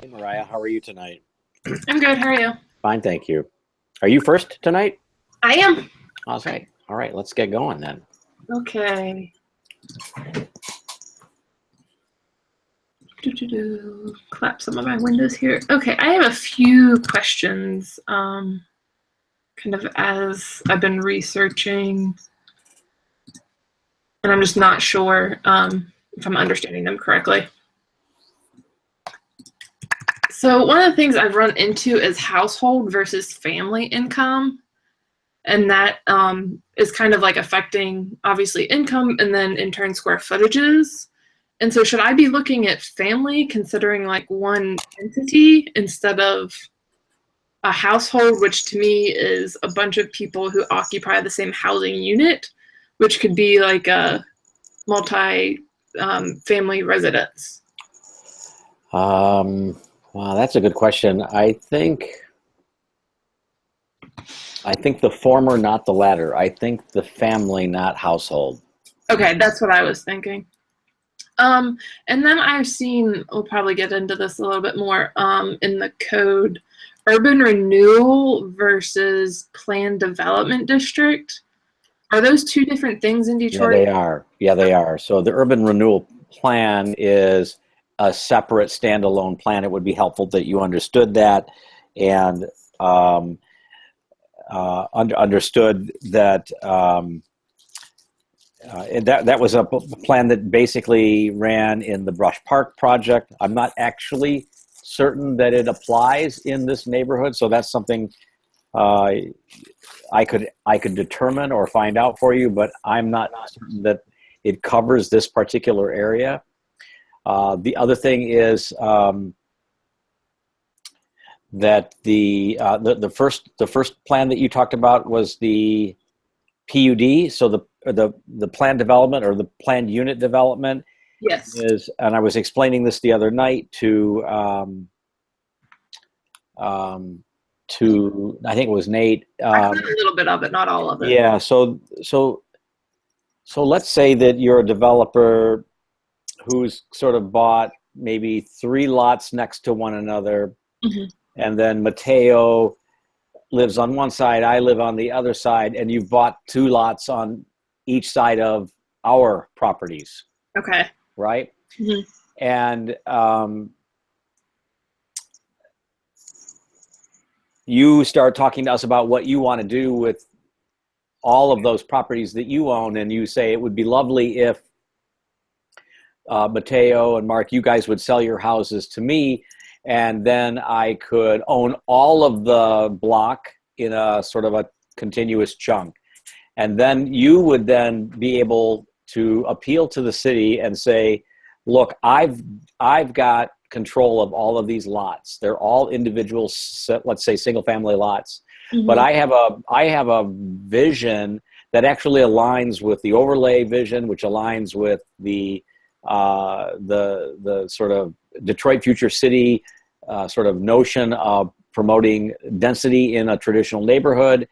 Hey, Mariah, how are you tonight? I'm good. How are you? Fine, thank you. Are you first tonight? I am. Okay. All right, let's get going then. Okay. Clap some of my windows here. Okay, I have a few questions. Kind of as I've been researching, and I'm just not sure if I'm understanding them correctly. So one of the things I've run into is household versus family income, and that is kind of like affecting obviously income and then in turn square footages. And so should I be looking at family considering like one entity instead of a household, which to me is a bunch of people who occupy the same housing unit, which could be like a multi family residence? Um, wow, that's a good question. I think the former, not the latter. I think the family, not household. Okay, that's what I was thinking. Um, and then I've seen, we'll probably get into this a little bit more in the code, urban renewal versus planned development district. Are those two different things in Yeah, Detroit? they are. Yeah, they are. So the urban renewal plan is a separate standalone plan. It would be helpful that you understood that and um, understood that. That was a plan that basically ran in the Brush Park project. I'm not actually certain that it applies in this neighborhood, so that's something uh, I could determine or find out for you, but I'm not certain that it covers this particular area. The other thing is that the first plan that you talked about was the PUD, so the planned development or the planned unit development Yes. is, and I was explaining this the other night um, to I think it was Nate. I heard a little bit of it, not all of it. Yeah, so let's say that you're a developer who's sort of bought maybe three lots next to one another, Hmm. and then Mateo lives on one side, I live on the other side, and you've bought two lots on each side of our properties, Okay. right? Hmm. And you start talking to us about what you want to do with all of those properties that you own, and you say it would be lovely if Mateo and Mark, you guys would sell your houses to me, and then I could own all of the block in a sort of a continuous chunk. And then you would then be able to appeal to the city and say, look, I've got control of all of these lots. They're all individual, let's say single family lots. But Hmm. I have a vision that actually aligns with the overlay vision, which aligns with the sort of Detroit future city sort of notion of promoting density in a traditional neighborhood.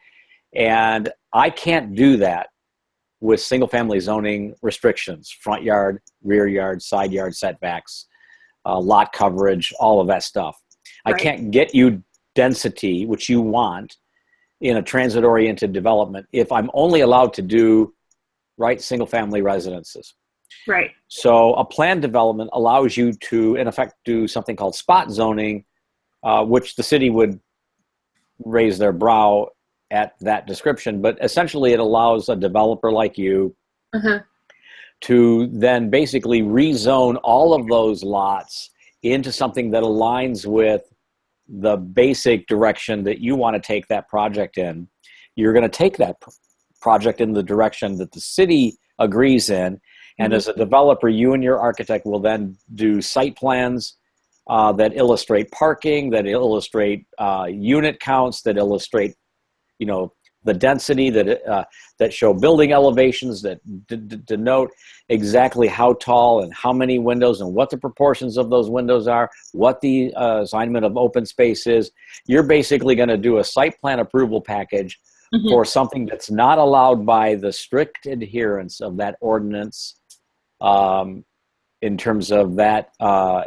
And I can't do that with single family zoning restrictions, front yard, rear yard, side yard setbacks, lot coverage, all of that stuff. I Right. can't get you density, which you want, in a transit oriented development if I'm only allowed to do right single family residences. Right. So a planned development allows you to, in effect, do something called spot zoning, which the city would raise their brow at that description. But essentially, it allows a developer like you Uh-huh. to then basically rezone all of those lots into something that aligns with the basic direction that you want to take that project in. You're going to take that project in the direction that the city agrees in. And Hmm. as a developer, you and your architect will then do site plans that illustrate parking, that illustrate unit counts, that illustrate, the density, that show building elevations, that denote exactly how tall and how many windows and what the proportions of those windows are, what the assignment of open space is. You're basically going to do a site plan approval package Hmm. for something that's not allowed by the strict adherence of that ordinance, um, in terms of that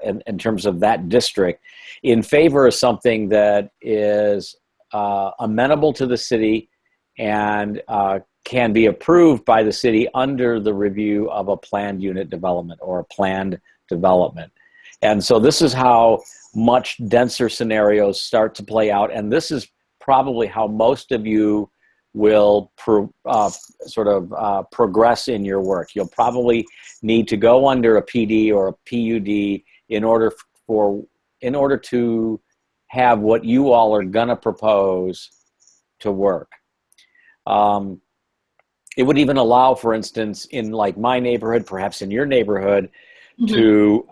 in terms of that district in favor of something that is amenable to the city and can be approved by the city under the review of a planned unit development or a planned development. And so this is how much denser scenarios start to play out, and this is probably how most of you will progress in your work. You'll probably need to go under a PD or a PUD in order to have what you all are going to propose to work. It would even allow, for instance, in like my neighborhood, perhaps in your neighborhood, to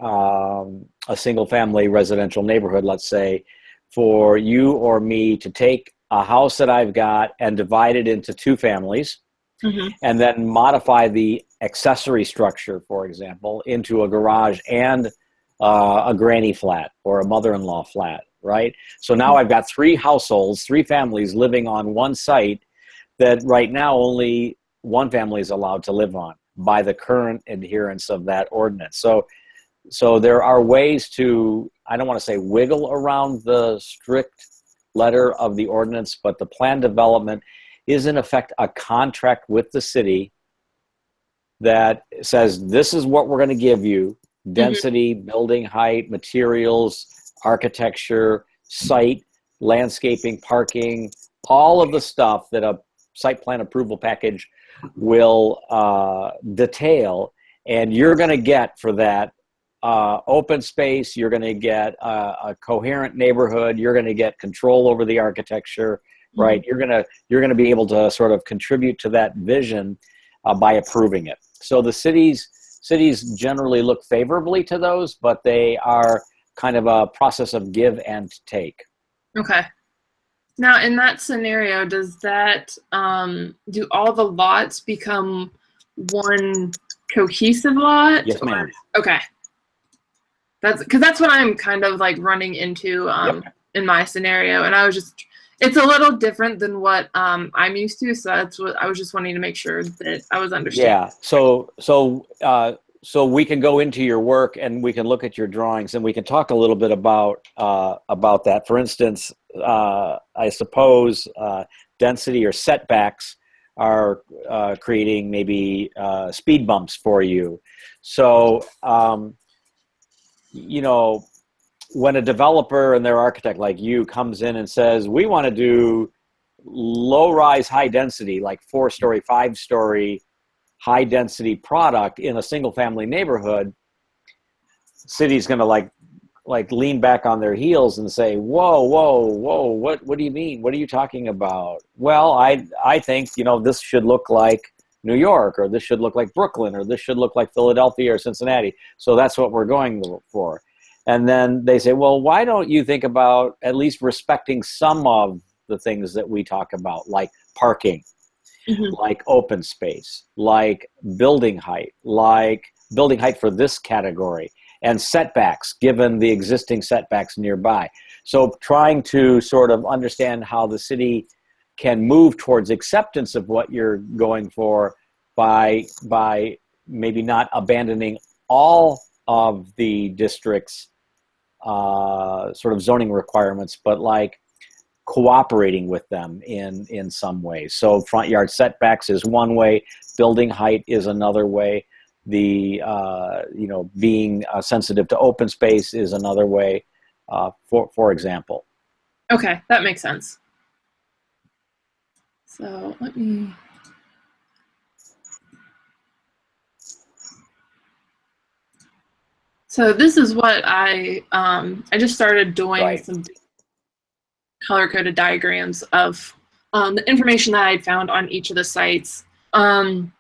a single family residential neighborhood, let's say, for you or me to take a house that I've got and divide it into two families, and then modify the accessory structure, for example, into a garage and a granny flat or a mother-in-law flat, right? So now I've got three households, three families living on one site that right now only one family is allowed to live on by the current adherence of that ordinance. So there are ways to, I don't want to say wiggle around the strict letter of the ordinance, but the plan development is in effect a contract with the city that says this is what we're going to give you: density, building height, materials, architecture, site, landscaping, parking, all of the stuff that a site plan approval package will detail, and you're going to get for that open space, you're going to get a coherent neighborhood, you're going to get control over the architecture, right? You're going to be able to sort of contribute to that vision by approving it. So the cities generally look favorably to those, but they are kind of a process of give and take. Okay. Now, in that scenario, does that do all the lots become one cohesive lot? Yes, ma'am. Okay. That's what I'm kind of like running into in my scenario, and it's a little different than what I'm used to, so that's what I was just wanting to make sure that I was understanding. Yeah. So we can go into your work and we can look at your drawings and we can talk a little bit about that. For instance, I suppose density or setbacks are creating maybe speed bumps for you. So, when a developer and their architect like you comes in and says, we want to do low-rise, high-density, like 4-story, 5-story, high-density product in a single-family neighborhood, city's going to like lean back on their heels and say, whoa, what do you mean? What are you talking about? Well, I think, this should look like New York, or this should look like Brooklyn, or this should look like Philadelphia or Cincinnati. So that's what we're going for. And then they say, well, why don't you think about at least respecting some of the things that we talk about, like parking, like open space, like building height for this category, and setbacks, given the existing setbacks nearby. So trying to sort of understand how the city can move towards acceptance of what you're going for by maybe not abandoning all of the district's sort of zoning requirements, but like cooperating with them in some ways. So front yard setbacks is one way, building height is another way, the being sensitive to open space is another way, for example. Okay, that makes sense. So let me. So this is what I just started doing some color-coded diagrams of the information that I'd found on each of the sites. And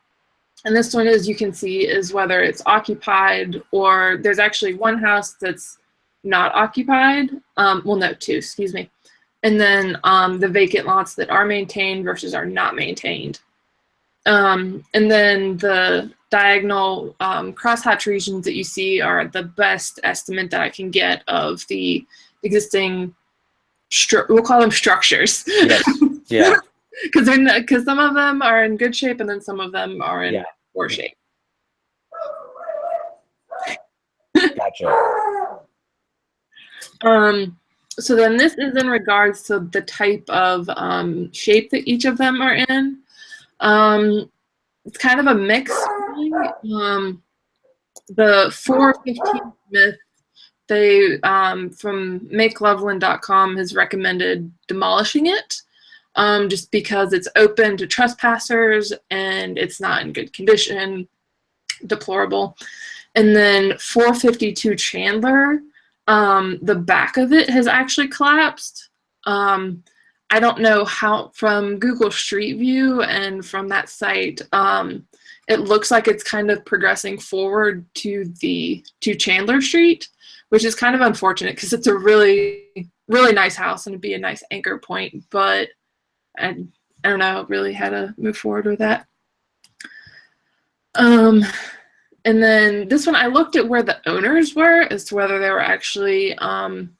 this one, as you can see, is whether it's occupied, or there's actually one house that's not occupied. Well, no, two, excuse me. And then the vacant lots that are maintained versus are not maintained. And then the diagonal crosshatch regions that you see are the best estimate that I can get of the existing, we'll call them structures. Yes. Yeah. Because some of them are in good shape and then some of them are in poor shape. Gotcha. So then this is in regards to the type of shape that each of them are in. It's kind of a mix. The 415 Smith, they from makeloveland.com has recommended demolishing it, just because it's open to trespassers and it's not in good condition, deplorable. And then 452 Chandler, the back of it has actually collapsed. I don't know how, from Google Street View and from that site, it looks like it's kind of progressing forward to Chandler Street, which is kind of unfortunate because it's a really, really nice house and it'd be a nice anchor point, but I don't know really how to move forward with that. And then this one, I looked at where the owners were as to whether they were actually on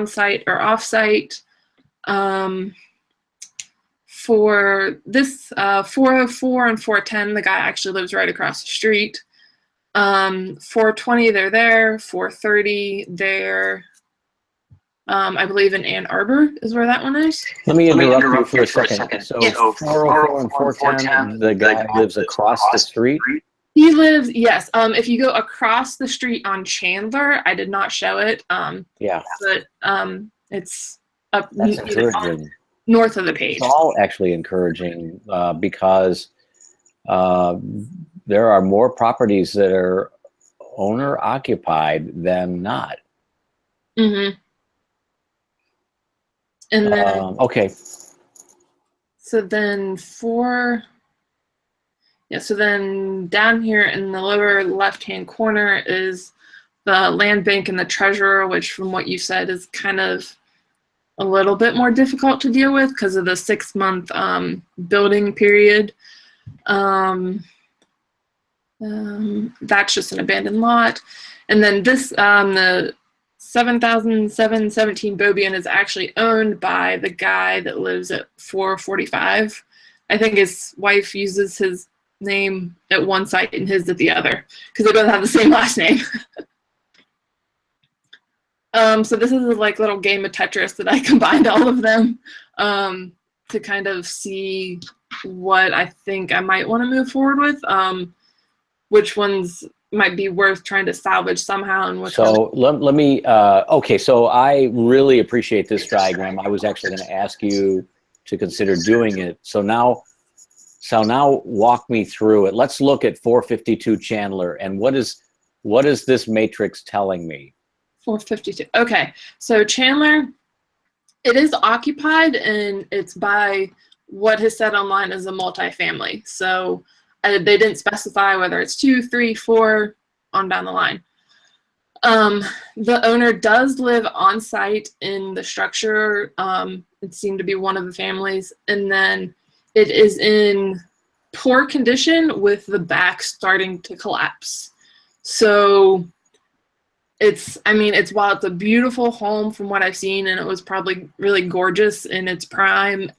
site or off site. For this 404 and 410, the guy actually lives right across the street. 420, they're there. 430, they're, I believe in Ann Arbor is where that one is. Let me interrupt you for a second. So yes. 404 and 410, the guy lives across the street? He lives, yes. If you go across the street on Chandler, I did not show it. Yeah. But it's up north of the page. It's all actually encouraging because there are more properties that are owner occupied than not. Mm-hmm. And then okay. So then so then down here in the lower left-hand corner is the land bank and the treasurer, which from what you said is kind of a little bit more difficult to deal with because of the 6-month building period. That's just an abandoned lot. And then this, the 7,717 Beaubien is actually owned by the guy that lives at 445. I think his wife uses his name at one site and his at the other because they both have the same last name. So this is a little game of Tetris that I combined all of them to kind of see what I think I might want to move forward with, which ones might be worth trying to salvage somehow. And which let me, okay, so I really appreciate this diagram. I was actually going to ask you to consider doing it. So now walk me through it. Let's look at 452 Chandler and what is this matrix telling me? 452. Okay, so Chandler, it is occupied and it's by what is said online as a multifamily. So they didn't specify whether it's 2, 3, 4 on down the line. The owner does live on site in the structure. It seemed to be one of the families, and then it is in poor condition with the back starting to collapse. So while it's a beautiful home from what I've seen, and it was probably really gorgeous in its prime,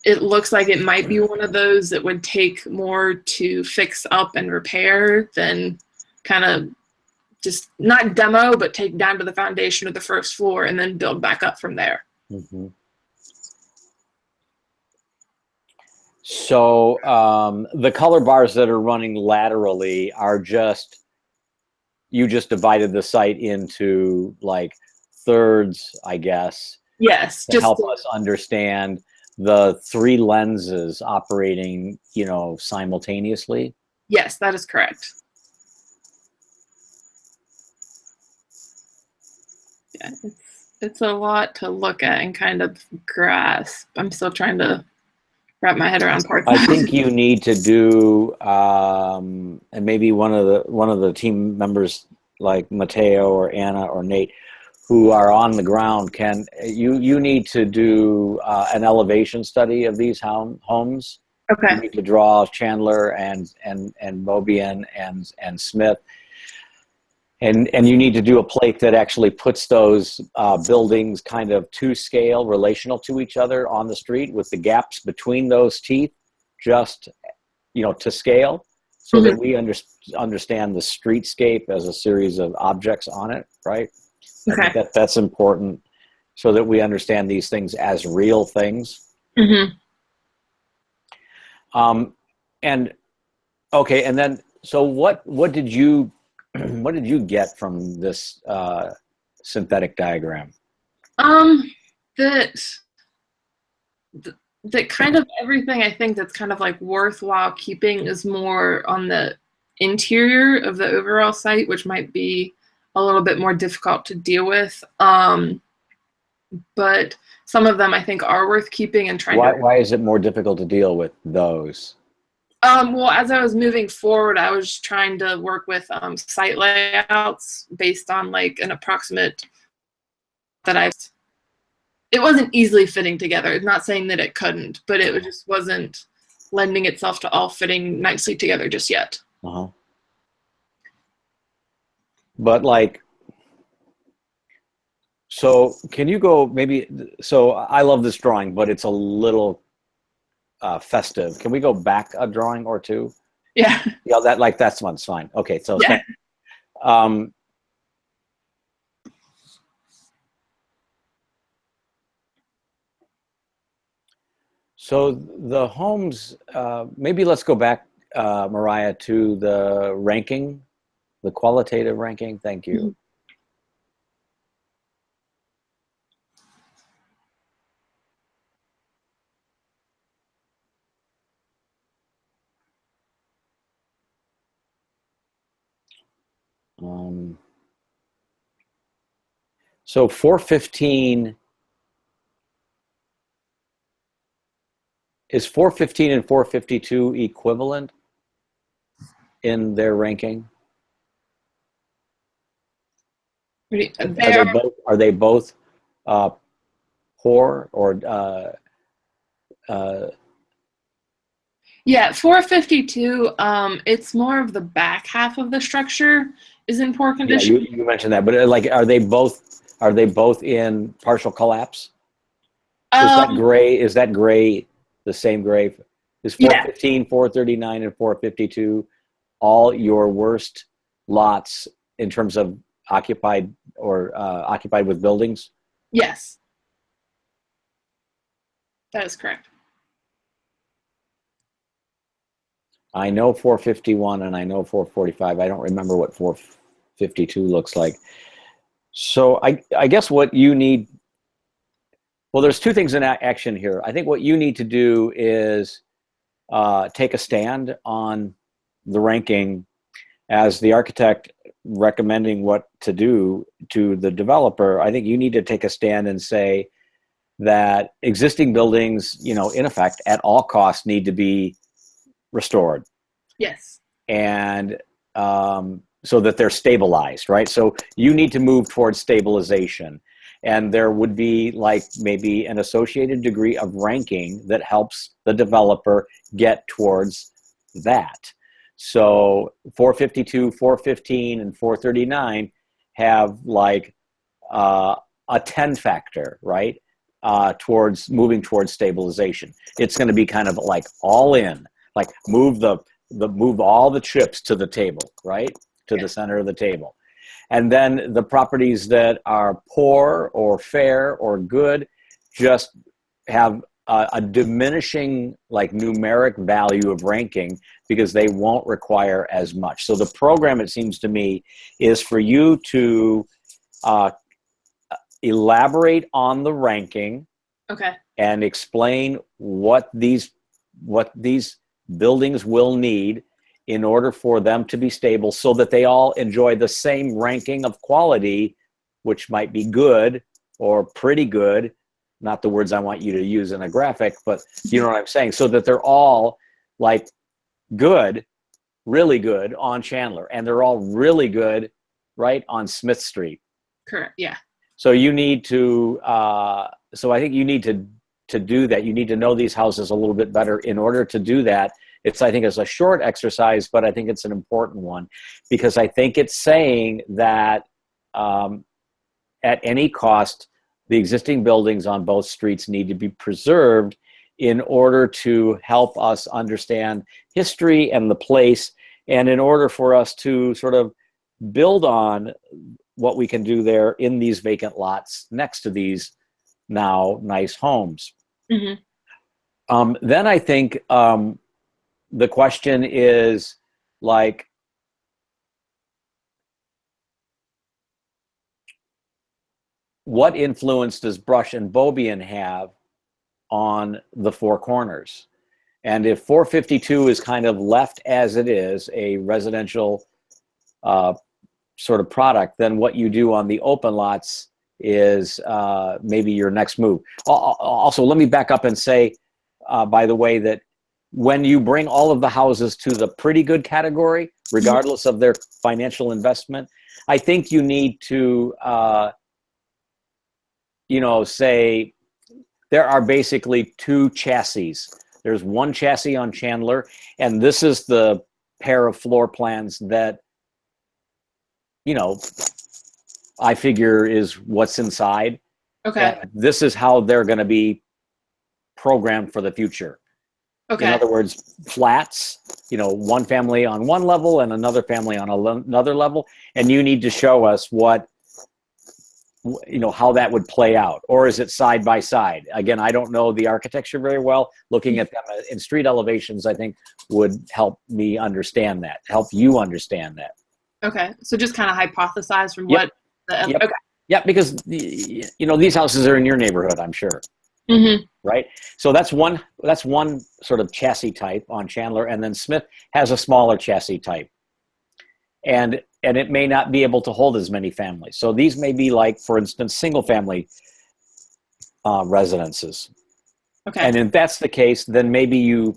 it looks like it might be one of those that would take more to fix up and repair than kind of just not demo, but take down to the foundation of the first floor and then build back up from there. Mm-hmm. So the color bars that are running laterally are you just divided the site into thirds, I guess. Yes. To help us understand the 3 lenses operating, simultaneously. Yes, that is correct. Yeah, it's a lot to look at and kind of grasp. I'm still trying to wrap my head around parts. I think you need to do, and maybe one of the team members like Mateo or Anna or Nate, who are on the ground, you need to do an elevation study of these homes. Okay. You need to draw Chandler and Beaubien and Smith. And you need to do a plate that actually puts those buildings kind of to scale, relational to each other on the street, with the gaps between those teeth just, to scale, so Mhm. that we understand the streetscape as a series of objects on it, right? I think Okay. that's important, so that we understand these things as real things. Hmm. Um, and okay, and then so what did you what did you get from this synthetic diagram? Um, that that kind of everything I think that's kind of like worthwhile keeping is more on the interior of the overall site, which might be a little bit more difficult to deal with. But some of them I think are worth keeping and trying to. Why is it more difficult to deal with those? Well, as I was moving forward, I was trying to work with site layouts based on like an approximate that I. It wasn't easily fitting together. It's not saying that it couldn't, but it just wasn't lending itself to all fitting nicely together just yet. Uh-huh. But like, so can you go maybe? So I love this drawing, but it's a little festive. Can we go back a drawing or two? Yeah. Yeah, that's one's fine. Okay, so Yeah. um, so the homes. Maybe let's go back, Mariah, to the ranking, the qualitative ranking. Thank you. So 415 is 415 and 452 equivalent in their ranking? They Are they both poor or yeah, 452. It's more of the back half of the structure is in poor yeah, condition. you mentioned that, but like are they both in partial collapse? Is that gray the same gray? Is Yeah. 415, 439, and 452 all your worst lots in terms of occupied or occupied with buildings? Yes. That is correct. I know 451 and I know 445. I don't remember what 452 looks like. So I guess what you need, well, there's two things in action here. I think what you need to do is take a stand on the ranking as the architect recommending what to do to the developer. I think you need to take a stand and say that existing buildings, in effect, at all costs need to be restored. Yes. And so that they're stabilized, right? So you need to move towards stabilization. And there would be like maybe an associated degree of ranking that helps the developer get towards that. So 452, 415, and 439 have like a 10 factor, right? Towards moving towards stabilization. It's going to be kind of like all in, like move all the chips to the table, right? To the center of the table. And then the properties that are poor or fair or good just have a diminishing like numeric value of ranking because they won't require as much. So the program, it seems to me, is for you to elaborate on the ranking. Okay. And explain what these buildings will need in order for them to be stable so that they all enjoy the same ranking of quality, which might be good or pretty good. Not the words I want you to use in a graphic, but you know what I'm saying? So that they're all like good, really good on Chandler, and they're all really good, right, on Smith Street. Correct. Yeah. So you need to, so I think you need to do that. You need to know these houses a little bit better in order to do that. I think it's a short exercise, but I think it's an important one because I think it's saying that at any cost, the existing buildings on both streets need to be preserved in order to help us understand history and the place And in order for us to sort of build on what we can do there in these vacant lots next to these now nice homes. Then I think the question is like, what influence does Brush and Beaubien have on the Four Corners? And if 452 is kind of left as it is, a residential sort of product, then what you do on the open lots is maybe your next move. Also, let me back up and say, by the way, that when you bring all of the houses to the pretty good category, regardless of their financial investment, I think you need to, say there are basically two chassis. There's one chassis on Chandler, and this is the pair of floor plans that, I figure is what's inside. Okay. And this is how they're going to be programmed for the future. Okay. In other words, flats, one family on one level and another family on another level. And you need to show us how that would play out. Or is it side by side? Again, I don't know the architecture very well. Looking at them in street elevations, I think would help me understand that, help you understand that. Okay. So just kind of hypothesize from what Yep. Okay. Yeah, because these houses are in your neighborhood, I'm sure. Right. So that's one sort of chassis type on Chandler, and then Smith has a smaller chassis type, and it may not be able to hold as many families. So these may be like, for instance, single family residences. Okay. And if that's the case, then maybe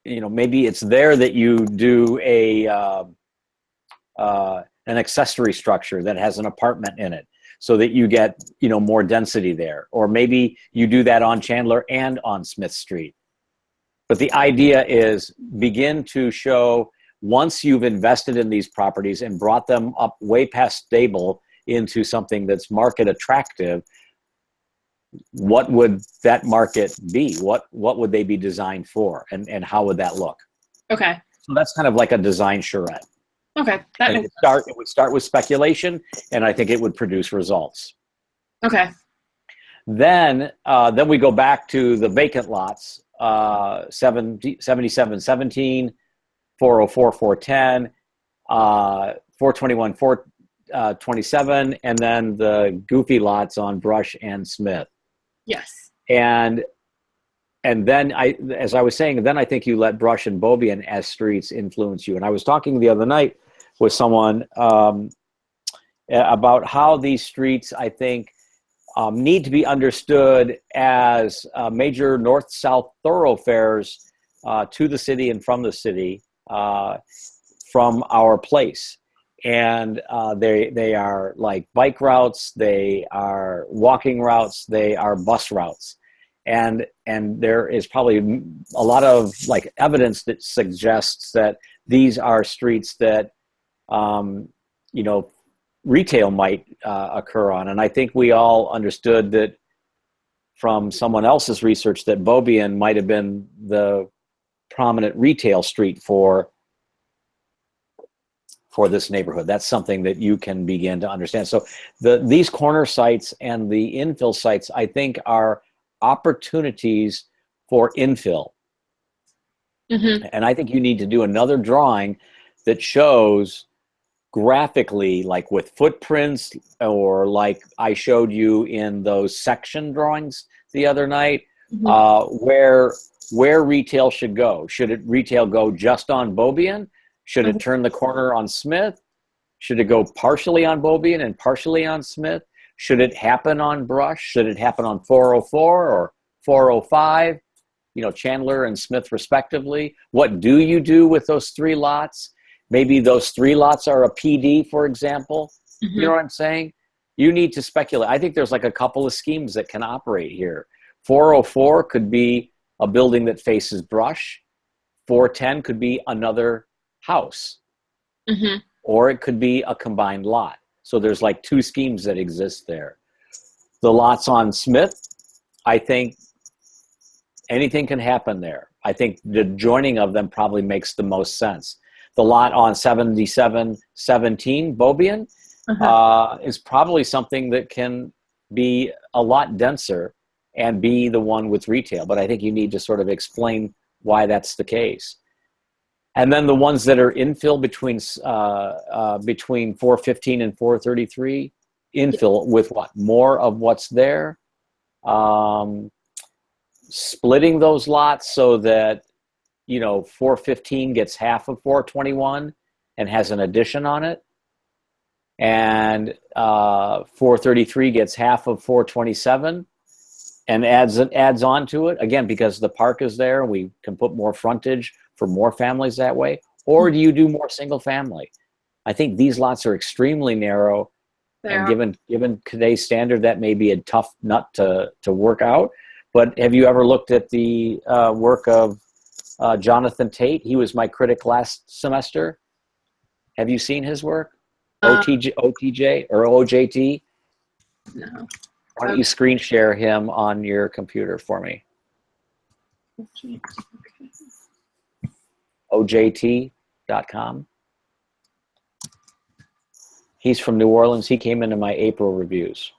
maybe it's there that you do an accessory structure that has an apartment in it, so that you get more density there. Or maybe you do that on Chandler and on Smith Street. But the idea is begin to show, once you've invested in these properties and brought them up way past stable into something that's market attractive, what would that market be? What would they be designed for? And how would that look? Okay. So that's kind of like a design charrette. Okay. It would start with speculation, and I think it would produce results. Okay. Then we go back to the vacant lots, 7717, 404, 410, 421, 427, and then the goofy lots on Brush and Smith. Yes. And then as I was saying, then I think you let Brush and Beaubien as streets influence you. And I was talking the other night with someone about how these streets, I think, need to be understood as major north-south thoroughfares to the city and from the city from our place. And they are like bike routes, they are walking routes, they are bus routes. And there is probably a lot of like evidence that suggests that these are streets that retail might occur on. And I think we all understood that from someone else's research that Beaubien might have been the prominent retail street for this neighborhood. That's something that you can begin to understand. So these corner sites and the infill sites, I think, are opportunities for infill. And I think you need to do another drawing that shows graphically, like with footprints, or like I showed you in those section drawings the other night, where retail should go. Should retail go just on Beaubien? Should it turn the corner on Smith? Should it go partially on Beaubien and partially on Smith? Should it happen on Brush? Should it happen on 404 or 405? Chandler and Smith respectively. What do you do with those three lots? Maybe those three lots are a PD, for example. You know what I'm saying? You need to speculate. I think there's like a couple of schemes that can operate here. 404 could be a building that faces Brush. 410 could be another house. Or it could be a combined lot. So there's like two schemes that exist there. The lots on Smith, I think, anything can happen there. I think the joining of them probably makes the most sense. The lot on 7717 Beaubien is probably something that can be a lot denser and be the one with retail. But I think you need to sort of explain why that's the case. And then the ones that are infill between 415 and 433, infill with what? More of what's there. Splitting those lots so that, 415 gets half of 421 and has an addition on it. And 433 gets half of 427 and adds on to it. Again, because the park is there, we can put more frontage for more families that way. Or do you do more single family? I think these lots are extremely narrow. And given today's standard, that may be a tough nut to work out. But have you ever looked at the work of Jonathan Tate? He was my critic last semester. Have you seen his work? OTJ or OJT? No. Why don't you screen share him on your computer for me? Okay. OJT.com. He's from New Orleans. He came into my April reviews.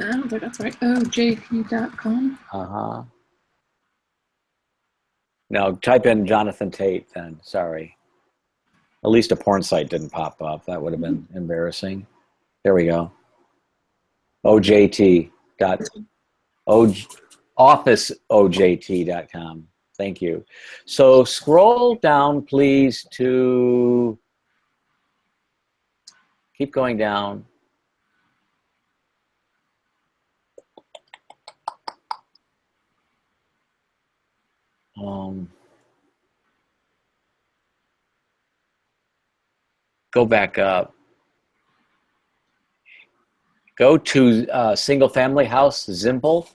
I don't think that's right. OJT.com. No, type in Jonathan Tate then. Sorry. At least a porn site didn't pop up. That would have been embarrassing. There we go. OJT. OfficeOJT.com. Thank you. So scroll down, please, to keep going down. Go back up. Go to single family house, Zimple.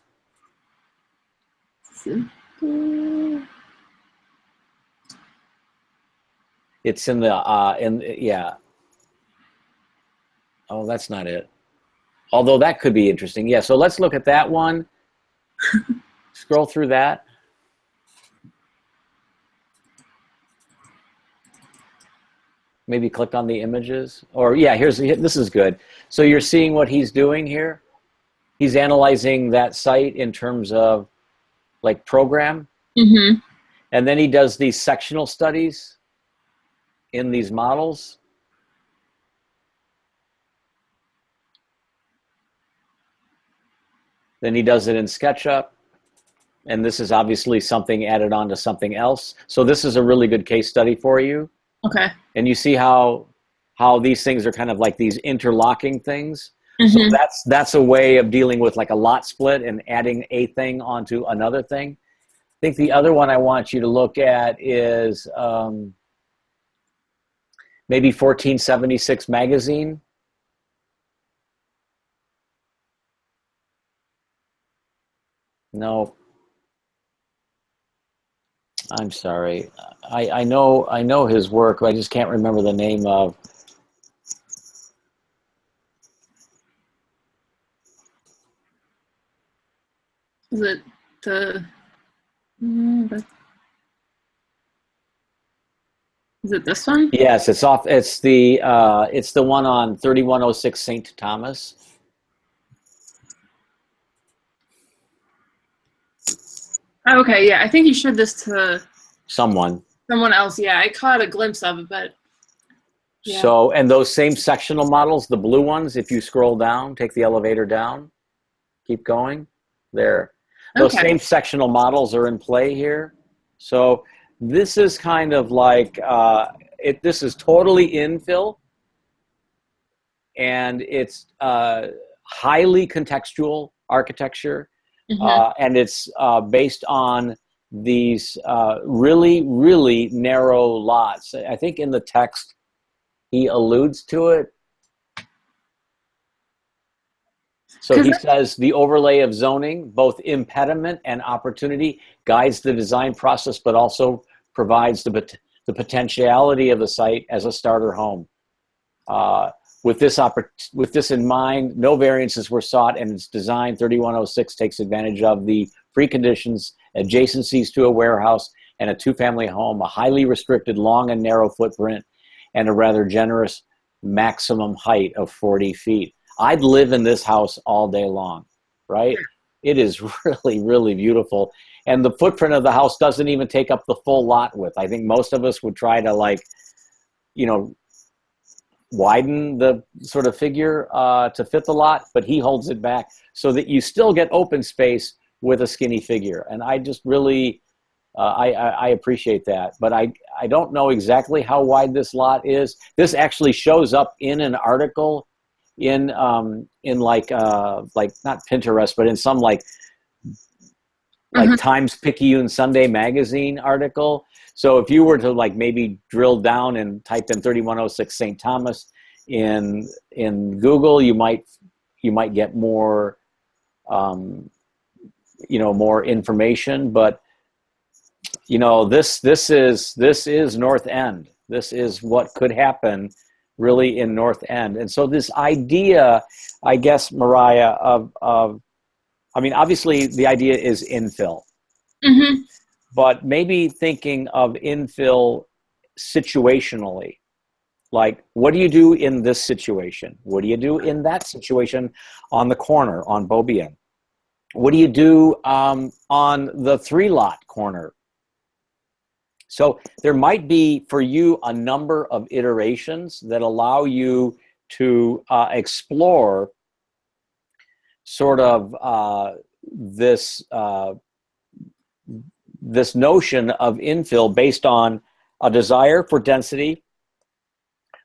It's in the yeah. Oh, that's not it. Although that could be interesting. Yeah, so let's look at that one. Scroll through that. Maybe click on the images. Or yeah, this is good. So you're seeing what he's doing here. He's analyzing that site in terms of like program. Mm-hmm. And then he does these sectional studies in these models. Then he does it in SketchUp. And this is obviously something added on to something else. So this is a really good case study for you. Okay. And you see how these things are kind of like these interlocking things. Mm-hmm. So that's a way of dealing with like a lot split and adding a thing onto another thing. I think the other one I want you to look at is maybe 1476 magazine. No. I'm sorry. I know his work, but I just can't remember the name of. Is it the? Is it this one? Yes, it's off. It's the one on 3106 St. Thomas. Oh, okay, yeah, I think you showed this to someone else. Yeah, I caught a glimpse of it, but yeah. So, and those same sectional models, the blue ones, if you scroll down, take the elevator down, keep going, there. Those same sectional models are in play here. So this is kind of like, this is totally infill, and it's highly contextual architecture. Mm-hmm. And it's based on these really, really narrow lots. I think in the text he alludes to it. So he says the overlay of zoning, both impediment and opportunity, guides the design process, but also provides the the potentiality of the site as a starter home. With this in mind, no variances were sought, and its design 3106 takes advantage of the preconditions, adjacencies to a warehouse and a two-family home, a highly restricted long and narrow footprint, and a rather generous maximum height of 40 feet. I'd live in this house all day long, right? It is really, really beautiful. And the footprint of the house doesn't even take up the full lot width. I think most of us would try to, like, you know, widen the sort of figure to fit the lot, but he holds it back so that you still get open space with a skinny figure. And I just really, I appreciate that. But I don't know exactly how wide this lot is. This actually shows up in an article in like not Pinterest, but in some like Times-Picayune Sunday magazine article. So if you were to like maybe drill down and type in 3106 St. Thomas in Google, you might get more more information. But this is North End. This is what could happen really in North End. And so this idea, I guess, Mariah, obviously the idea is infill. Mm-hmm. But maybe thinking of infill situationally, like, what do you do in this situation? What do you do in that situation on the corner on Beaubien? What do you do on the 3-lot corner? So there might be for you a number of iterations that allow you to explore sort of this notion of infill based on a desire for density,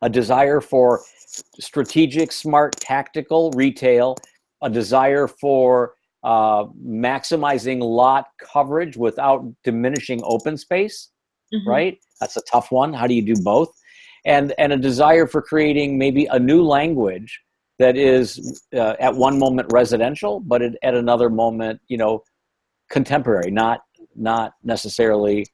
a desire for strategic, smart, tactical retail, a desire for maximizing lot coverage without diminishing open space, right? That's a tough one. How do you do both? And a desire for creating maybe a new language that is at one moment residential, but at another moment, contemporary, not necessarily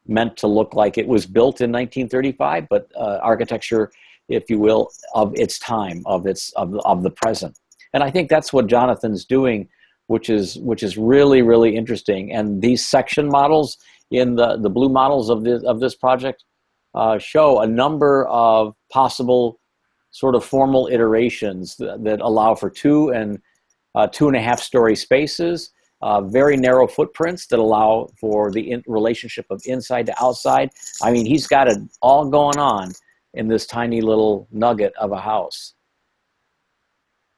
meant to look like it was built in 1935, but architecture, if you will, of its time, of the present. And I think that's what Jonathan's doing, which is really, really interesting. And these section models in the blue models of this project show a number of possible sort of formal iterations that allow for 2 and 2.5 story spaces. Very narrow footprints that allow for the relationship of inside to outside. I mean, he's got it all going on in this tiny little nugget of a house.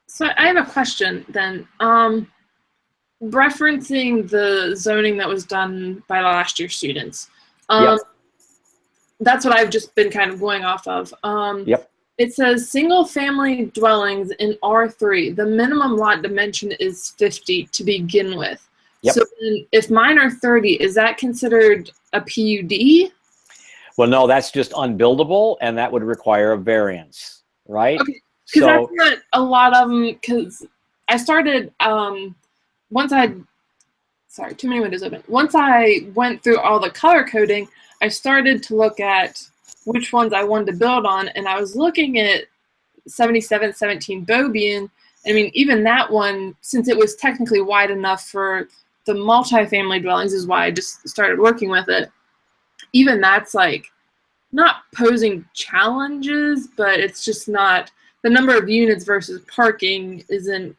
So I have a question then. Referencing the zoning that was done by last year's students. Yep. That's what I've just been kind of going off of. Yep. It says single family dwellings in R3, the minimum lot dimension is 50 to begin with. Yep. So then if mine are 30, is that considered a PUD? Well, no, that's just unbuildable, and that would require a variance, right? Okay, because that's what a lot of them, because I started, once I went through all the color coding, I started to look at which ones I wanted to build on, and I was looking at 7717 Beaubien. I mean, even that one, since it was technically wide enough for the multifamily dwellings, is why I just started working with it. Even that's like not posing challenges, but it's just not, the number of units versus parking isn't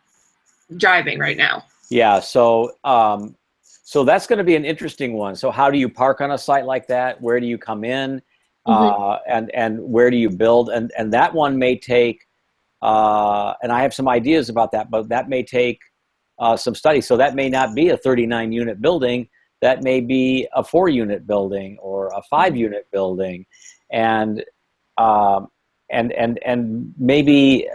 jiving right now. Yeah, so that's going to be an interesting one. So how do you park on a site like that? Where do you come in? And where do you build? And that one may take, and I have some ideas about that, but that may take some study. So that may not be a 39 unit building. That may be a 4 unit building or a 5 unit building. And maybe,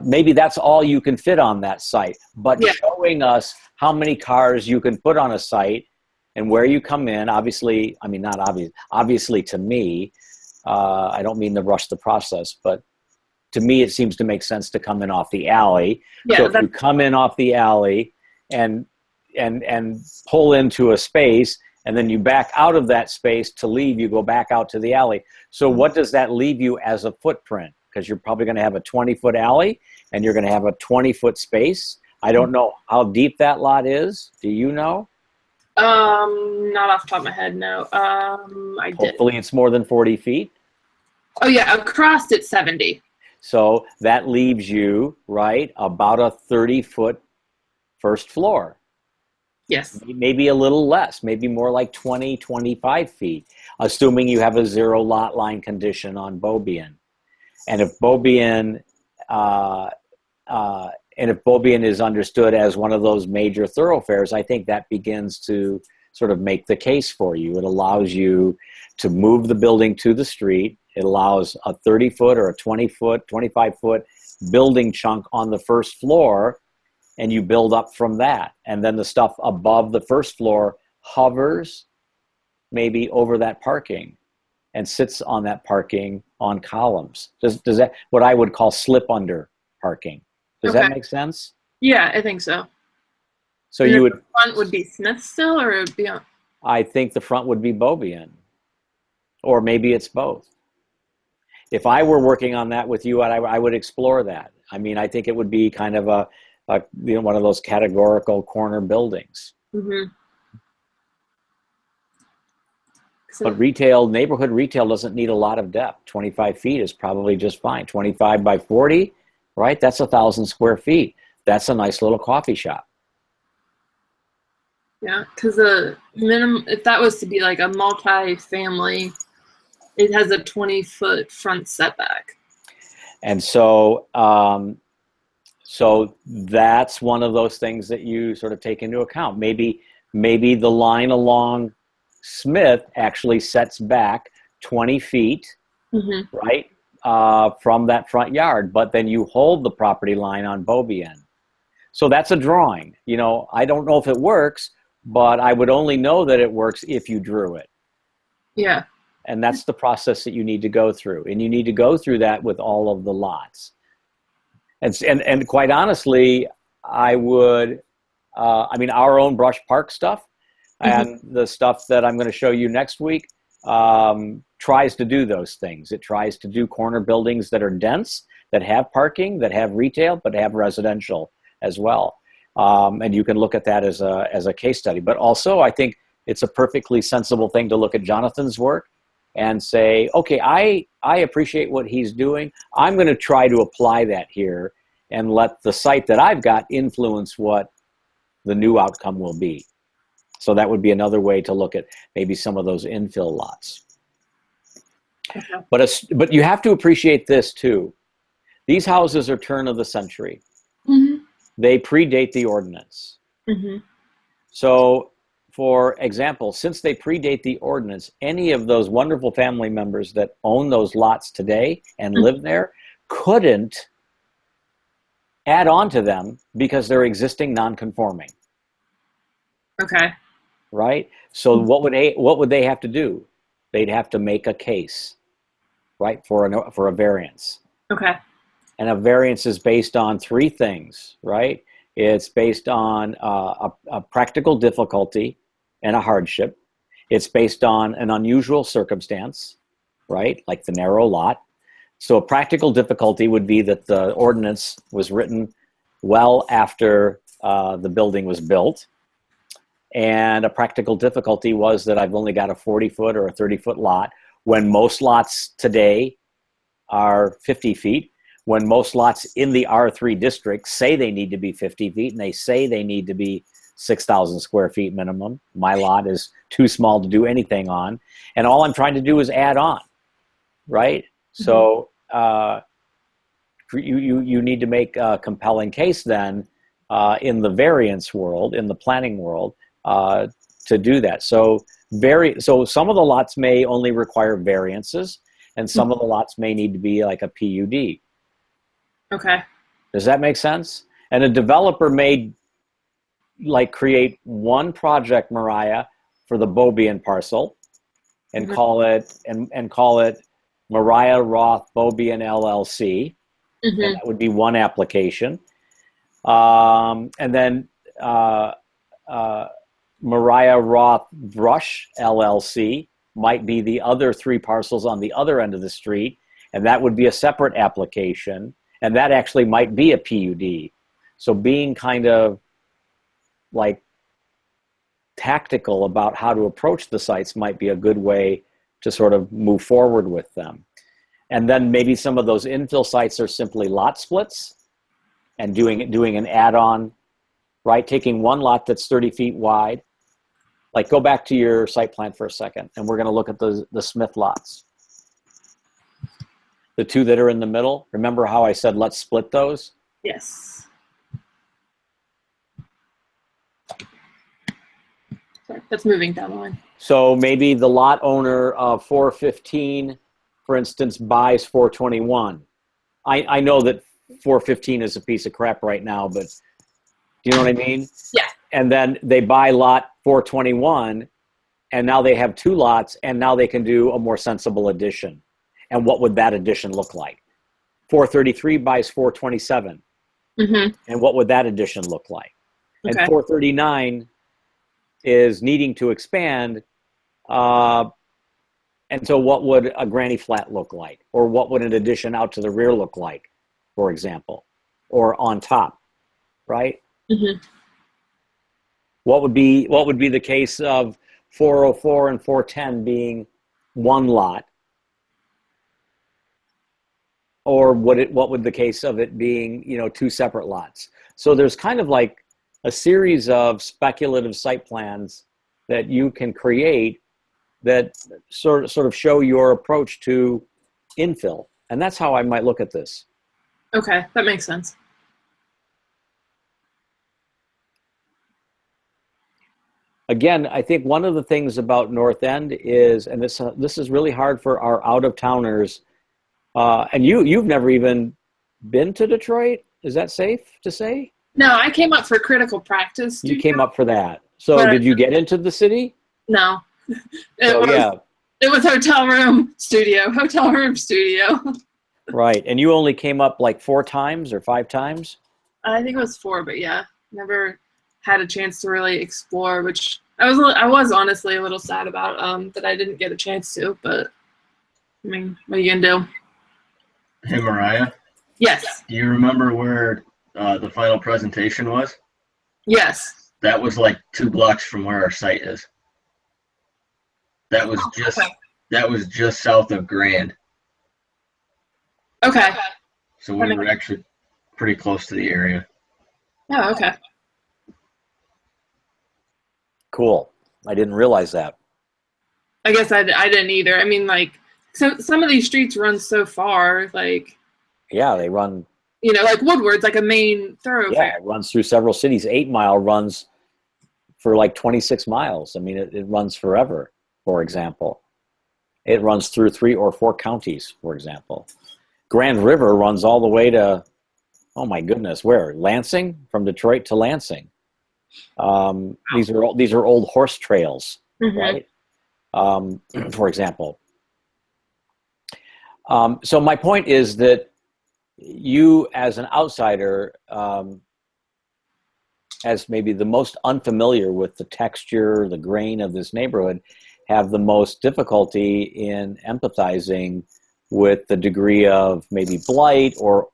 maybe that's all you can fit on that site, but showing us how many cars you can put on a site and where you come in. Obviously, I mean, not obvious, obviously to me, I don't mean to rush the process, but to me, it seems to make sense to come in off the alley. Yeah, so if you come in off the alley and pull into a space and then you back out of that space to leave, you go back out to the alley. So what does that leave you as a footprint? Because you're probably going to have a 20-foot alley and you're going to have a 20-foot space. I don't know how deep that lot is. Do you know? Not off the top of my head, no. I did. Hopefully it's more than 40 feet. Oh yeah, across it's 70. So that leaves you, right, about a 30-foot first floor. Yes. Maybe a little less, maybe more like 20, 25 feet, assuming you have a zero lot line condition on Beaubien. And if Beaubien, is understood as one of those major thoroughfares, I think that begins to sort of make the case for you. It allows you to move the building to the street. It allows a 30-foot or a 20-foot, 25-foot building chunk on the first floor, and you build up from that. And then the stuff above the first floor hovers maybe over that parking and sits on that parking on columns. Does that, what I would call slip under parking. Does that make sense? Yeah, I think so. So and you would. The front would be Smith still, or it would be on? I think the front would be Beaubien, or maybe it's both. If I were working on that with you, I would explore that. I mean, I think it would be kind of a one of those categorical corner buildings. Mm-hmm. But neighborhood retail doesn't need a lot of depth. 25 feet is probably just fine. 25 by 40, right? That's 1,000 square feet. That's a nice little coffee shop. Yeah, because the minimum, if that was to be like a multi-family, it has a 20-foot front setback. And so, so that's one of those things that you sort of take into account. Maybe the line along Smith actually sets back 20 feet, mm-hmm. right, from that front yard, but then you hold the property line on Beaubien. So that's a drawing. You know, I don't know if it works, but I would only know that it works if you drew it. Yeah. And that's the process that you need to go through. And you need to go through that with all of the lots. And quite honestly, I would, I mean, our own Brush Park stuff, and mm-hmm. the stuff that I'm going to show you next week tries to do those things. It tries to do corner buildings that are dense, that have parking, that have retail, but have residential as well. And you can look at that as a case study. But also, I think it's a perfectly sensible thing to look at Jonathan's work and say, okay, I appreciate what he's doing. I'm going to try to apply that here and let the site that I've got influence what the new outcome will be. So that would be another way to look at maybe some of those infill lots. Okay. But you have to appreciate this too. These houses are turn of the century. Mm-hmm. They predate the ordinance. Mm-hmm. So, for example, since they predate the ordinance, any of those wonderful family members that own those lots today and mm-hmm. live there couldn't add on to them because they're existing non-conforming. Okay. Right? So what would they have to do? They'd have to make a case, right, for a variance. Okay. And a variance is based on three things, right? It's based on a practical difficulty and a hardship. It's based on an unusual circumstance, right? Like the narrow lot. So a practical difficulty would be that the ordinance was written well after the building was built. And a practical difficulty was that I've only got a 40-foot or a 30-foot lot when most lots today are 50 feet. When most lots in the R3 district say they need to be 50 feet and they say they need to be 6,000 square feet minimum. My lot is too small to do anything on. And all I'm trying to do is add on, right? Mm-hmm. So you need to make a compelling case then in the variance world, in the planning world, to do that. So some of the lots may only require variances and some mm-hmm. of the lots may need to be like a PUD. Okay. Does that make sense? And a developer may like create one project, Mariah, for the Beaubien parcel and mm-hmm. call it Mariah Roth Beaubien LLC. Mm-hmm. And that would be one application. And then Mariah Roth Brush LLC might be the other 3 parcels on the other end of the street, and that would be a separate application, and that actually might be a PUD. So being kind of like tactical about how to approach the sites might be a good way to sort of move forward with them. And then maybe some of those infill sites are simply lot splits and doing an add-on, right? Taking one lot that's 30 feet wide. Like, go back to your site plan for a second, and we're going to look at the Smith lots. The 2 that are in the middle. Remember how I said let's split those? Yes. Sorry, that's moving down the line. So maybe the lot owner of 415, for instance, buys 421. I know that 415 is a piece of crap right now, but do you know what I mean? Yeah. And then they buy lot 421, and now they have 2 lots, and now they can do a more sensible addition. And what would that addition look like? 433 buys 427. Mm-hmm. And what would that addition look like? Okay. And 439 is needing to expand. And so what would a granny flat look like? Or what would an addition out to the rear look like, for example? Or on top, right? Mm-hmm. What would be the case of 404 and 410 being 1 lot? Or what would the case of it being, 2 separate lots? So there's kind of like a series of speculative site plans that you can create that sort of show your approach to infill. And that's how I might look at this. Okay, that makes sense. Again, I think one of the things about North End is, and this is really hard for our out-of-towners, and you've never even been to Detroit? Is that safe to say? No, I came up for critical practice. You came up for that. So did you get into the city? No. It was hotel room studio. Right. And you only came up like 4 times or 5 times? I think it was 4, but yeah, never had a chance to really explore, which I was honestly a little sad about, that I didn't get a chance to, but I mean, what are you gonna do? Hey, Mariah. Yes. Do you remember where the final presentation was? Yes. That was like 2 blocks from where our site is. That was just south of Grand. Okay. So we were actually pretty close to the area. Oh, okay. Cool. I didn't realize that. I guess I didn't either. I mean, like, some of these streets run so far, like. Yeah, they run. Like Woodward's like a main thoroughfare. Yeah, it runs through several cities. 8 Mile runs for like 26 miles. I mean, it runs forever, for example. It runs through 3 or 4 counties, for example. Grand River runs all the way to, oh my goodness, where? Lansing? From Detroit to Lansing. These are old horse trails, Mm-hmm. right? For example. So my point is that you, as an outsider, as maybe the most unfamiliar with the texture, the grain of this neighborhood, have the most difficulty in empathizing with the degree of maybe blight or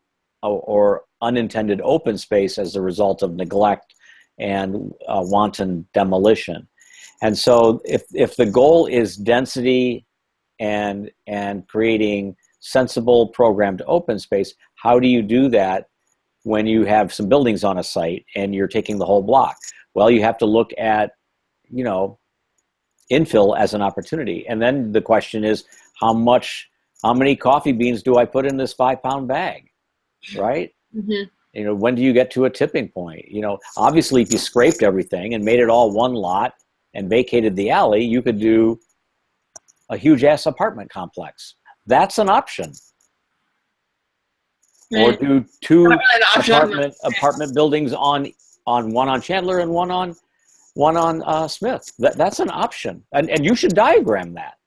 unintended open space as a result of neglect and wanton demolition. And so if the goal is density and creating sensible programmed open space, how do you do that when you have some buildings on a site and you're taking the whole block? Well, you have to look at, infill as an opportunity. And then the question is, how many coffee beans do I put in this 5-pound bag, right? Mm-hmm. When do you get to a tipping point? Obviously, if you scraped everything and made it all one lot and vacated the alley, you could do a huge ass apartment complex. That's an option. Or do 2 apartment buildings on one on Chandler and one on Smith. That's an option, and you should diagram that.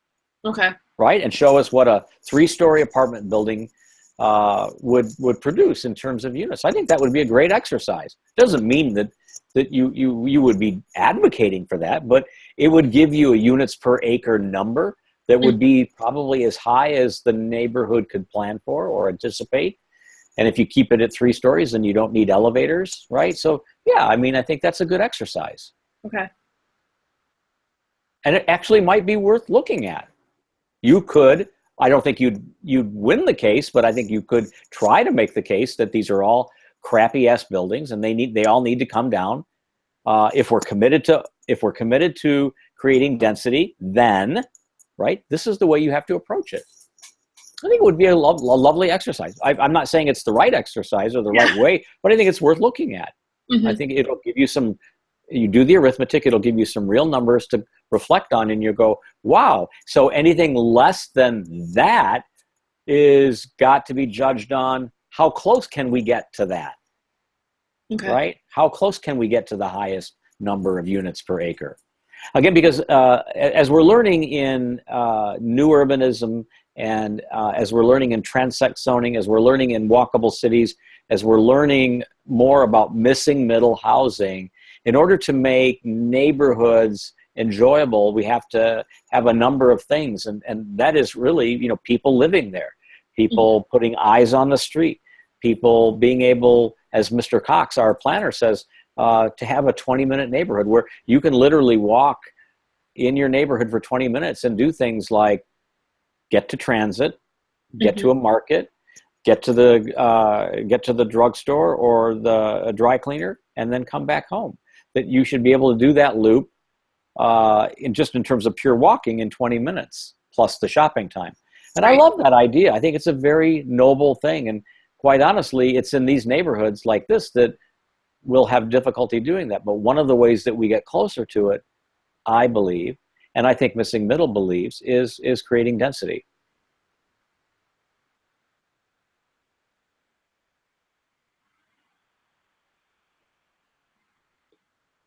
Okay. Right, and show us what a 3-story apartment building would produce in terms of units. I think that would be a great exercise. Doesn't mean that you would be advocating for that, but it would give you a units per acre number that would be probably as high as the neighborhood could plan for or anticipate. And if you keep it at 3 stories, then you don't need elevators, right? So yeah, I mean, I think that's a good exercise. Okay. And it actually might be worth looking at. You could, I don't think you'd win the case, but I think you could try to make the case that these are all crappy ass buildings and they all need to come down. If we're committed to creating density, then, right, this is the way you have to approach it. I think it would be a lovely exercise. I'm not saying it's the right exercise or the right way, but I think it's worth looking at. Mm-hmm. I think it'll give you some, you do the arithmetic, it'll give you some real numbers to reflect on, and you go, wow, so anything less than that is got to be judged on how close can we get to that, right? How close can we get to the highest number of units per acre? Again, because as we're learning in new urbanism, and as we're learning in transect zoning, as we're learning in walkable cities, as we're learning more about missing middle housing, in order to make neighborhoods enjoyable, we have to have a number of things. And that is really, you know, people living there, people putting eyes on the street, people being able, as Mr. Cox, our planner, says, to have a 20-minute neighborhood where you can literally walk in your neighborhood for 20 minutes and do things like get to transit, get to a market, get to the drugstore or the dry cleaner, and then come back home. That you should be able to do that loop in terms of pure walking in 20 minutes plus the shopping time. And I love that idea. I think it's a very noble thing. And quite honestly, it's in these neighborhoods like this that we'll have difficulty doing that. But one of the ways that we get closer to it, I believe, and I think Missing Middle believes, is creating density.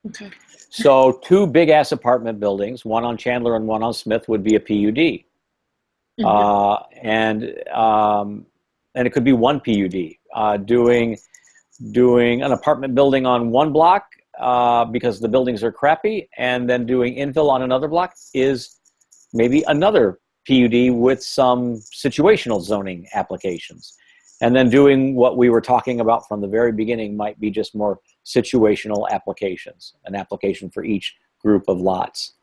Okay. So 2 big ass apartment buildings, one on Chandler and one on Smith, would be a PUD. And it could be one PUD. Doing an apartment building on one block because the buildings are crappy, and then doing infill on another block is maybe another PUD with some situational zoning applications. And then doing what we were talking about from the very beginning might be just more situational applications, an application for each group of lots.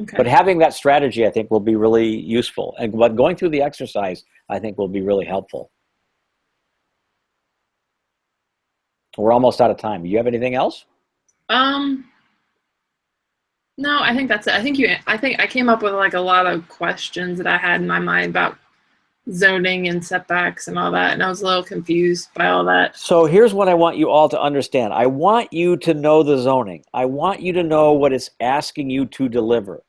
Okay. But having that strategy, I think, will be really useful. But going through the exercise, I think, will be really helpful. We're almost out of time. Do you have anything else? No, I think that's it. I think I came up with like a lot of questions that I had in my mind about zoning and setbacks and all that, and I was a little confused by all that. So here's what I want you all to understand. I want you to know the zoning. I want you to know what it's asking you to deliver.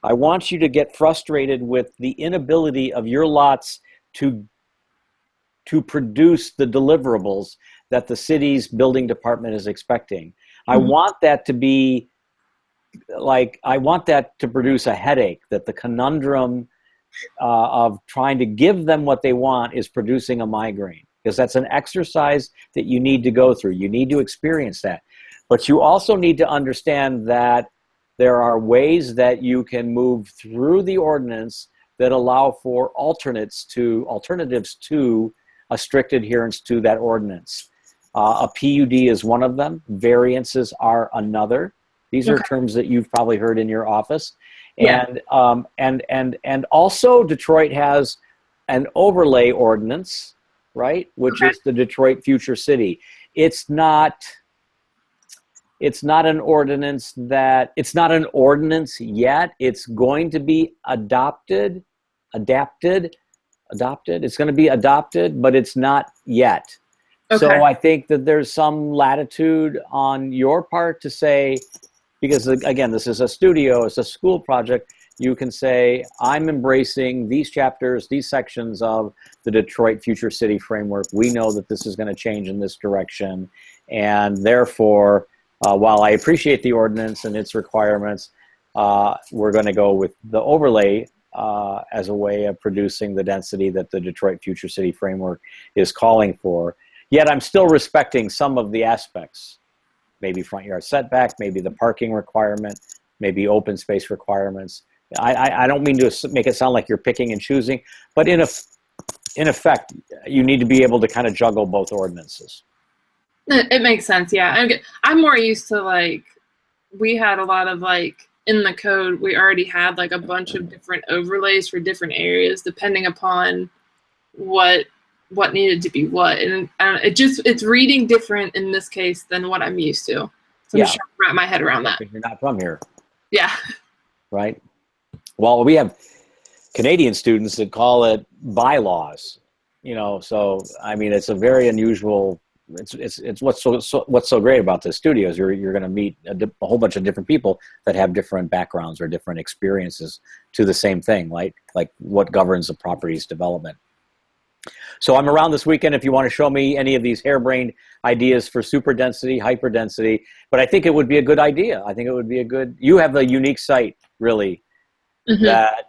I want you to get frustrated with the inability of your lots to produce the deliverables that the city's building department is expecting. I want that to be like, I want that to produce a headache, that the conundrum of trying to give them what they want is producing a migraine, because that's an exercise that you need to go through. You need to experience that. But you also need to understand that there are ways that you can move through the ordinance that allow for alternatives to a strict adherence to that ordinance. A PUD is one of them. Variances are another. These are terms that you've probably heard in your office. And also Detroit has an overlay ordinance, right? Which is the Detroit Future City. It's not an ordinance yet. It's going to be adapted. It's going to be adopted, but it's not yet. So I think that there's some latitude on your part to say, because again, this is a studio, it's a school project, you can say, I'm embracing these chapters, these sections of the Detroit Future City framework. We know that this is going to change in this direction. And therefore, while I appreciate the ordinance and its requirements, we're going to go with the overlay as a way of producing the density that the Detroit Future City Framework is calling for. Yet I'm still respecting some of the aspects, maybe front yard setback, maybe the parking requirement, maybe open space requirements. I don't mean to make it sound like you're picking and choosing, but in effect, you need to be able to kind of juggle both ordinances. It makes sense, yeah. I'm more used to, like, we had a lot of, like, in the code, we already had, like, a bunch of different overlays for different areas depending upon what needed to be what. And it's reading different in this case than what I'm used to. So I'm just trying to wrap my head around that. You're not from here. Yeah. Right? Well, we have Canadian students that call it bylaws, so I mean, it's a very unusual, it's what's so great about this studio is you're going to meet a whole bunch of different people that have different backgrounds or different experiences to the same thing, like what governs the property's development. So I'm around this weekend if you want to show me any of these harebrained ideas for super density, hyper density, but I think it would be a good idea. I think it would be you have a unique site, really, that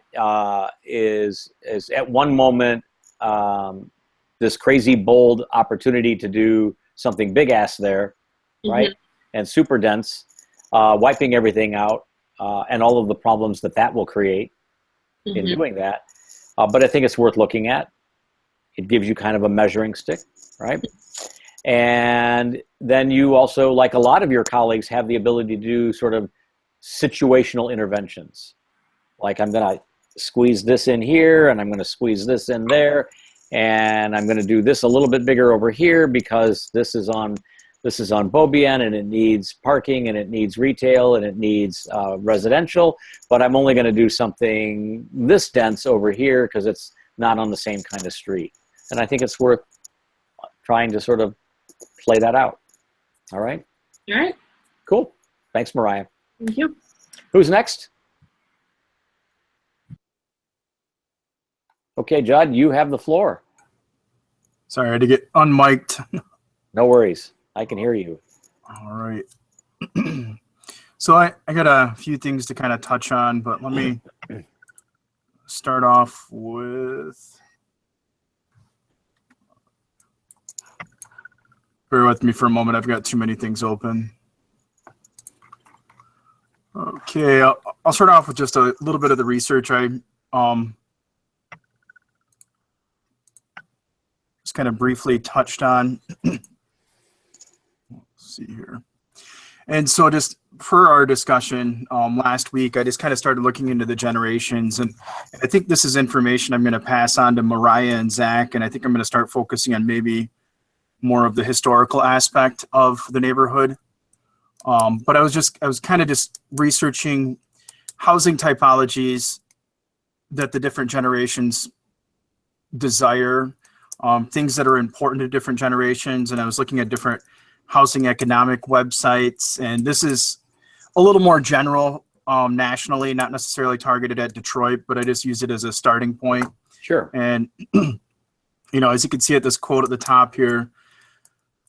is at one moment this crazy bold opportunity to do something big ass there, right? And super dense, wiping everything out, and all of the problems that will create in doing that. But I think it's worth looking at. It gives you kind of a measuring stick, right? And then you also, like a lot of your colleagues, have the ability to do sort of situational interventions. Like, I'm going to squeeze this in here, and I'm going to squeeze this in there, and I'm going to do this a little bit bigger over here because this is on Beaubien, and it needs parking, and it needs retail, and it needs residential, but I'm only going to do something this dense over here because it's not on the same kind of street. And I think it's worth trying to sort of play that out. All right? All right. Cool. Thanks, Mariah. Thank you. Who's next? Okay, Judd, you have the floor. Sorry, I had to get unmiked. No worries. I can hear you. All right. So I got a few things to kind of touch on, but let me start off with, bear with me for a moment. I've got too many things open. Okay, I'll start off with just a little bit of the research I just kind of briefly touched on. Let's see here. And so just for our discussion last week, I just kind of started looking into the generations. And I think this is information I'm going to pass on to Mariah and Zach. And I think I'm going to start focusing on maybe more of the historical aspect of the neighborhood. But I was kind of just researching housing typologies that the different generations desire, things that are important to different generations. And I was looking at different housing economic websites. And this is a little more general nationally, not necessarily targeted at Detroit, but I just use it as a starting point. Sure. And, as you can see at this quote at the top here,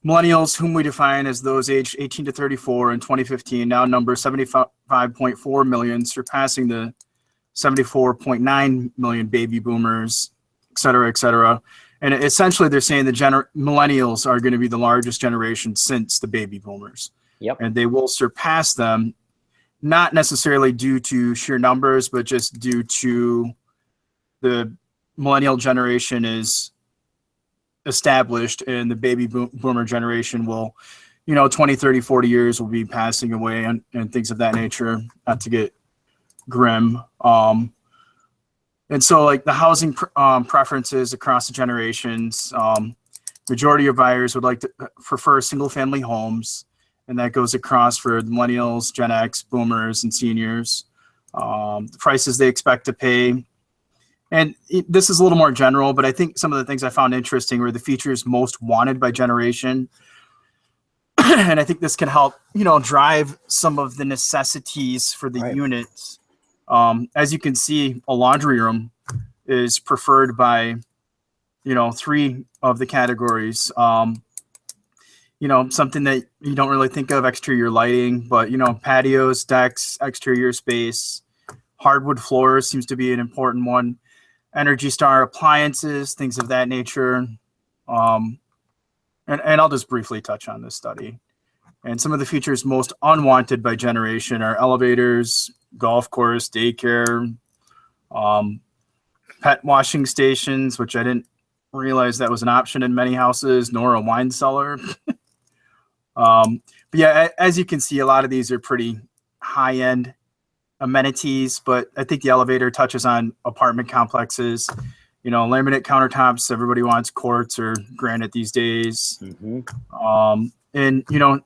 millennials, whom we define as those aged 18 to 34 in 2015, now number 75.4 million, surpassing the 74.9 million baby boomers, et cetera, et cetera. And essentially they're saying the millennials are going to be the largest generation since the baby boomers. Yep. And they will surpass them, not necessarily due to sheer numbers, but just due to the millennial generation is established and the baby boomer generation will, 20, 30, 40 years will be passing away and things of that nature, not to get grim. And so like the housing preferences across the generations, majority of buyers would like to prefer single family homes. And that goes across for the millennials, Gen X, boomers, and seniors. The prices they expect to pay. And this is a little more general, but I think some of the things I found interesting were the features most wanted by generation. And I think this can help, drive some of the necessities for the units. As you can see, a laundry room is preferred by, 3 of the categories. Something that you don't really think of, exterior lighting, but, patios, decks, exterior space, Hardwood floors seems to be an important one. Energy Star appliances, things of that nature. And I'll just briefly touch on this study. And some of the features most unwanted by generation are elevators, golf course, daycare, pet washing stations, which I didn't realize that was an option in many houses, nor a wine cellar. But yeah, as you can see, a lot of these are pretty high-end amenities, but I think the elevator touches on apartment complexes. You know, laminate countertops, everybody wants quartz or granite these days. Mm-hmm. And, you know,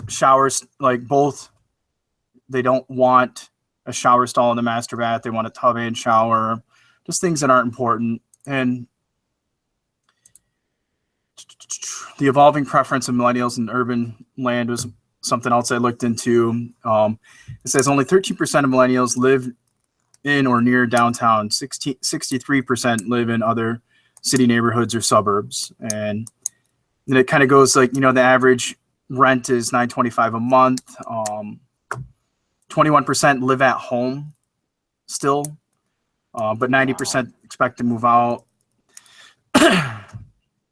showers, like both, they don't want a shower stall in the master bath. They want a tub and shower, just things that aren't important. And the evolving preference of millennials in urban land was something else I looked into. It says only 13% of millennials live in or near downtown. 63% live in other city neighborhoods or suburbs. And then it kind of goes like, you know, the average rent is $925 a month. 21% live at home still, but 90% expect to move out.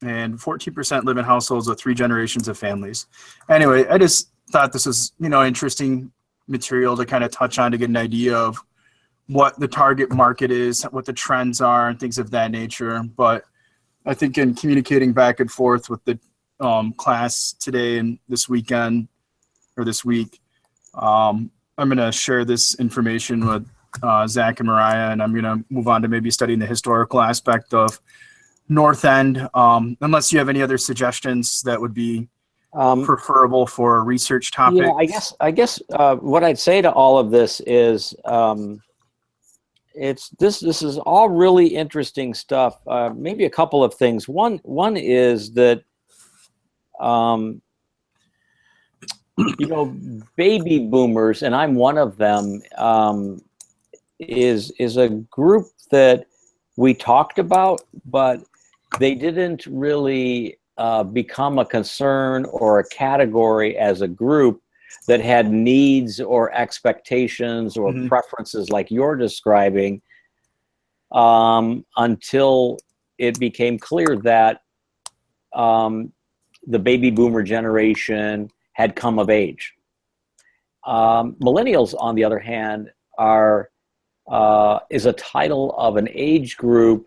And 14% live in households with 3 generations of families. Anyway, I just thought this was, you know, interesting material to kind of touch on to get an idea of what the target market is, what the trends are, and things of that nature. But I think in communicating back and forth with the class today and this weekend or this week, I'm going to share this information with Zach and Mariah, and I'm going to move on to maybe studying the historical aspect of North End, unless you have any other suggestions that would be preferable for a research topic. Yeah, I guess what I'd say to all of this is this is all really interesting stuff. Maybe a couple of things. One is that you know, baby boomers, and I'm one of them, is a group that we talked about, but they didn't really become a concern or a category as a group that had needs or expectations or preferences like you're describing until it became clear that the baby boomer generation had come of age. Millennials, on the other hand, is a title of an age group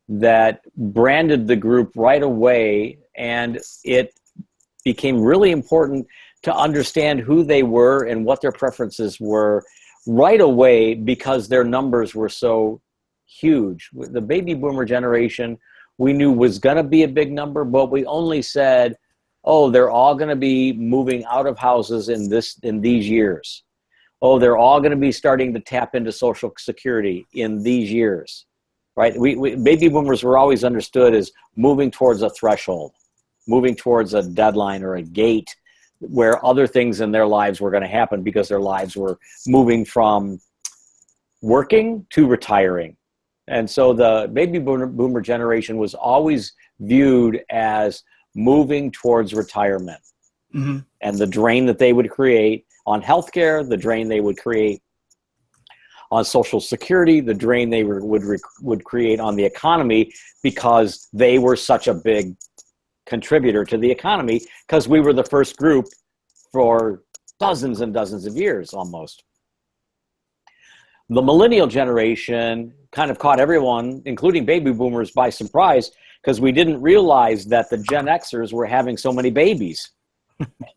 that branded the group right away, and it became really important to understand who they were and what their preferences were right away because their numbers were so huge. The baby boomer generation we knew was going to be a big number, but we only said, oh, they're all going to be moving out of houses in these years. Oh, they're all going to be starting to tap into Social Security in these years, right? We baby boomers were always understood as moving towards a threshold, moving towards a deadline or a gate where other things in their lives were going to happen because their lives were moving from working to retiring. And so the baby boomer generation was always viewed as moving towards retirement. Mm-hmm. And the drain that they would create on healthcare, the drain they would create on Social Security, the drain they would create on the economy because they were such a big contributor to the economy because we were the first group for dozens and dozens of years almost. The millennial generation kind of caught everyone, including baby boomers, by surprise because we didn't realize that the Gen Xers were having so many babies.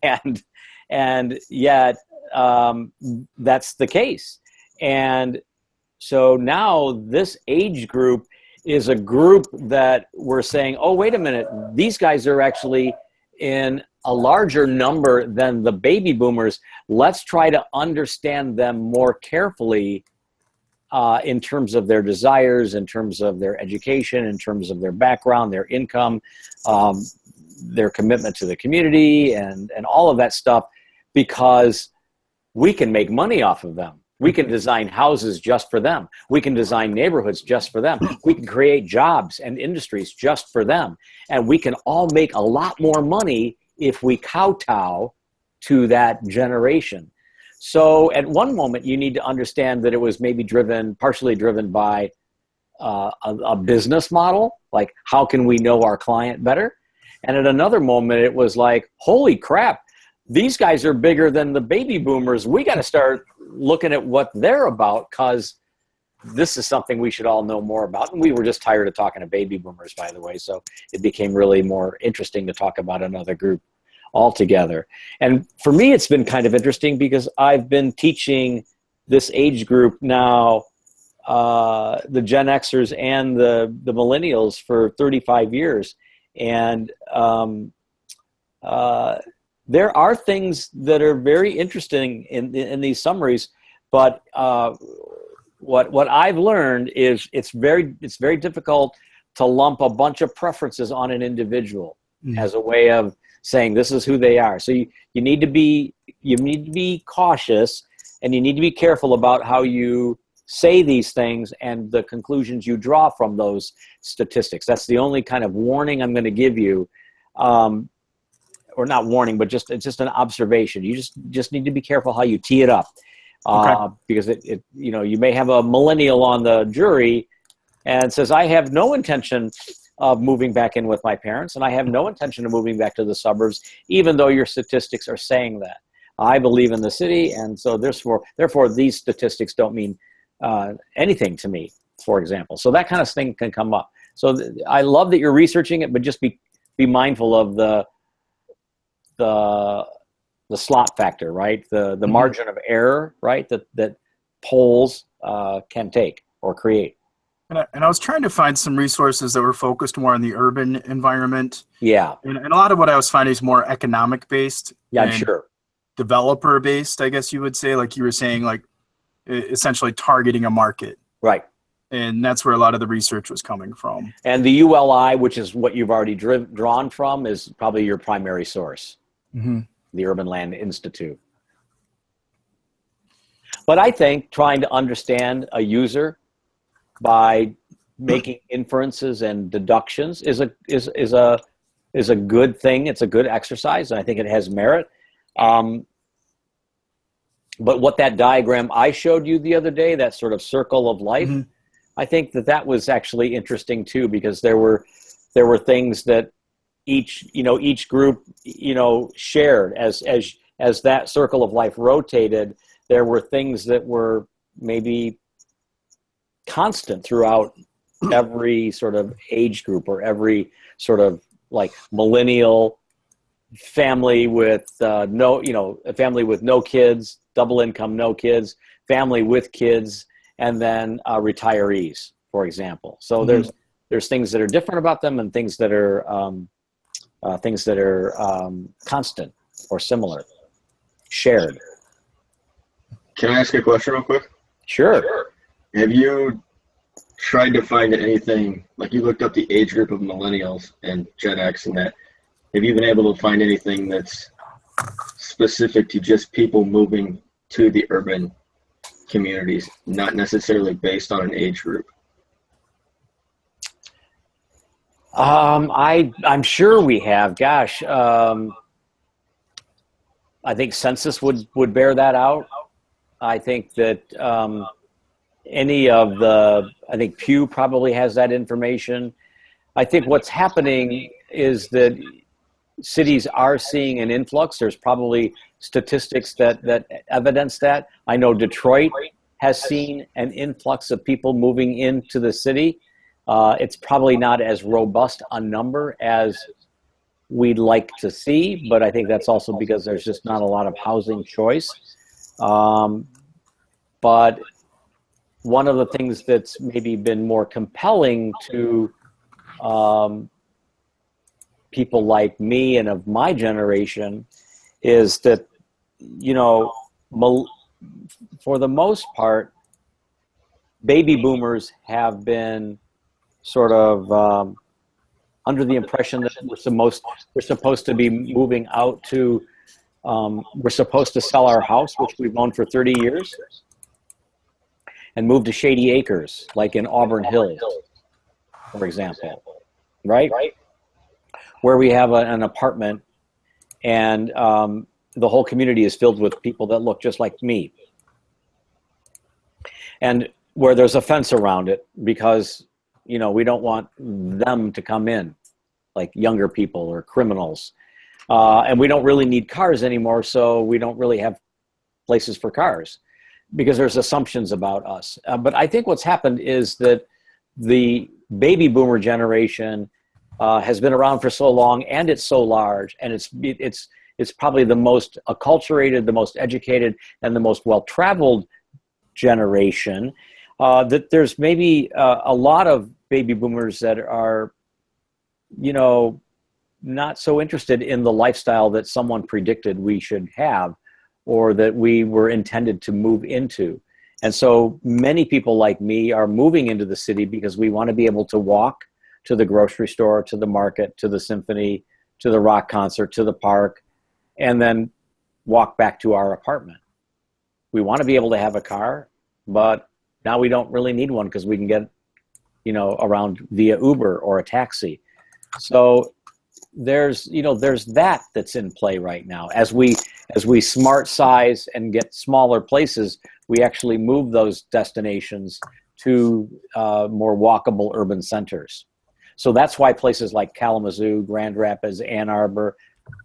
and yet that's the case. And so now this age group is a group that we're saying, oh, wait a minute, these guys are actually in a larger number than the baby boomers. Let's try to understand them more carefully in terms of their desires, in terms of their education, in terms of their background, their income, their commitment to the community, and all of that stuff, because we can make money off of them. We can design houses just for them. We can design neighborhoods just for them. We can create jobs and industries just for them. And we can all make a lot more money if we kowtow to that generation. So at one moment, you need to understand that it was maybe partially driven by a business model, like how can we know our client better? And at another moment, it was like, holy crap, these guys are bigger than the baby boomers. We got to start looking at what they're about, because this is something we should all know more about. And we were just tired of talking to baby boomers, by the way. So it became really more interesting to talk about another group altogether. And for me, it's been kind of interesting because I've been teaching this age group now, the Gen Xers and the millennials, for 35 years. And there are things that are very interesting in these summaries, but what I've learned is it's very difficult to lump a bunch of preferences on an individual as a way of saying this is who they are. So you need to be cautious, and you need to be careful about how you say these things and the conclusions you draw from those statistics. That's the only kind of warning I'm going to give you. Or not warning, but it's just an observation. You just need to be careful how you tee it up, because you may have a millennial on the jury and says, I have no intention of moving back in with my parents, and I have no intention of moving back to the suburbs, even though your statistics are saying that. I believe in the city, and so therefore these statistics don't mean anything to me, for example. So that kind of thing can come up. So I love that you're researching it, but just be mindful of the slot factor, right? The margin of error, right? That polls can take or create. And I was trying to find some resources that were focused more on the urban environment. Yeah. And a lot of what I was finding is more economic based. Yeah, I'm sure. Developer based, I guess you would say, like you were saying, like essentially targeting a market. Right. And that's where a lot of the research was coming from. And the ULI, which is what you've already drawn from, is probably your primary source. Mm-hmm. The Urban Land Institute. But I think trying to understand a user by making inferences and deductions is a good thing. It's a good exercise, and I think it has merit. But what that diagram I showed you the other day, that sort of circle of life, I think that was actually interesting too, because there were things that each group shared as that circle of life rotated. There were things that were maybe constant throughout every sort of age group, or every sort of like millennial family with a family with no kids, double income, no kids, family with kids, and then retirees, for example. So there's things that are different about them, and things that are constant or similar, shared. Can I ask a question real quick? Sure. Have you tried to find anything, like you looked up the age group of millennials and Gen X and that, have you been able to find anything that's specific to just people moving to the urban communities, not necessarily based on an age group? I'm sure we have. Gosh, I think census would bear that out. I think that I think Pew probably has that information. I think what's happening is that cities are seeing an influx. There's probably statistics that evidence that. I know Detroit has seen an influx of people moving into the city. It's probably not as robust a number as we'd like to see, but I think that's also because there's just not a lot of housing choice. But one of the things that's maybe been more compelling to people like me and of my generation is that, for the most part, baby boomers have been sort of under the impression that we're supposed to be moving out to, we're supposed to sell our house, which we've owned for 30 years, and move to Shady Acres, like in Auburn Hills, for example, right? Where we have an apartment, and the whole community is filled with people that look just like me. And where there's a fence around it because, you know, we don't want them to come in, like younger people or criminals. And we don't really need cars anymore, so we don't really have places for cars because there's assumptions about us. But I think what's happened is that the baby boomer generation has been around for so long, and it's so large, and it's probably the most acculturated, the most educated, and the most well-traveled generation, that there's maybe a lot of baby boomers that are, you know, not so interested in the lifestyle that someone predicted we should have or that we were intended to move into. And so many people like me are moving into the city because we want to be able to walk to the grocery store, to the market, to the symphony, to the rock concert, to the park, and then walk back to our apartment. We want to be able to have a car, but now we don't really need one because we can get, you know, around via Uber or a taxi. So there's that's in play right now. As we smart size and get smaller places, we actually move those destinations to more walkable urban centers. So that's why places like Kalamazoo, Grand Rapids, Ann Arbor,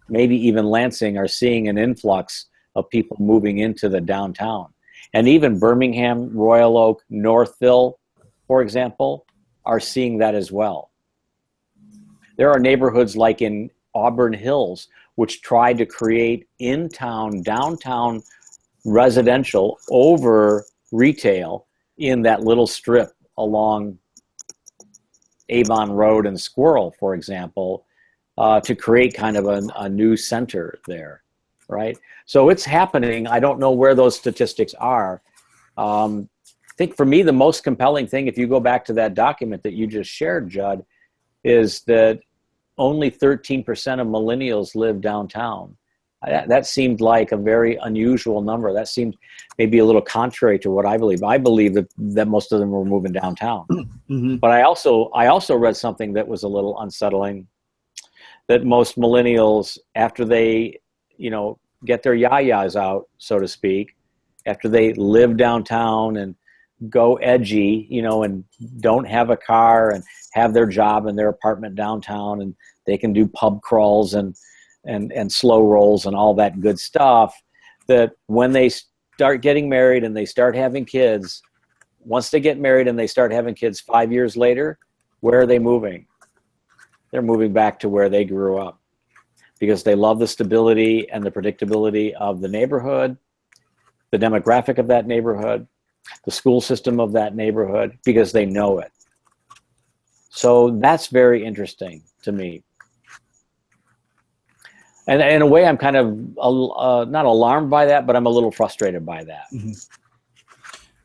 maybe even Lansing are seeing an influx of people moving into the downtown. And even Birmingham, Royal Oak, Northville, for example, are seeing that as well. There are neighborhoods like in Auburn Hills, which tried to create in-town, downtown residential over retail in that little strip along Avon Road and Squirrel, for example, to create kind of a new center there, right? So it's happening. I don't know where those statistics are. I think for me, the most compelling thing, if you go back to that document that you just shared, Judd, is that only 13% of millennials live downtown. That seemed like a very unusual number. That seemed maybe a little contrary to what I believe. I believe that most of them were moving downtown. Mm-hmm. But I also read something that was a little unsettling, that most millennials, after they, you know, get their yayas out, so to speak, after they live downtown and go edgy, you know, and don't have a car and have their job in their apartment downtown, and they can do pub crawls and slow rolls and all that good stuff, that when they start getting married and they start having kids, once they get married and they start having kids 5 years later, where are they moving? They're moving back to where they grew up because they love the stability and the predictability of the neighborhood, the demographic of that neighborhood, the school system of that neighborhood, because they know it. So that's very interesting to me. And in a way, I'm kind of not alarmed by that, but I'm a little frustrated by that. Mm-hmm.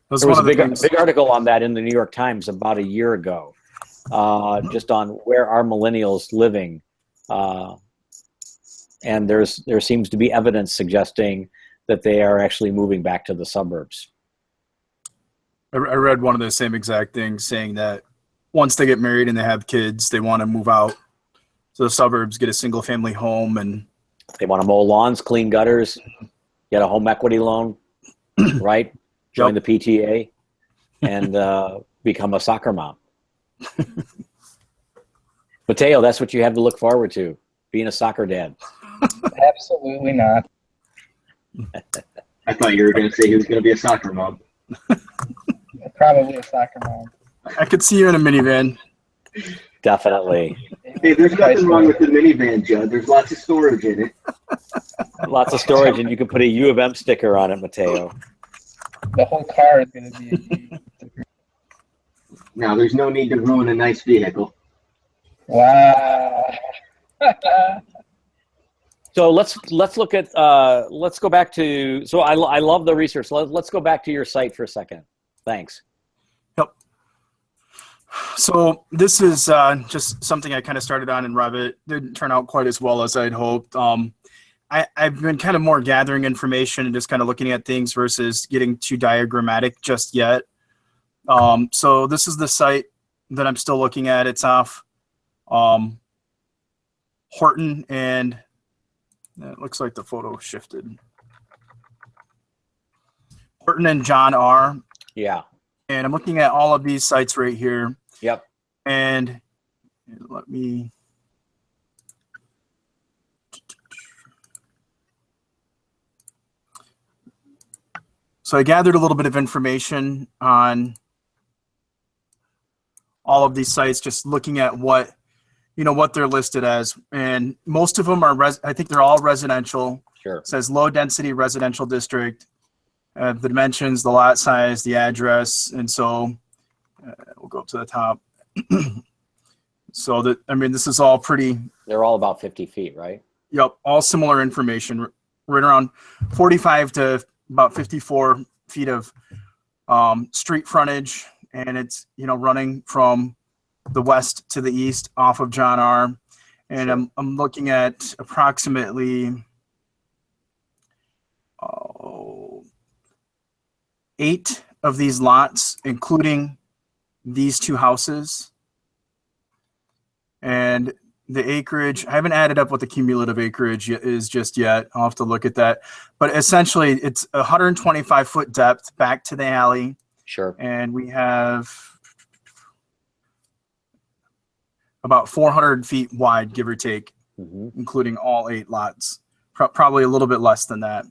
There was a big article on that in the New York Times about a year ago, just on where are millennials living. And there seems to be evidence suggesting that they are actually moving back to the suburbs. I read one of the same exact things, saying that once they get married and they have kids, they want to move out to the suburbs, get a single family home, and they want to mow lawns, clean gutters, get a home equity loan, right? Join the PTA and become a soccer mom. Mateo, that's what you have to look forward to, being a soccer dad. Absolutely not. I thought you were going to say he was going to be a soccer mom. Probably a soccer mom. I could see you in a minivan. Definitely. Hey, there's nothing wrong with the minivan, Judd. There's lots of storage in it. Lots of storage, and you can put a U of M sticker on it, Mateo. The whole car is going to be a U. Now, there's no need to ruin a nice vehicle. Wow. So let's look at let's go back to. So I love the research. Let's go back to your site for a second. Thanks. Yep. So this is just something I kind of started on in Revit. Didn't turn out quite as well as I'd hoped. I've been kind of more gathering information and just kind of looking at things versus getting too diagrammatic just yet. So this is the site that I'm still looking at. It's off Horton and It looks like the photo shifted. Horton and John R. Yeah. And I'm looking at all of these sites right here. Yep. And let me. So I gathered a little bit of information on all of these sites, just looking at what, what they're listed as. And most of them are, I think they're all residential. Sure. It says low density residential district, the dimensions, the lot size, the address. And so we'll go up to the top. So this is all pretty. They're all about 50 feet, right? Yep. All similar information, right around 45 to about 54 feet of street frontage. And it's, running from the west to the east off of John R. And Sure. I'm looking at approximately 8 of these lots, including these 2 houses. And the acreage, I haven't added up what the cumulative acreage is just yet. I'll have to look at that. But essentially, it's 125-foot depth back to the alley. Sure. And we have about 400 feet wide, give or take, including all 8 lots. Probably a little bit less than that.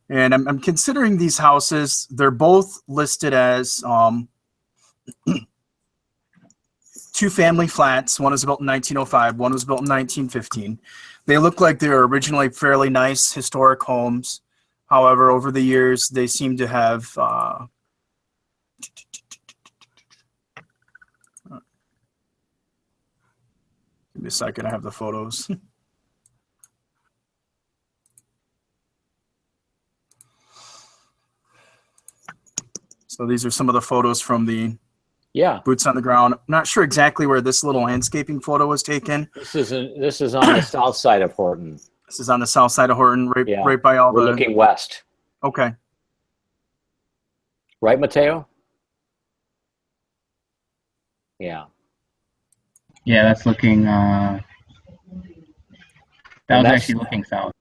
And I'm considering these houses. They're both listed as 2-family flats. One was built in 1905. One was built in 1915. They look like they were originally fairly nice historic homes. However, over the years, they seem to have give me a second. I have the photos. So these are some of the photos from the boots on the ground. I'm not sure exactly where this little landscaping photo was taken. This is on the south side of Horton. This is on the south side of Horton, right by all We're looking west. Okay. Right, Mateo? Yeah. Yeah, that's looking. That was actually looking south.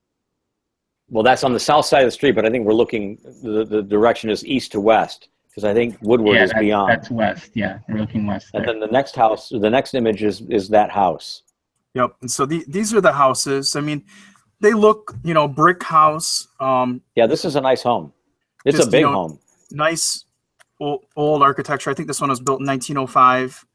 Well, that's on the south side of the street, but I think we're looking. The direction is east to west because I think Woodward is beyond. That's west. Yeah, we're looking west. And then the next house, the next image is that house. Yep. And so these are the houses. I mean, they look, brick house. Yeah, this is a nice home. It's a big home. Nice old architecture. I think this one was built in 1905.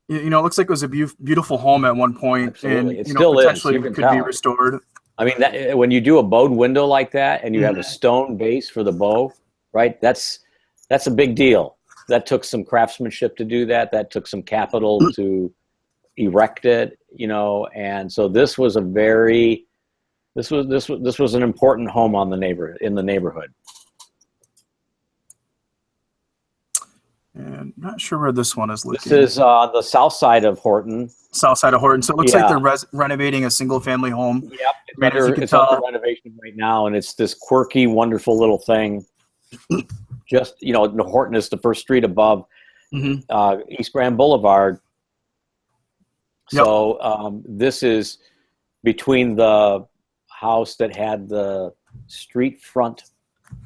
It looks like it was a beautiful home at one point. Absolutely. And it still potentially is. You can could be tell. restored. I mean, when you do a bowed window like that and you have a stone base for the bow, right? That's a big deal. That took some craftsmanship to do that. That took some capital to erect it, and so this was an important home in the neighborhood. And I'm not sure where this one is located. This is on the south side of Horton. South side of Horton. So it looks like they're renovating a single family home. Yep. It's under renovation right now, and it's this quirky, wonderful little thing. Just, Horton is the first street above East Grand Boulevard. So this is between the house that had the street front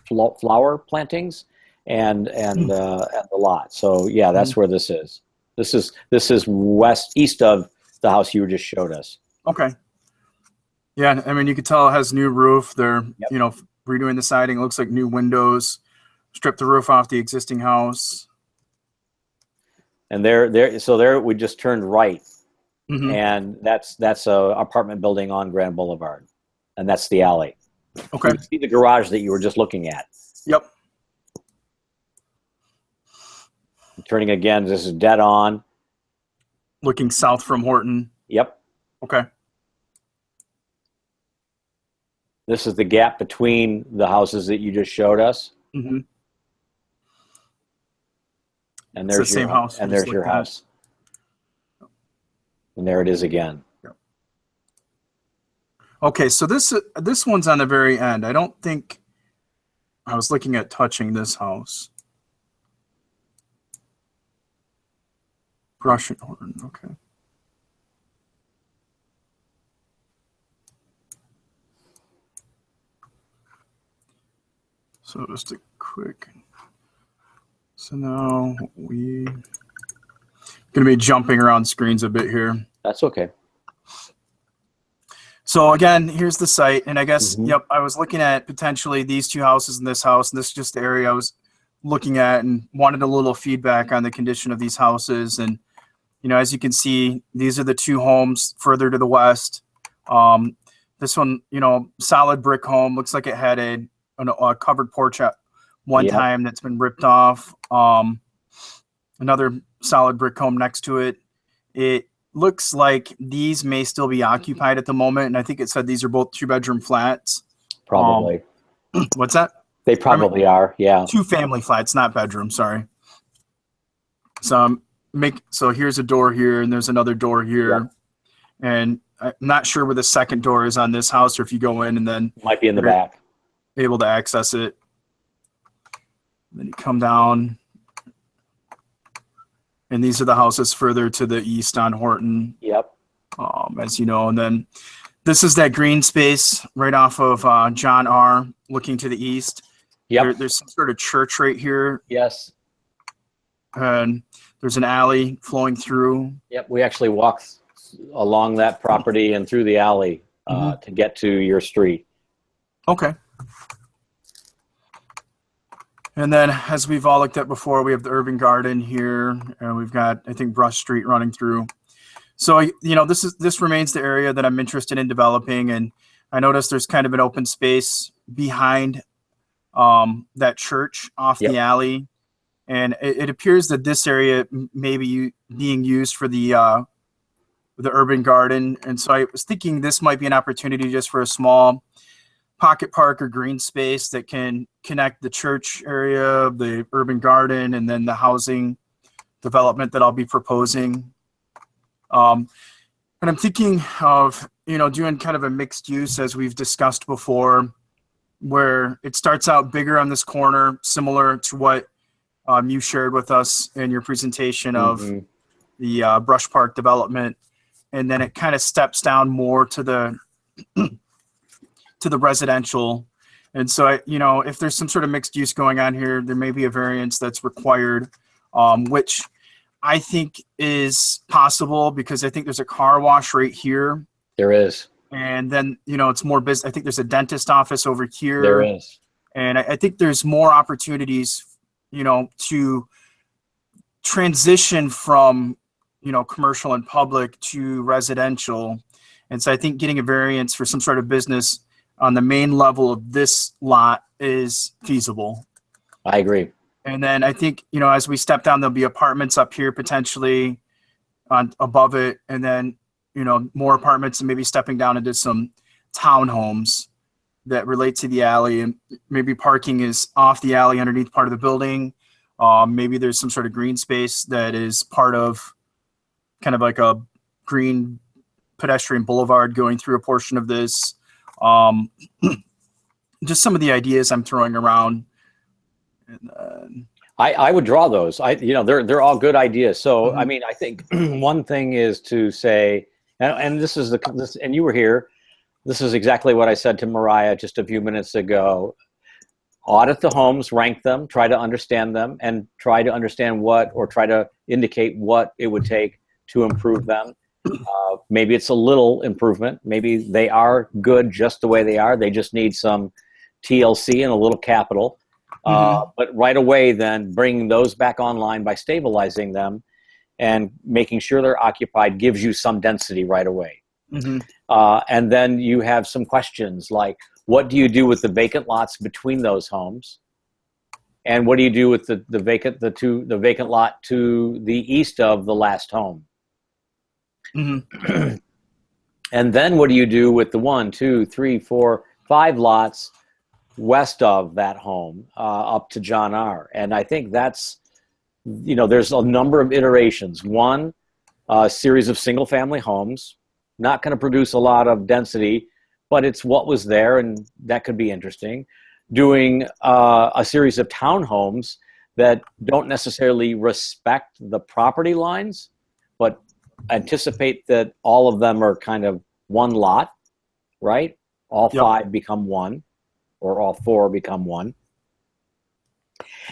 flower plantings and the lot. So yeah, that's where this is. This is east of the house you just showed us. Okay. Yeah, I mean, you could tell it has new roof. They're redoing the siding. It looks like new windows. Stripped the roof off the existing house. And there we just turned right. And that's a apartment building on Grand Boulevard, and that's the alley. Okay. You see the garage that you were just looking at. Yep. Turning again, this is dead on. Looking south from Horton. Yep. Okay. This is the gap between the houses that you just showed us. And there's the same house. And there's your house. And there it is again. Yep. Okay, so this one's on the very end. I don't think I was looking at touching this house. Brush and Horton, okay. So just a quick. So now we going to be jumping around screens a bit here. That's okay. So again, here's the site, and I guess, Mhm. yep, I was looking at potentially these two houses and this house, and this is just the area I was looking at and wanted a little feedback on the condition of these houses. And, you know, as you can see, these are the two homes further to the west. This one, you know, solid brick home, looks like it had a covered porch at one Yep. time that's been ripped off. Another solid brick home next to it. It looks like these may still be occupied at the moment, and I think it said these are both 2-bedroom flats. Probably. What's that? They probably are. Yeah. 2 family flats, not bedroom. Sorry. So so here's a door here, and there's another door here, Yep. and I'm not sure where the second door is on this house, or if you go in and then Might be in the Right. back. able to access it. Then you come down, and these are the houses further to the east on Horton, Yep. as you know. And then this is that green space right off of John R. looking to the east. Yep. There's some sort of church right here, Yes. and there's an alley flowing through. Yep. We actually walked along that property and through the alley Mhm. to get to your street. Okay. And then, as we've all looked at before, we have the urban garden here, and we've got, I think, Brush Street running through. So, you know, this remains the area that I'm interested in developing, and I noticed there's kind of an open space behind that church off Yep. the alley, and it appears that this area may be being used for the urban garden. And so I was thinking this might be an opportunity just for a small pocket park or green space that can connect the church area, the urban garden, and then the housing development that I'll be proposing. And I'm thinking of, you know, doing kind of a mixed use, as we've discussed before, where it starts out bigger on this corner, similar to what you shared with us in your presentation of Mhm. the Brush Park development, and then it kind of steps down more to the to the residential. And so, you know, if there's some sort of mixed use going on here, there may be a variance that's required, which I think is possible, because I think there's a car wash right here. There is. And then, you know, it's more business. I think there's a dentist office over here. There is. And I think there's more opportunities, you know, to transition from, you know, commercial and public to residential. And so I think getting a variance for some sort of business on the main level of this lot is feasible. I agree. And then I think, you know, as we step down, there'll be apartments up here potentially on above it. And then, you know, more apartments, and maybe stepping down into some townhomes that relate to the alley, and maybe parking is off the alley underneath part of the building. Maybe there's some sort of green space that is part of kind of like a green pedestrian boulevard going through a portion of this. Just some of the ideas I'm throwing around. And, I would draw those. You know, they're all good ideas. So, Mhm. I mean, I think one thing is to say, and this is and you were here. This is exactly what I said to Mariah just a few minutes ago. Audit the homes, rank them, try to understand them, and try to understand try to indicate what it would take to improve them. Maybe it's a little improvement. Maybe they are good just the way they are. They just need some TLC and a little capital. But right away, then bringing those back online by stabilizing them and making sure they're occupied gives you some density right away. Mhm. And then you have some questions like, what do you do with the vacant lots between those homes? And what do you do with the vacant lot to the east of the last home? Mhm. And then what do you do with the 1, 2, 3, 4, 5 lots west of that home up to John R? And I think that's, you know, there's a number of iterations. One, a series of single family homes, not going to produce a lot of density, but it's what was there, and that could be interesting. Doing a series of townhomes that don't necessarily respect the property lines, but anticipate that all of them are kind of one lot, right? All Yep. 5 become one, or all 4 become one.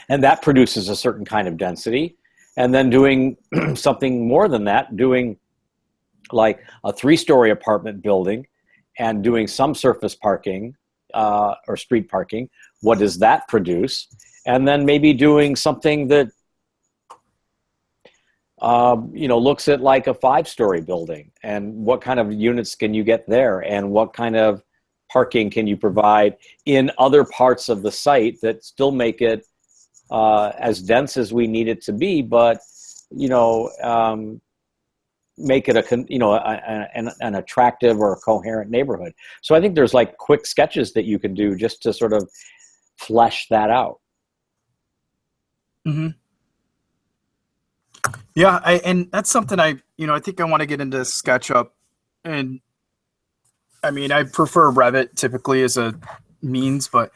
And that produces a certain kind of density. And then doing something more than that, doing like a 3-story apartment building and doing some surface parking or street parking, what does that produce? And then maybe doing something that looks at like a 5-story building, and what kind of units can you get there, and what kind of parking can you provide in other parts of the site that still make it as dense as we need it to be, but make it an attractive or a coherent neighborhood. So I think there's like quick sketches that you can do just to sort of flesh that out. Mm-hmm. Yeah, and that's something I think I want to get into SketchUp, and I mean I prefer Revit typically as a means, but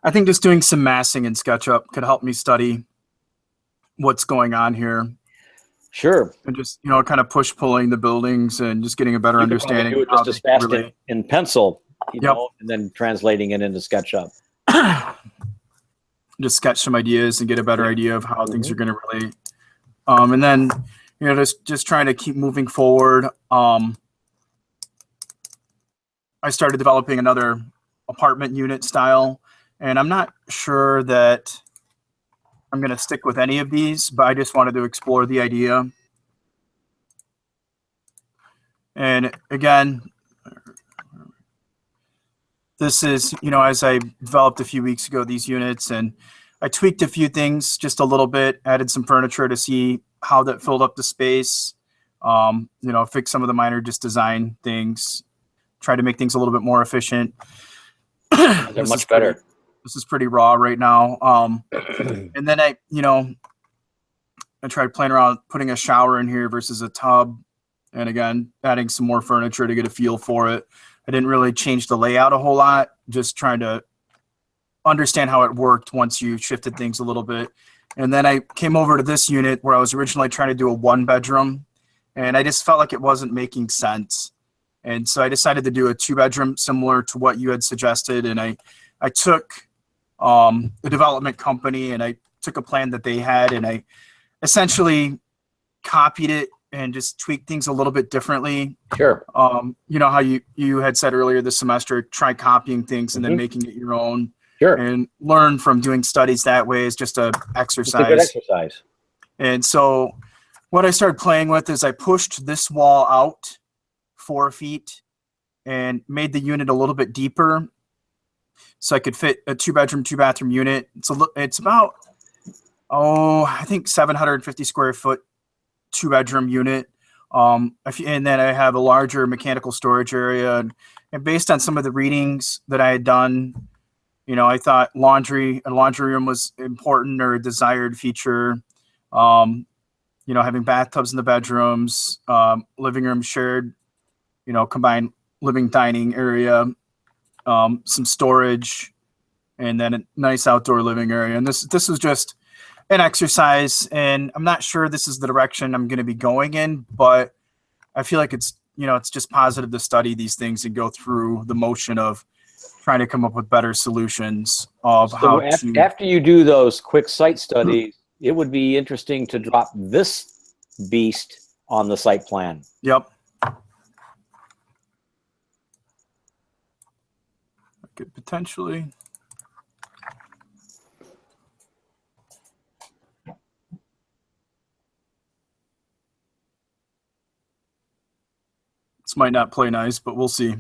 I think just doing some massing in SketchUp could help me study what's going on here. Sure. And just kind of pulling the buildings and just getting a better understanding. Do it just as fast in pencil, and then translating it into SketchUp. Just sketch some ideas and get a better idea of how things are going to relate. And then, just trying to keep moving forward. I started developing another apartment unit style, and I'm not sure that I'm going to stick with any of these, but I just wanted to explore the idea. And again, this is, as I developed a few weeks ago, these units, and I tweaked a few things just a little bit, added some furniture to see how that filled up the space, fix some of the minor just design things, try to make things a little bit more efficient. They're much better. This is pretty raw right now. And then I tried playing around putting a shower in here versus a tub. And again, adding some more furniture to get a feel for it. I didn't really change the layout a whole lot, just trying to understand how it worked once you shifted things a little bit. And then I came over to this unit where I was originally trying to do a 1-bedroom, and I just felt like it wasn't making sense. And so I decided to do a 2-bedroom similar to what you had suggested. And I took a development company, and I took a plan that they had, and I essentially copied it and just tweaked things a little bit differently. Sure. How you had said earlier this semester, try copying things and then making it your own. Sure. And learn from doing studies that way is just a exercise. It's a good exercise. And so what I started playing with is I pushed this wall out 4 feet and made the unit a little bit deeper so I could fit a 2-bedroom, 2-bathroom unit. It's about, I think 750 square foot 2-bedroom unit. And then I have a larger mechanical storage area. And based on some of the readings that I had done, I thought a laundry room was important or a desired feature. Having bathtubs in the bedrooms, living room shared, combined living dining area, some storage, and then a nice outdoor living area. And this was just an exercise, and I'm not sure this is the direction I'm going to be going in, but I feel like it's just positive to study these things and go through the motion of trying to come up with better solutions of after you do those quick site studies, it would be interesting to drop this beast on the site plan. Yep. I could potentially. This might not play nice, but we'll see.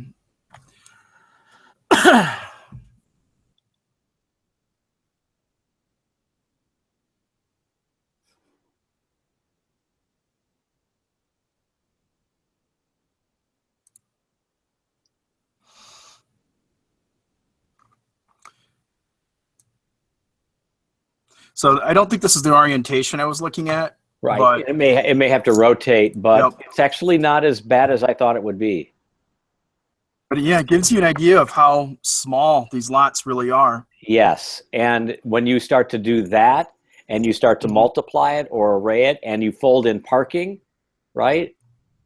So I don't think this is the orientation I was looking at. Right. But it may have to rotate, but Yep. It's actually not as bad as I thought it would be. But yeah, it gives you an idea of how small these lots really are. Yes. And when you start to do that and you start to multiply it or array it and you fold in parking, right?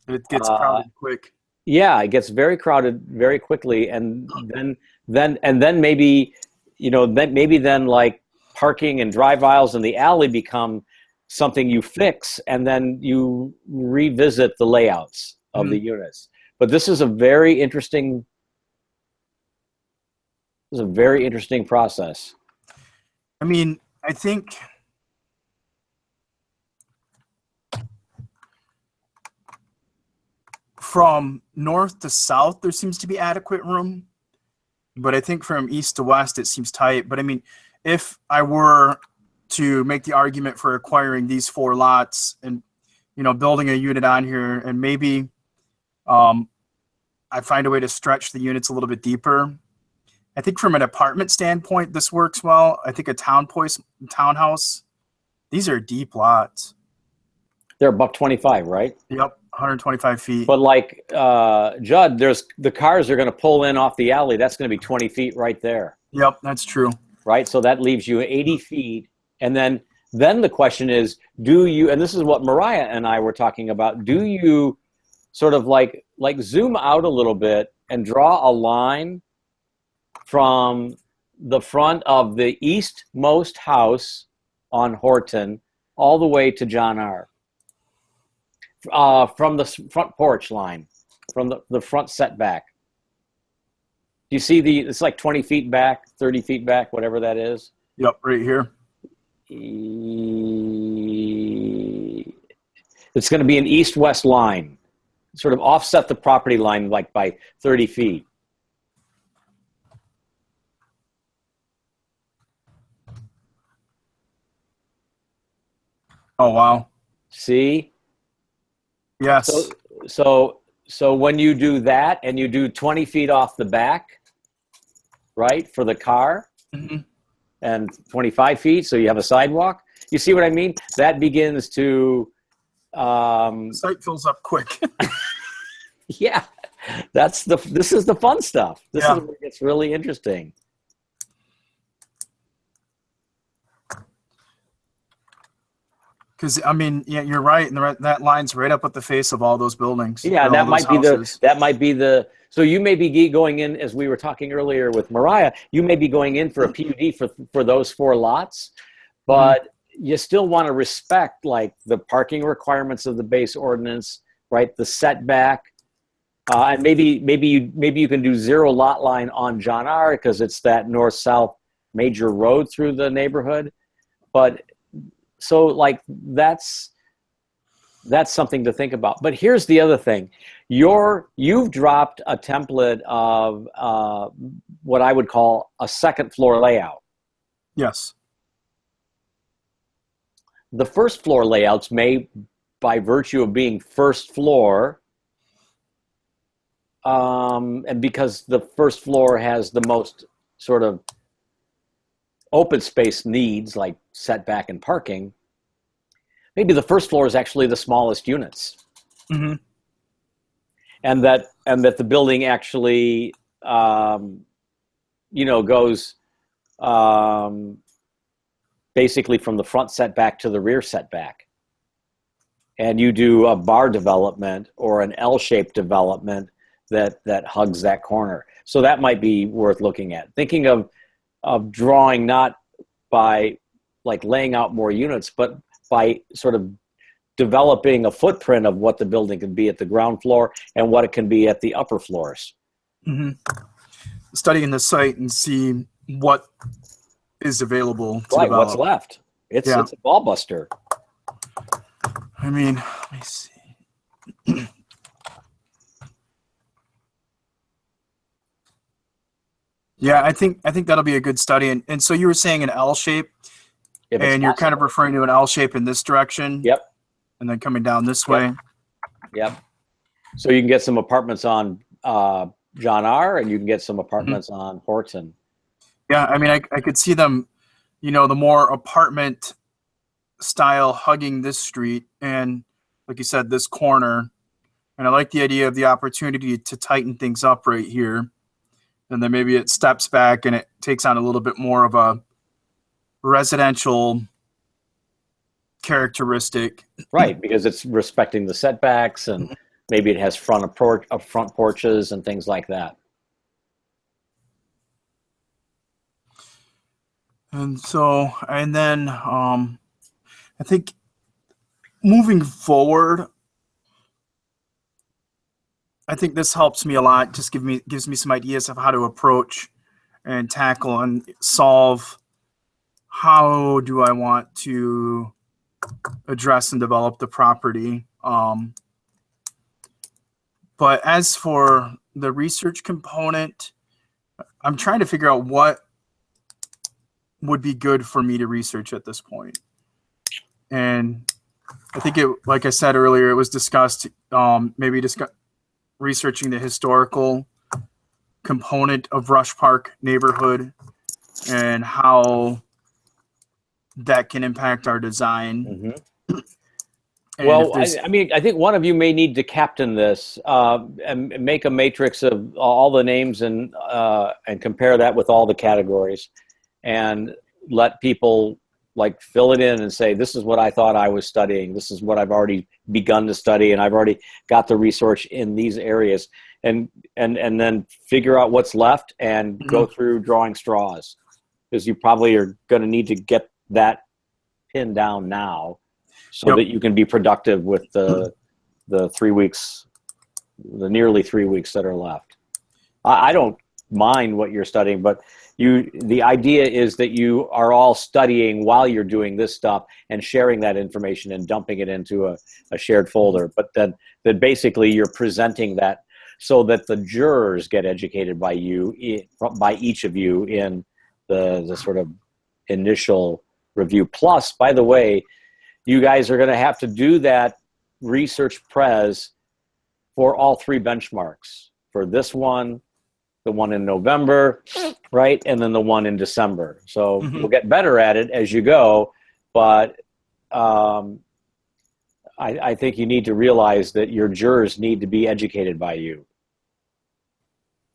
It gets crowded quick. Yeah, it gets very crowded very quickly, and then maybe then like parking and drive aisles in the alley become something you fix, and then you revisit the layouts of the units. But this is a very interesting process. I mean, I think from north to south, there seems to be adequate room. But I think from east to west, it seems tight. But I mean, if I were to make the argument for acquiring these 4 lots and, you know, building a unit on here, and maybe I find a way to stretch the units a little bit deeper. I think from an apartment standpoint, this works well. I think a townhouse, these are deep lots. They're $125, right? Yep, 125 feet. But like Judd, there's the cars are going to pull in off the alley. That's going to be 20 feet right there. Yep, that's true. Right, so that leaves you 80 feet, and then the question is, do you? And this is what Mariah and I were talking about. Do you sort of like zoom out a little bit and draw a line from the front of the eastmost house on Horton all the way to John R. From the front porch line, from the front setback. Do you see it's like 20 feet back, 30 feet back, whatever that is? Yep, right here. It's going to be an east-west line, sort of offset the property line like by 30 feet. Oh, wow. See? Yes. So when you do that and you do 20 feet off the back, right, for the car, and 25 feet, so you have a sidewalk. You see what I mean? That begins to... site fills up quick. Yeah, this is the fun stuff. This Yeah. is where it gets really interesting. Because I mean, yeah, you're right, and that line's right up at the face of all those buildings. Yeah, or that all might those be houses. so you may be going in, as we were talking earlier with Mariah, you may be going in for a PUD for those 4 lots, but you still want to respect like the parking requirements of the base ordinance, right? The setback, and maybe you can do 0 lot line on John R. because it's that north-south major road through the neighborhood, but so like that's something to think about. But here's the other thing. You've dropped a template of what I would call a second floor layout. Yes. The first floor layouts may, by virtue of being first floor, and because the first floor has the most sort of open space needs like setback and parking, maybe the first floor is actually the smallest units. Mm-hmm. And that the building actually, goes basically from the front setback to the rear setback. And you do a bar development or an L-shaped development that hugs that corner. So that might be worth looking at. Thinking of drawing not by like laying out more units, but by sort of developing a footprint of what the building can be at the ground floor and what it can be at the upper floors. Mm-hmm. Studying the site and see what is available to Right, develop. what's left. It's Yeah. a ball buster. I mean, let me see. Yeah, I think that'll be a good study. And so you were saying an L shape, If it's and you're kind of possible. referring to an L shape in this direction. Yep. And then coming down this way. Yep. So you can get some apartments on John R. and you can get some apartments on Horton. Yeah, I mean, I could see them, the more apartment style hugging this street and, like you said, this corner. And I like the idea of the opportunity to tighten things up right here. And then maybe it steps back and it takes on a little bit more of a residential characteristic. Right, because it's respecting the setbacks and maybe it has front porches and things like that. And then I think moving forward, I think this helps me a lot. Just gives me some ideas of how to approach and tackle and solve. How do I want to address and develop the property? But as for the research component, I'm trying to figure out what would be good for me to research at this point. And I think like I said earlier, it was discussed, researching the historical component of Rush Park neighborhood and how that can impact our design. Mm-hmm. And Well, I mean, I think one of you may need to captain this and make a matrix of all the names and compare that with all the categories, and let people like fill it in and say, this is what I thought I was studying. This is what I've already begun to study, and I've already got the research in these areas, and then figure out what's left and go through drawing straws, because you probably are going to need to get that pinned down now, so that you can be productive with the 3 weeks, the nearly 3 weeks that are left. I don't mind what you're studying, but the idea is that you are all studying while you're doing this stuff and sharing that information and dumping it into a shared folder. But then basically you're presenting that so that the jurors get educated by each of you in the sort of initial review. Plus, by the way, you guys are going to have to do that research prez for all 3 benchmarks, for this one, the one in November, right, and then the one in December. So you'll get better at it as you go, but I think you need to realize that your jurors need to be educated by you.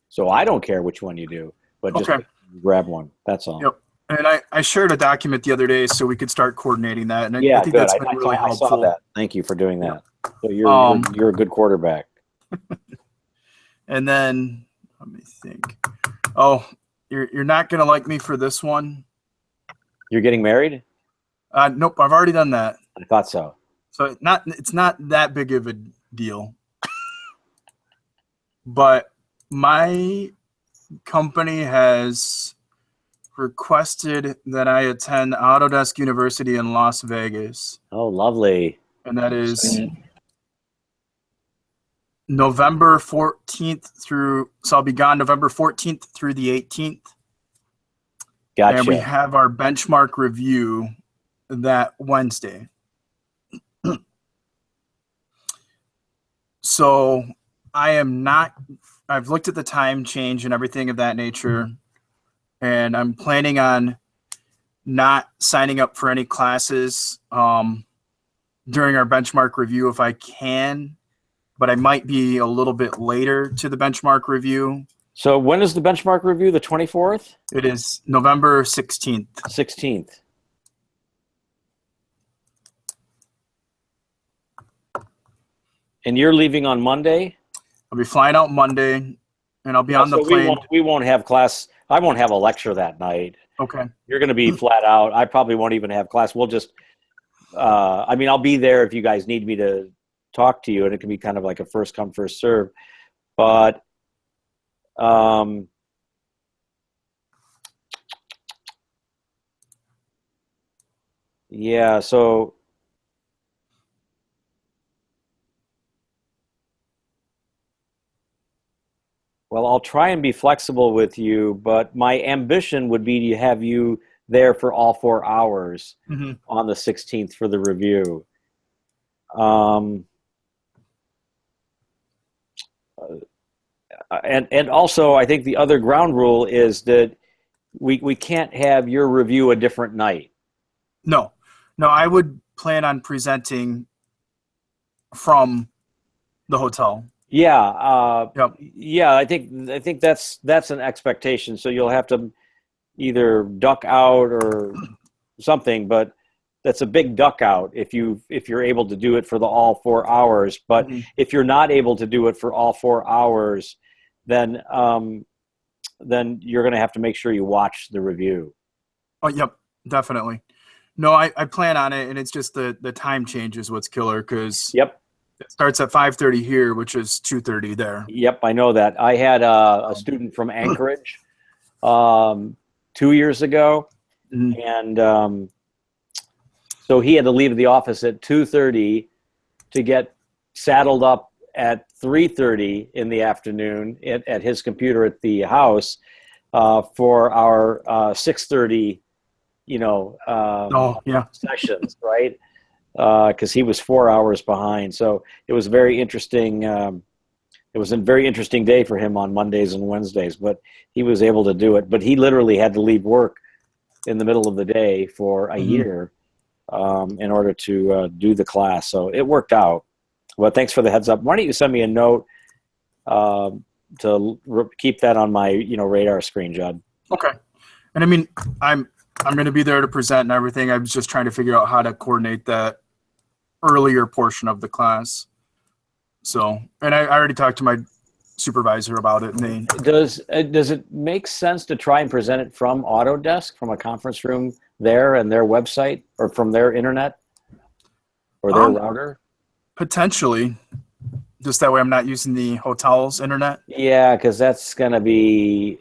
So I don't care which one you do, but just grab one. That's all. Yep. And I shared a document the other day so we could start coordinating that. And Yeah, I think good. that's been really helpful. I saw that. Thank you for doing that. So you're a good quarterback. And then let me think. Oh, you're not gonna like me for this one. You're getting married? Nope, I've already done that. I thought so. So it's not that big of a deal. But my company has requested that I attend Autodesk University in Las Vegas. Oh, lovely. And that is November 14th through, so I'll be gone November 14th through the 18th. Gotcha. And we have our benchmark review that Wednesday. So I've looked at the time change and everything of that nature, and I'm planning on not signing up for any classes during our benchmark review if I can, but I might be a little bit later to the benchmark review. So when is the benchmark review? The 24th? It is November 16th. 16th. And you're leaving on Monday? I'll be flying out Monday, and I'll be on the plane. We won't have class. I won't have a lecture that night. Okay. You're going to be flat out. I probably won't even have class. We'll just, I'll be there if you guys need me to talk to you, and it can be kind of like a first come, first serve. But, yeah, so well, I'll try and be flexible with you, but my ambition would be to have you there for all 4 hours on the 16th for the review. And also, I think the other ground rule is that we can't have your review a different night. No, I would plan on presenting from the hotel. Yeah, Yep. yeah. I think that's an expectation. So you'll have to either duck out or something, but that's a big duck out if you're able to do it for the all 4 hours. But if you're not able to do it for all 4 hours, then you're going to have to make sure you watch the review. Oh, yep, definitely. No, I plan on it, and it's just the time change is what's killer because Yep. it starts at 5:30 here, which is 2:30 there. Yep, I know that. I had a student from Anchorage 2 years ago, Mhm. and so he had to leave the office at 2:30 to get saddled up at 3:30 in the afternoon at his computer at the house for our 6:30, Oh, yeah. sessions, right? Because he was 4 hours behind. So it was very interesting. It was a very interesting day for him on Mondays and Wednesdays, but he was able to do it. But he literally had to leave work in the middle of the day for a year in order to do the class. So it worked out. Well, thanks for the heads up. Why don't you send me a note to keep that on my radar screen, Judd? Okay. And I mean, I'm going to be there to present and everything. I was just trying to figure out how to coordinate that earlier portion of the class. So, and I already talked to my supervisor about it, and they Does it make sense to try and present it from Autodesk, from a conference room there and their website, or from their internet or their router? potentially, just that way I'm not using the hotel's internet. Yeah, because that's going to be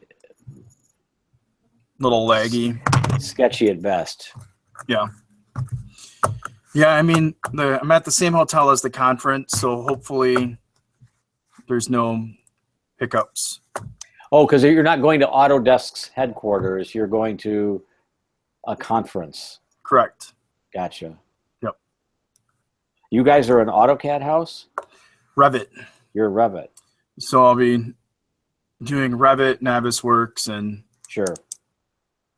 Little laggy. sketchy at best. Yeah. Yeah, I mean, I'm at the same hotel as the conference, so hopefully there's no hiccups. Oh, because you're not going to Autodesk's headquarters. You're going to a conference. Correct. Gotcha. Yep. You guys are an AutoCAD house? Revit. You're Revit. So I'll be doing Revit, Navisworks, and Sure.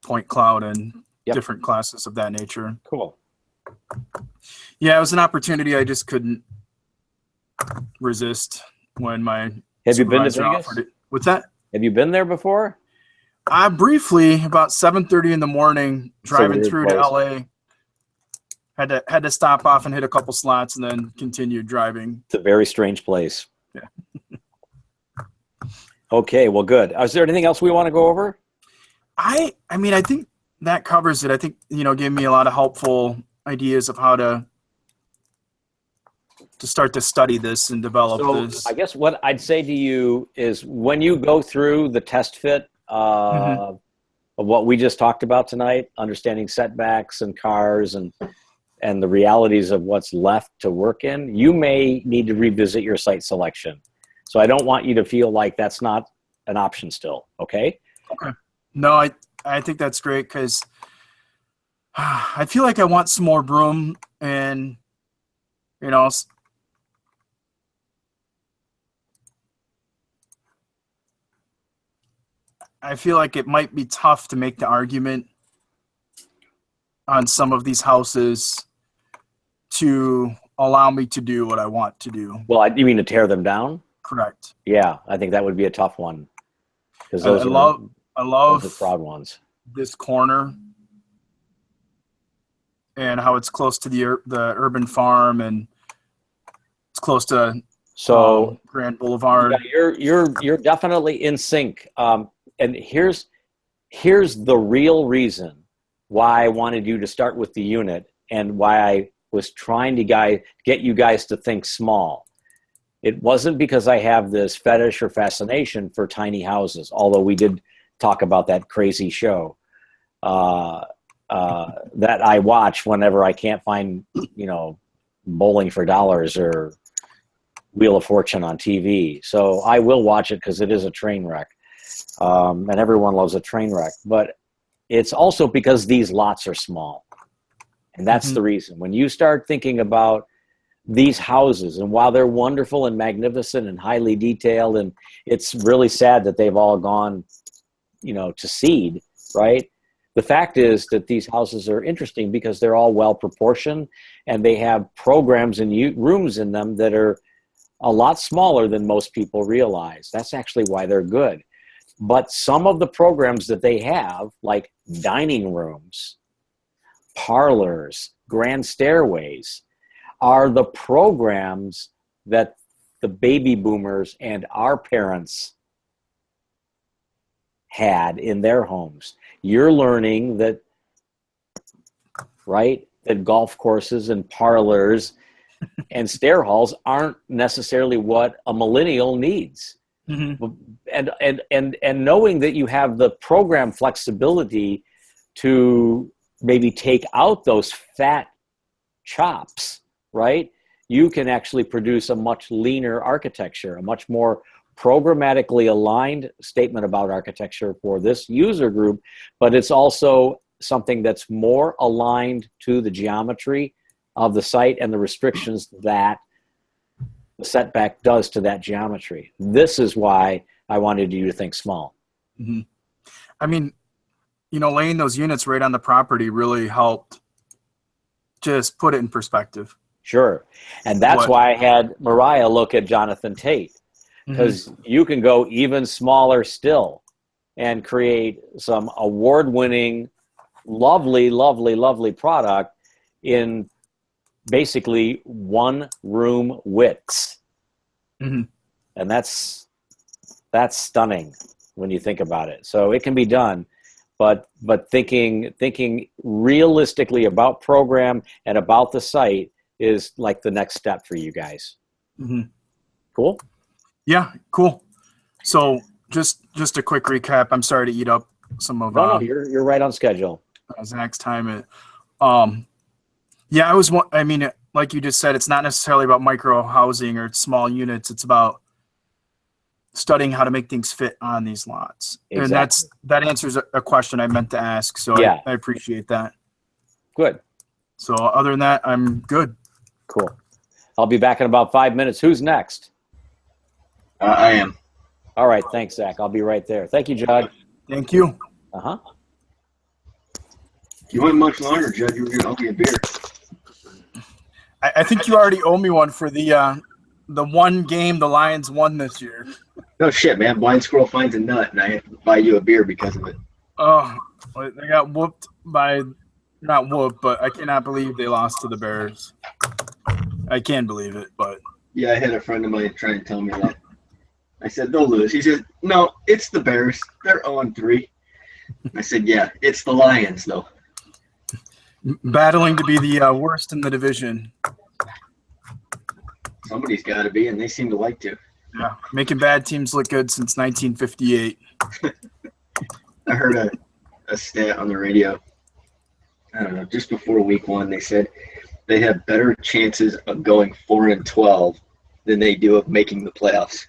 Point Cloud and Yep. different classes of that nature. Cool. Yeah, it was an opportunity I just couldn't resist when my Have you been to supervisor Vegas? offered it. What's that? Have you been there before? Briefly, about 7:30 in the morning, It's a driving weird through place. to LA. Had to stop off and hit a couple slots and then continue driving. It's a very strange place. Yeah. Okay, well, good. Is there anything else we want to go over? I mean, I think that covers it. I think, gave me a lot of helpful ideas of how to start to study this and develop So this. I guess what I'd say to you is when you go through the test fit of what we just talked about tonight, understanding setbacks and cars and the realities of what's left to work in, you may need to revisit your site selection. So I don't want you to feel like that's not an option still, okay? Okay. No, I think that's great because I feel like I want some more room and, I feel like it might be tough to make the argument on some of these houses to allow me to do what I want to do. Well, you mean to tear them down? Correct. Yeah, I think that would be a tough one. Because I those are love fraud ones. this corner and how it's close to the urban farm and it's close to So Grand Boulevard. yeah, you're definitely in sync. And here's the real reason why I wanted you to start with the unit and why I was trying to get you guys to think small. It wasn't because I have this fetish or fascination for tiny houses, although we did talk about that crazy show that I watch whenever I can't find, Bowling for Dollars or Wheel of Fortune on TV. So I will watch it because it is a train wreck. And everyone loves a train wreck. But it's also because these lots are small. And that's the reason. When you start thinking about these houses, and while they're wonderful and magnificent and highly detailed, and it's really sad that they've all gone, to seed, right? The fact is that these houses are interesting because they're all well proportioned and they have programs and rooms in them that are a lot smaller than most people realize. That's actually why they're good. But some of the programs that they have, like dining rooms, parlors, grand stairways, are the programs that the baby boomers and our parents had in their homes. You're learning that right? That golf courses and parlors and stair halls aren't necessarily what a millennial needs. Mm-hmm. And knowing that you have the program flexibility to maybe take out those fat chops, right? You can actually produce a much leaner architecture, a much more programmatically aligned statement about architecture for this user group, but it's also something that's more aligned to the geometry of the site and the restrictions that the setback does to that geometry. This is why I wanted you to think small. Mm-hmm. I mean, laying those units right on the property really helped just put it in perspective. Sure. And that's why I had Mariah look at Jonathan Tate, because you can go even smaller still and create some award-winning, lovely, lovely, lovely product in basically one room widths. Mm-hmm. And that's stunning when you think about it. So it can be done, but thinking realistically about program and about the site is like the next step for you guys. Mm-hmm. Cool? Yeah, cool. So just a quick recap. I'm sorry to eat up some of No, you're right on schedule. Zach's time. Yeah, I mean, like you just said, it's not necessarily about micro housing or small units. It's about studying how to make things fit on these lots. Exactly. And that answers a question I meant to ask. So yeah. I appreciate that. Good. So other than that, I'm good. Cool. I'll be back in about 5 minutes. Who's next? I am. All right. Thanks, Zach. I'll be right there. Thank you, Judd. Thank you. Uh-huh. You went much longer, Judd. You were going to owe me a beer. I think you already owe me one for the one game the Lions won this year. No shit, man. Blind squirrel finds a nut, and I have to buy you a beer because of it. Oh, they got whooped by – not whooped, but I cannot believe they lost to the Bears. I can believe it, but – Yeah, I had a friend of mine try and tell me that. I said, they'll lose. He said, no, it's the Bears. They're 0-3. I said, yeah, it's the Lions, though. Battling to be the worst in the division. Somebody's got to be, and they seem to like to. Yeah, making bad teams look good since 1958. I heard a stat on the radio. I don't know, just before week 1, they said they have better chances of going 4-12 than they do of making the playoffs.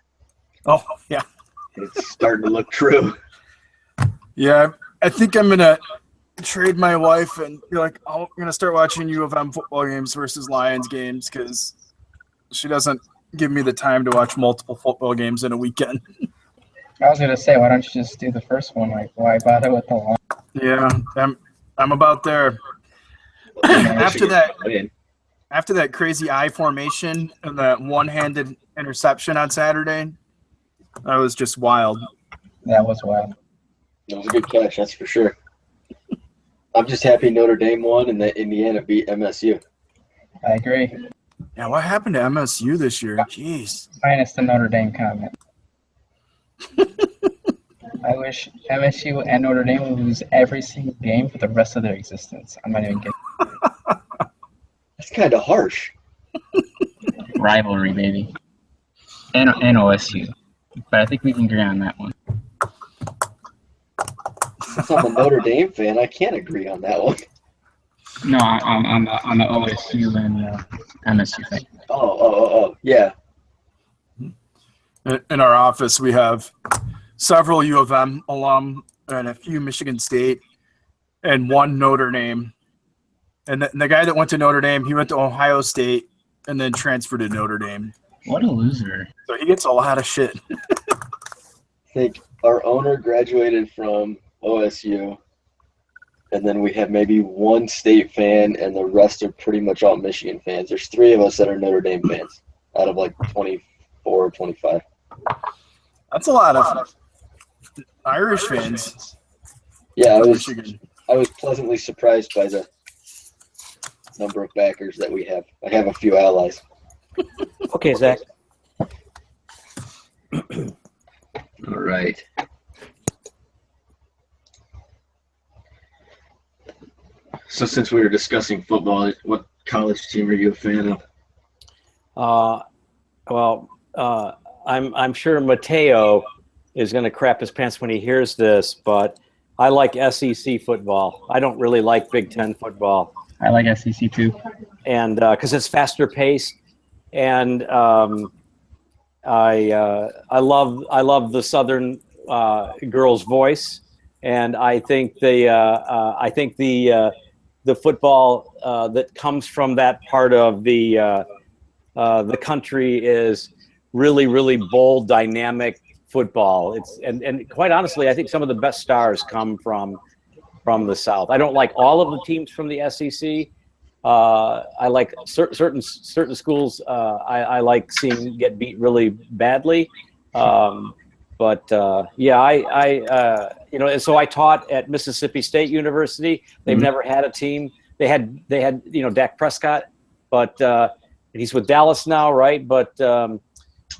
Oh, yeah. It's starting to look true. Yeah, I think I'm going to trade my wife and be like, oh, I'm going to start watching U of M football games versus Lions games because she doesn't give me the time to watch multiple football games in a weekend. I was gonna say, why don't you just do the first one? Like, why bother with the one? Yeah, I'm about there. After that crazy I formation and that one-handed interception on Saturday, that was just wild. That was wild. It was a good catch, that's for sure. I'm just happy Notre Dame won and that Indiana beat MSU. I agree. Yeah, what happened to MSU this year? Jeez. Minus the Notre Dame comment. I wish MSU and Notre Dame would lose every single game for the rest of their existence. I'm not even kidding. That's kind of harsh. Rivalry, baby. And OSU. But I think we can agree on that one. Since I'm a Notre Dame fan, I can't agree on that one. No, on the OSU and MSU thing. Oh, yeah. In our office, we have several U of M alum and a few Michigan State and one Notre Dame. And the guy that went to Notre Dame, he went to Ohio State and then transferred to Notre Dame. What a loser. So he gets a lot of shit. I think our owner graduated from OSU, and then we have maybe one State fan, and the rest are pretty much all Michigan fans. There's 3 of us that are Notre Dame fans out of like 24 or 25. That's a lot of Irish fans. Yeah, Michigan. I was pleasantly surprised by the number of backers that we have. I have a few allies. Okay, Zach. All right. So since we were discussing football, what college team are you a fan of? I'm sure Mateo is going to crap his pants when he hears this, but I like SEC football. I don't really like Big Ten football, I like SEC too. and because it's faster paced, and I love the Southern girl's voice, and I think the football that comes from that part of the country is really bold, dynamic football. It's and quite honestly, I think some of the best stars come from the South. I don't like all of the teams from the SEC. I like certain schools. I like seeing get beat really badly. But and so I taught at Mississippi State University. They've never had a team. They had Dak Prescott, but he's with Dallas now, right? But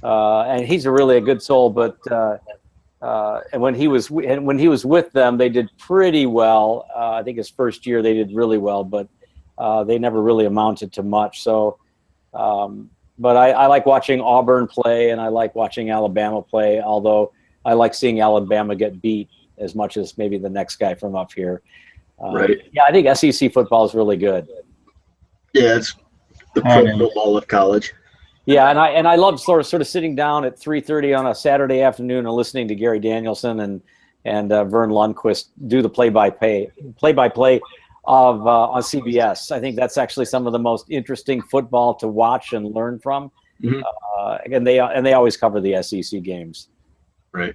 and he's a good soul. But and when he was with them, they did pretty well. I think his first year they did really well, but they never really amounted to much. So, but I like watching Auburn play, and I like watching Alabama play. Although I like seeing Alabama get beat as much as maybe the next guy from up here. Right. Yeah, I think SEC football is really good. Yeah, it's the pro football of college. Yeah, and I love sort of sitting down at 3:30 on a Saturday afternoon and listening to Gary Danielson and Vern Lundquist do the play-by-play of on CBS. I think that's actually some of the most interesting football to watch and learn from. Mhm. And they always cover the SEC games. Right.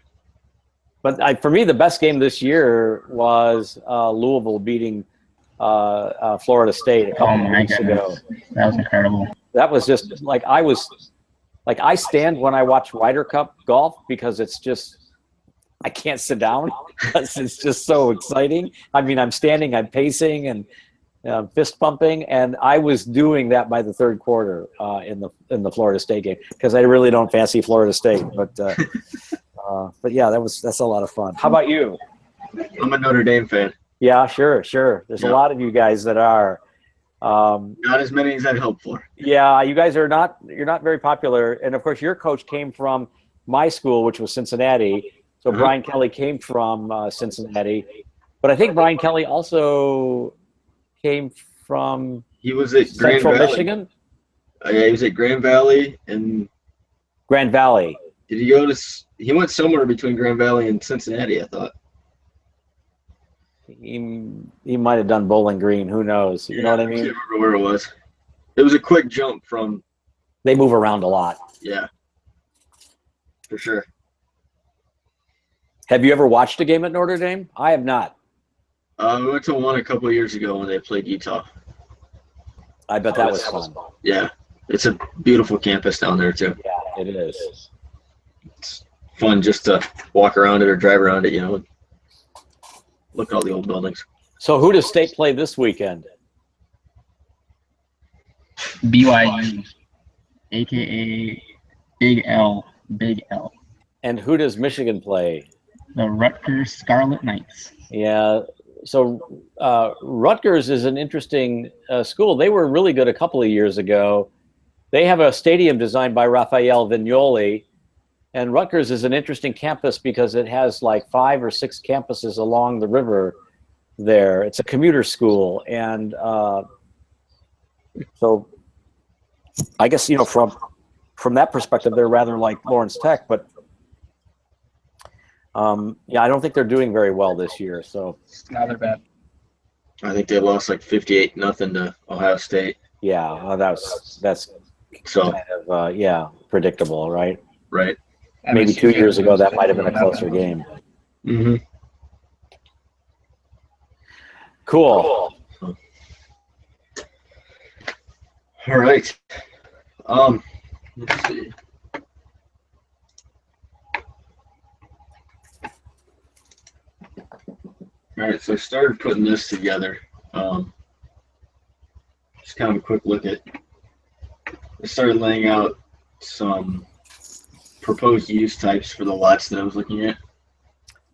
But for me, the best game this year was Louisville beating Florida State a couple of weeks ago. That was incredible. That was just I stand when I watch Ryder Cup golf because it's just I can't sit down because it's just so exciting. I mean, I'm standing, I'm pacing, and fist pumping, and I was doing that by the third quarter in the Florida State game because I really don't fancy Florida State, but yeah, that's a lot of fun. How about you? I'm a Notre Dame fan. Yeah, sure. There's a lot of you guys that are. Not as many as I'd hoped for. Yeah, you guys you're not very popular, and of course your coach came from my school, which was Cincinnati. So Brian Kelly came from Cincinnati, but I think Brian Kelly also came from He was at Grand Central Valley. Michigan. Yeah, he was at Grand Valley, and Grand Valley. did he go to? He went somewhere between Grand Valley and Cincinnati, I thought. He might have done Bowling Green. Who knows? You know what I I mean? can't remember where it was. It was a quick jump from. They move around a lot. Yeah, for sure. Have you ever watched a game at Notre Dame? I have not. We went to one a couple of years ago when they played Utah. I bet that was fun. Yeah, it's a beautiful campus down there too. Yeah, it is. It's fun just to walk around it or drive around it. Look at all the old buildings. So who does State play this weekend? BYU, aka Big L. And who does Michigan play? The Rutgers Scarlet Knights. Yeah. So Rutgers is an interesting school. They were really good a couple of years ago. They have a stadium designed by Raphael Vignoli. And Rutgers is an interesting campus because it has like 5 or 6 campuses along the river there. It's a commuter school. And so I guess, from that perspective, they're rather like Lawrence Tech. But, I don't think they're doing very well this year. So Now they're bad. I think they lost like 58-0 to Ohio State. yeah, well, that's So kind of, predictable, right? right. Maybe 2 years ago, that might have been a closer game. Mm-hmm. Cool. All right. Let's see. All right, so I started putting this together. Just kind of a quick look at. I started laying out some proposed use types for the lots that I was looking at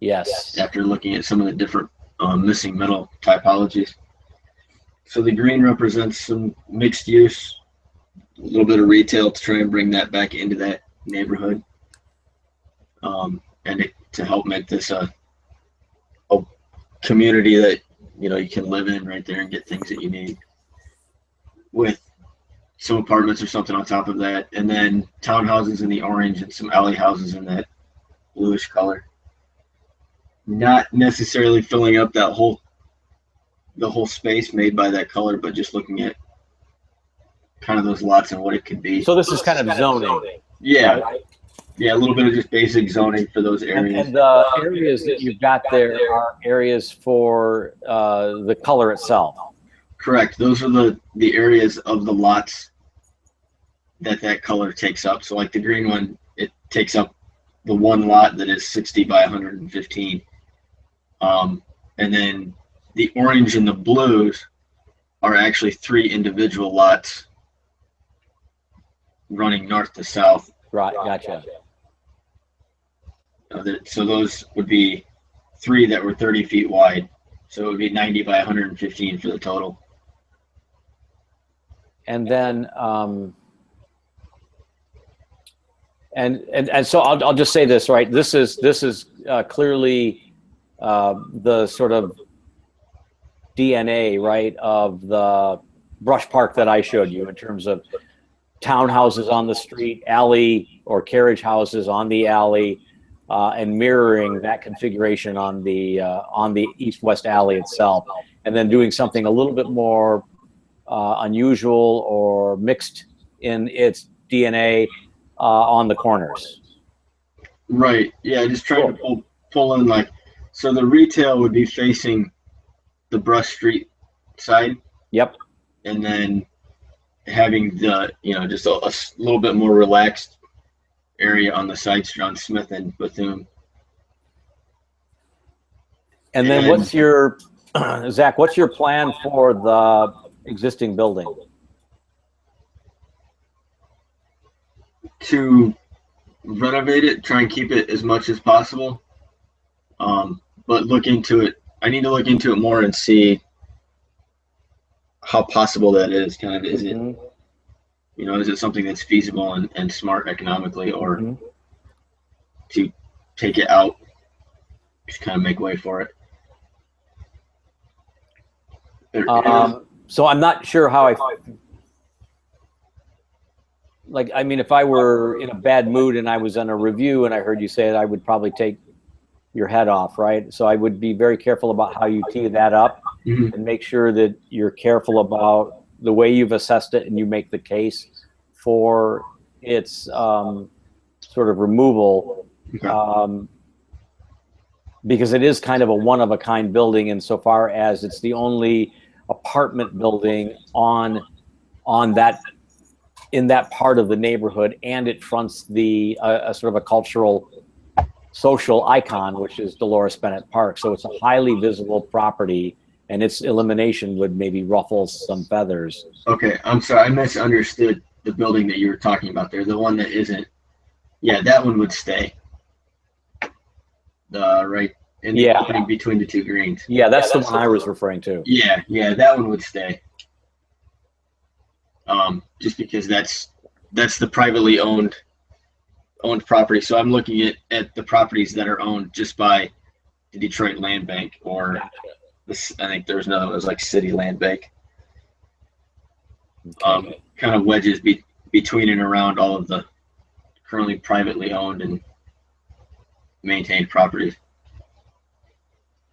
Yes. after looking at some of the different missing metal typologies. So the green represents some mixed use, a little bit of retail to try and bring that back into that neighborhood, to help make this a community that you can live in right there and get things that you need, with some apartments or something on top of that, and then townhouses in the orange and some alley houses in that bluish color. Not necessarily filling up the whole space made by that color, but just looking at kind of those lots and what it could be. So this is kind of zoning. Yeah, right? yeah, a little bit of just basic zoning for those areas. And the areas that you've got there are areas for the color itself. Correct. Those are the areas of the lots that color takes up. So like the green one, it takes up the one lot that is 60 by 115. And then the orange and the blues are actually 3 individual lots running north to south. Right, gotcha. So those would be 3 that were 30 feet wide. So it would be 90 by 115 for the total. And then, and so I'll just say this, right? This is clearly the sort of DNA, right, of the brush park that I showed you in terms of townhouses on the street, alley or carriage houses on the alley, and mirroring that configuration on the east-west alley itself, and then doing something a little bit more unusual or mixed in its DNA on the corners. Right. Yeah. Just trying to pull in so the retail would be facing the Brush Street side. Yep. And then having the just a little bit more relaxed area on the sides on Smith and Bethune. And then what's your Zach? What's your plan for the existing building? To renovate it, try and keep it as much as possible. But look into it. I need to look into it more and see how possible that is. Kind of, is it, is it something that's feasible and smart economically, or to take it out, just kind of make way for it. So I'm not sure how I mean, if I were in a bad mood and I was on a review and I heard you say it, I would probably take your head off, right? So I would be very careful about how you tee that up and make sure that you're careful about the way you've assessed it and you make the case for its sort of removal, because it is kind of a one-of-a-kind building insofar as it's the only apartment building in that part of the neighborhood, and it fronts the a sort of a cultural social icon, which is Dolores Bennett Park. So it's a highly visible property, and its elimination would maybe ruffle some feathers. Okay, I'm sorry, I misunderstood the building that you were talking about there. The one that isn't, that one would stay. Right in the opening between the 2 greens. Yeah, that's the one I was referring to. Yeah, that one would stay. Just because that's the privately owned property. So I'm looking at the properties that are owned just by the Detroit Land Bank, or this, I think there's another one, it was like City Land Bank. Kind of wedges between and around all of the currently privately owned and maintained properties.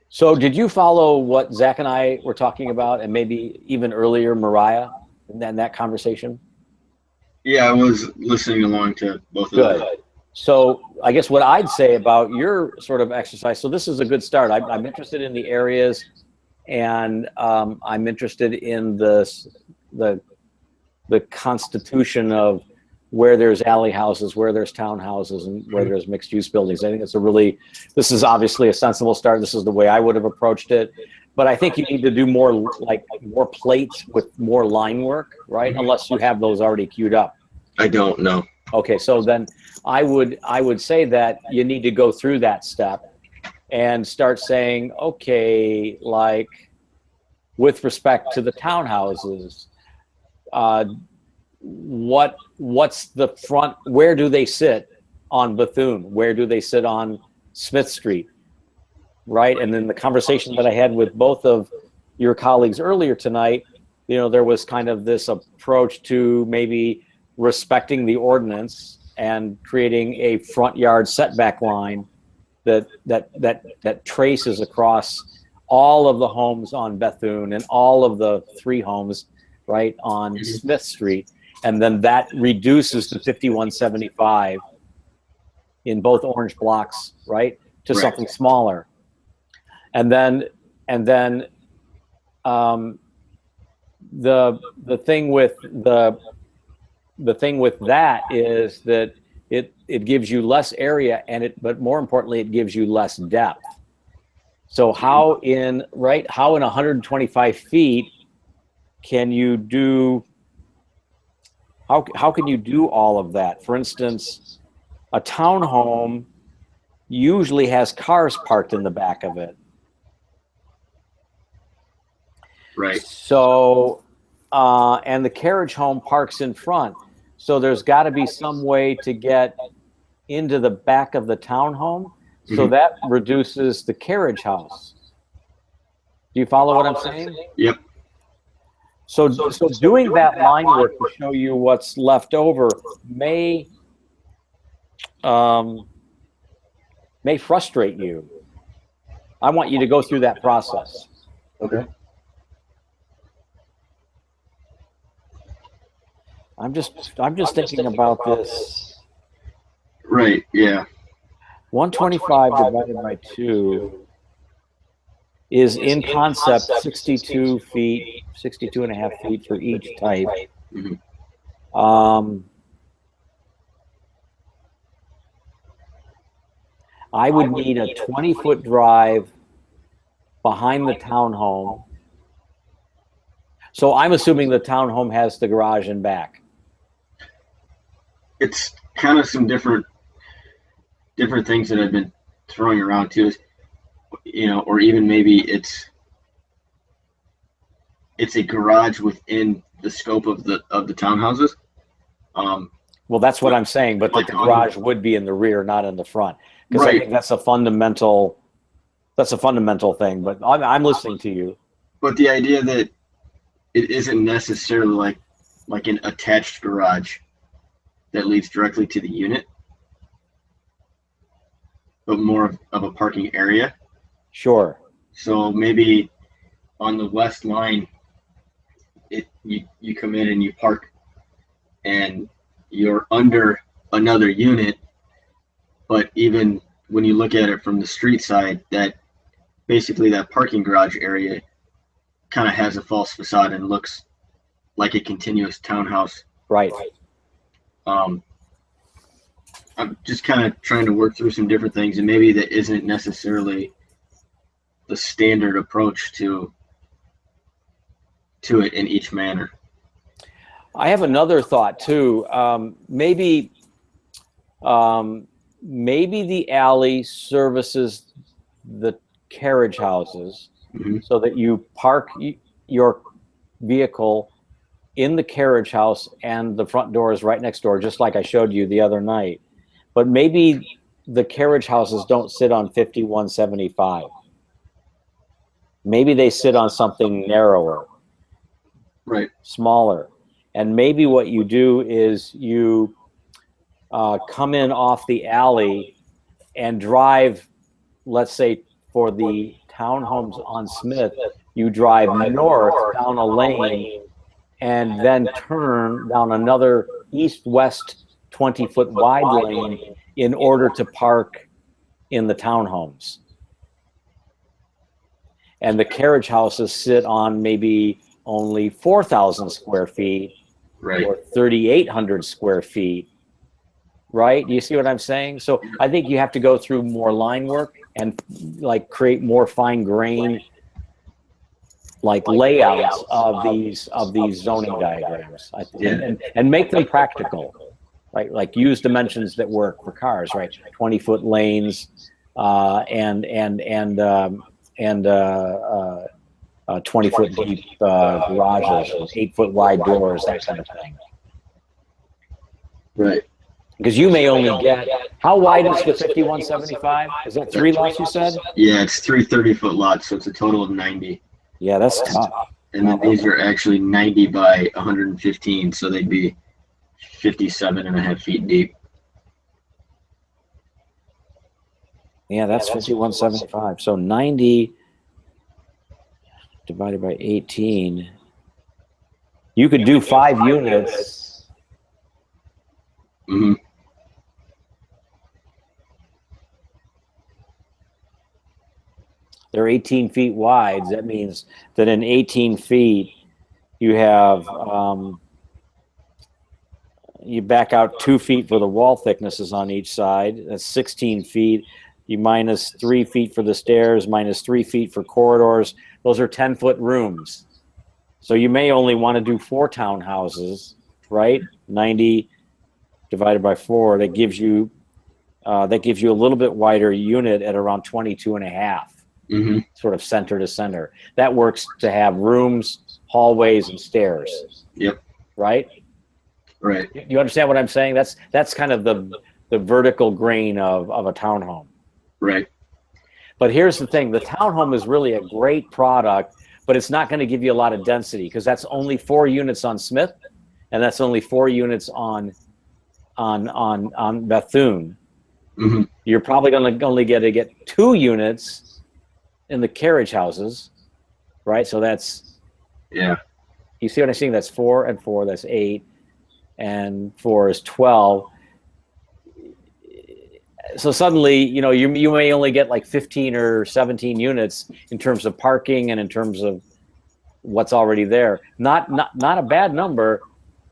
So did you follow what Zach and I were talking about, and maybe even earlier Mariah, in that conversation? Yeah, I was listening along to both of them. Good. So I guess what I'd say about your sort of exercise, so this is a good start. I'm interested in the areas, and I'm interested in the constitution of where there's alley houses, where there's townhouses, and where there's mixed use buildings. I think this is obviously a sensible start. This is the way I would have approached it. But I think you need to do more plates with more line work, right? Unless you have those already queued up. I don't know. Okay, so then I would say that you need to go through that step and start saying, okay, with respect to the townhouses, what's the front, where do they sit on Bethune? Where do they sit on Smith Street? Right? And then the conversation that I had with both of your colleagues earlier tonight, you know, there was kind of this approach to maybe respecting the ordinance and creating a front yard setback line that traces across all of the homes on Bethune and all of the 3 homes right on Smith Street, and then that reduces to 5175 in both orange blocks, right, to something smaller, and then the thing with that is that it gives you less area, but more importantly, it gives you less depth. So how in 125 feet can you do? How can you do all of that? For instance, a townhome usually has cars parked in the back of it. Right. So, and the carriage home parks in front. So there's got to be some way to get into the back of the townhome. So that reduces the carriage house. Do you follow what I'm saying? Yep. So doing that line work to show you what's left over may frustrate you. I want you to go through that process. Okay. I'm just thinking about this. Right. Yeah. 125 divided by 2 is in concept 62 feet, 62 and a half feet for each type. I would need a 20-foot drive behind the townhome. So I'm assuming the townhome has the garage in back. It's kind of some different things that I've been throwing around too, you know, or even maybe it's a garage within the scope of the townhouses. Well, that's what I'm saying, but like the garage would be in the rear, not in the front, because I think that's a fundamental thing. But I'm listening to you. But the idea that it isn't necessarily like an attached garage that leads directly to the unit, but more of a parking area. Sure. So maybe on the west line, you come in and you park, and you're under another unit. But even when you look at it from the street side, that basically that parking garage area kind of has a false facade and looks like a continuous townhouse. Right. I'm just kind of trying to work through some different things, and maybe that isn't necessarily the standard approach to it in each manner. I have another thought too. Maybe the alley services the carriage houses so that you park your vehicle in the carriage house and the front door is right next door, just like I showed you the other night. But maybe the carriage houses don't sit on 5175. Maybe they sit on something narrower, Right. smaller. And maybe what you do is you come in off the alley and drive, let's say for the townhomes on Smith, you drive north down a lane and then turn down another east-west 20-foot wide lane in order to park in the townhomes. And the carriage houses sit on maybe only 4,000 square feet Right. or 3,800 square feet. Right? Do you see what I'm saying? So I think you have to go through more line work and like create more fine grain like layouts of these zoning diagrams, and make them practical, right? Like use dimensions that work for cars, right? 20-foot lanes, and 20-foot deep garages, 8-foot wide doors, that kind of thing. Right. Because you may only get, how wide is the 5175? Is that 3 lots you said? Yeah, it's 3 30-foot lots, so it's a total of 90. Yeah, that's tough. And then these are actually 90 by 115, so they'd be 57.5 feet deep. Yeah, that's 5175. So 90 divided by 18. You could do 5 units. Mm-hmm. They're 18 feet wide. That means that in 18 feet, you have, you back out 2 feet for the wall thicknesses on each side. That's 16 feet. You minus 3 feet for the stairs, minus 3 feet for corridors. Those are 10-foot rooms. So you may only want to do 4 townhouses, right? 90 divided by 4. That gives you a little bit wider unit at around 22.5. Mm-hmm. Sort of center to center. That works to have rooms, hallways, and stairs. Yep. Right? Right. You understand what I'm saying? That's kind of the vertical grain of a townhome. Right. But here's the thing: the townhome is really a great product, but it's not going to give you a lot of density because that's only 4 units on Smith, and that's only 4 units on Bethune. Mm-hmm. You're probably going to only get 2 units in the carriage houses, right? So that's, yeah. You see what I'm saying? That's 4 and 4. That's 8, and 4 is 12. So suddenly, you know, you may only get like 15 or 17 units in terms of parking and in terms of what's already there. Not a bad number,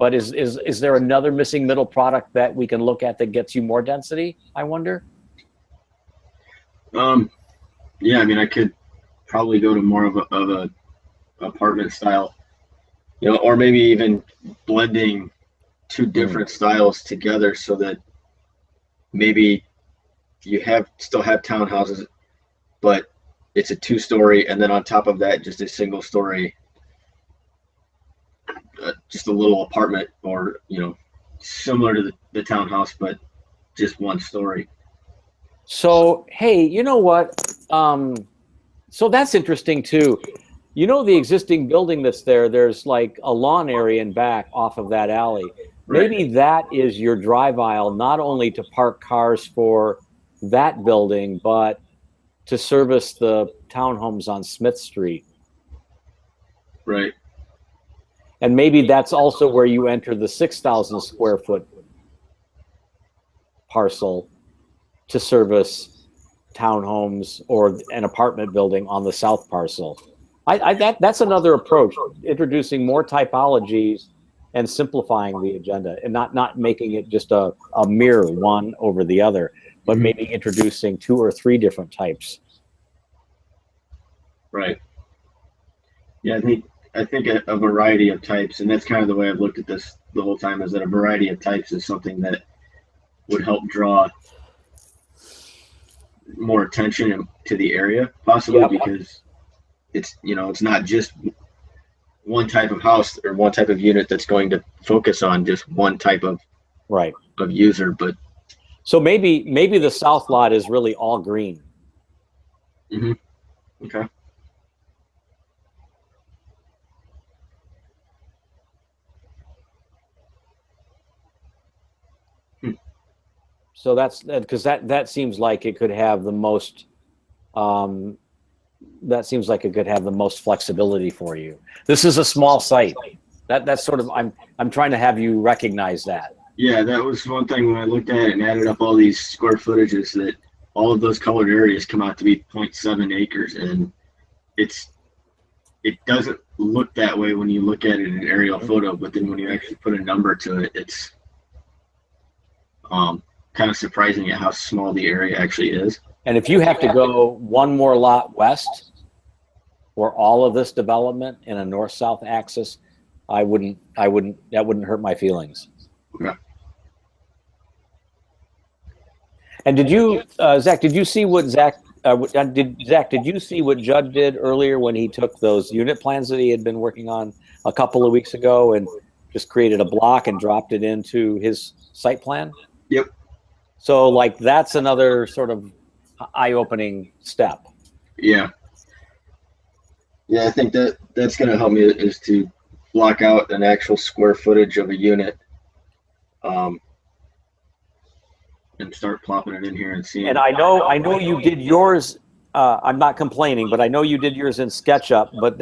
but is there another missing middle product that we can look at that gets you more density, I wonder? Yeah, I mean, I could probably go to more of a apartment style, you know, or maybe even blending 2 different styles together so that maybe you still have townhouses, but it's a 2-story, and then on top of that, just a single story, just a little apartment, or, you know, similar to the townhouse, but just 1 story. So, hey, you know what? So that's interesting too. You know, the existing building that's there, there's like a lawn area in back off of that alley. Right. Maybe that is your drive aisle, not only to park cars for that building, but to service the townhomes on Smith Street. Right. And maybe that's also where you enter the 6,000 square foot parcel to service townhomes or an apartment building on the south parcel. That's another approach, introducing more typologies and simplifying the agenda, and not making it just a mirror one over the other, but maybe introducing 2 or 3 different types. Right. Yeah, I think a variety of types, and that's kind of the way I've looked at this the whole time, is that a variety of types is something that would help draw more attention to the area, possibly, because it's, you know, it's not just one type of house or one type of unit that's going to focus on just one type of user. But so maybe the south lot is really all green. Okay. So that's because that seems like it could have the most that seems like it could have the most flexibility for you. This is a small site. That's sort of, I'm trying to have you recognize that. Yeah, that was one thing when I looked at it and added up all these square footages, that all of those colored areas come out to be 0.7 acres, and it doesn't look that way when you look at it in an aerial photo, but then when you actually put a number to it, it's kind of surprising at how small the area actually is. And if you have to go 1 more lot west for all of this development in a north-south axis, that wouldn't hurt my feelings. Okay. And did you, Zach, did you see what Zach Zach, did you see what Judd did earlier when he took those unit plans that he had been working on a couple of weeks ago and just created a block and dropped it into his site plan? Yep. So like that's another sort of eye-opening step. Yeah. Yeah, I think that's going to help me is to block out an actual square footage of a unit, and start plopping it in here and seeing. And I know you did yours. I'm not complaining, but I know you did yours in SketchUp. But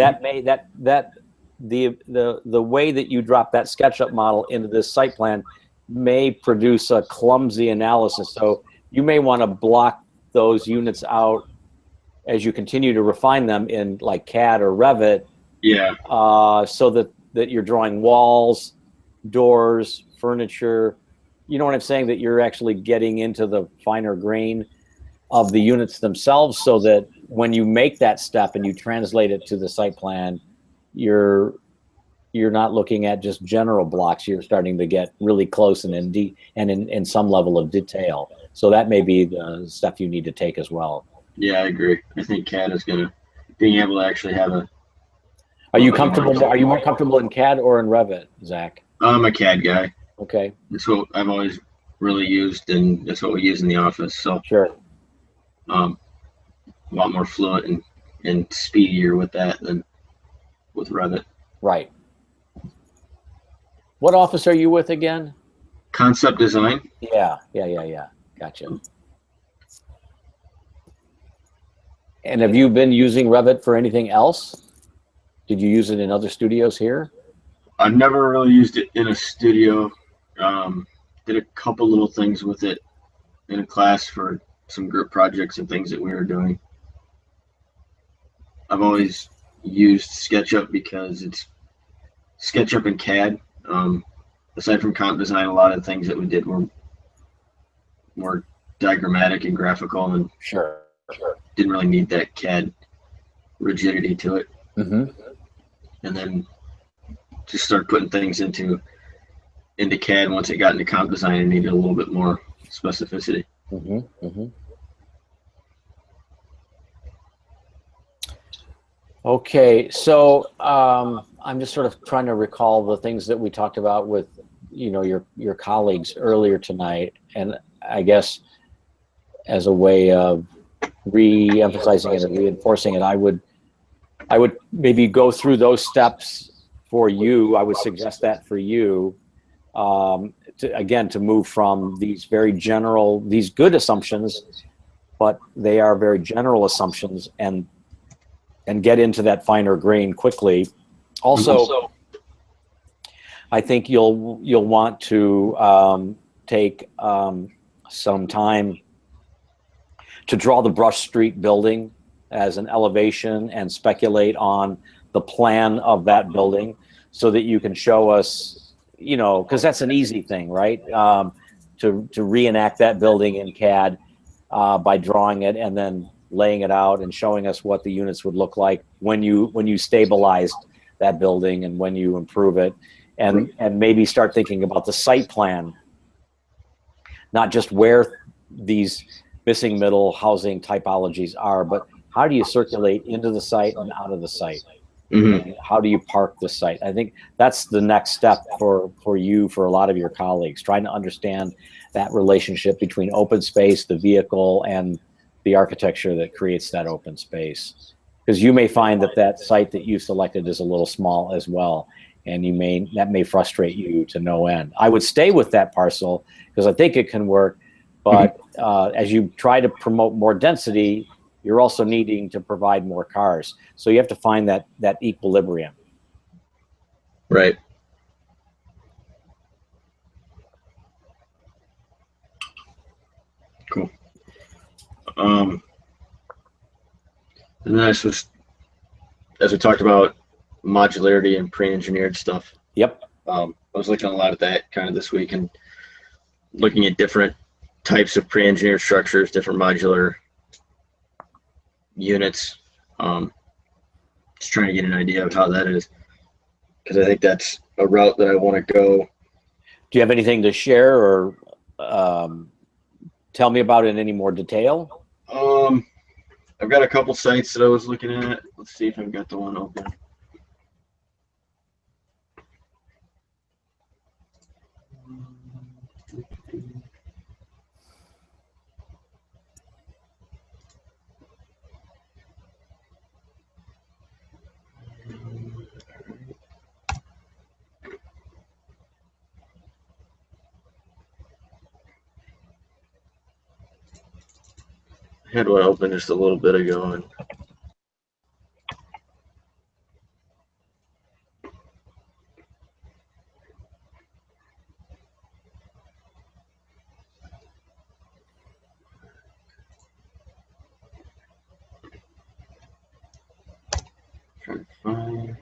the way that you drop that SketchUp model into this site plan may produce a clumsy analysis. So you may want to block those units out as you continue to refine them in like CAD or Revit. Yeah. So that you're drawing walls, doors, furniture. You know what I'm saying? That you're actually getting into the finer grain of the units themselves, so that when you make that step and you translate it to the site plan, you're not looking at just general blocks. You're starting to get really close and in some level of detail. So that may be the step you need to take as well. Yeah, I agree. I think CAD is being able to actually have a. Are you comfortable? Are you more comfortable in CAD or in Revit, Zach? I'm a CAD guy. Okay. That's what I've always really used, and that's what we use in the office. So sure. A lot more fluent and speedier with that than with Revit. Right. What office are you with again? Concept Design. Yeah. Gotcha. And have you been using Revit for anything else? Did you use it in other studios here? I've never really used it in a studio. Did a couple little things with it in a class for some group projects and things that we were doing. I've always used SketchUp because it's SketchUp and CAD. Aside from Comp Design, a lot of the things that we did were more diagrammatic and graphical, and Sure. didn't really need that CAD rigidity to it. Mm-hmm. And then just start putting things into CAD. Once it got into Comp Design, it needed a little bit more specificity. Mm-hmm. Mm-hmm. Okay, so I'm just sort of trying to recall the things that we talked about with, your colleagues earlier tonight, and I guess as a way of re-emphasizing it and reinforcing it, I would maybe go through those steps for you. I would suggest that for you, to move from these very general, these good assumptions, but they are very general assumptions, and get into that finer grain quickly. Also, I think you'll want to take some time to draw the Brush Street building as an elevation and speculate on the plan of that building, so that you can show us, because that's an easy thing, right? To reenact that building in CAD by drawing it and then laying it out and showing us what the units would look like when you stabilized that building and when you improve it, and maybe start thinking about the site plan, not just where these missing middle housing typologies are, but how do you circulate into the site and out of the site? Mm-hmm. How do you park the site? I think that's the next step for you, for a lot of your colleagues, trying to understand that relationship between open space, the vehicle, and the architecture that creates that open space. Because you may find that site that you selected is a little small as well, and that may frustrate you to no end. I would stay with that parcel because I think it can work, but as you try to promote more density, you're also needing to provide more cars. So you have to find that equilibrium. Right. Cool. And then as we talked about modularity and pre-engineered stuff. Yep. I was looking a lot at that kind of this week and looking at different types of pre-engineered structures, different modular units. Just trying to get an idea of how that is, because I think that's a route that I want to go. Do you have anything to share or tell me about it in any more detail? I've got a couple sites that I was looking at. Let's see if I've got the one open. I had one open just a little bit ago, and trying to find.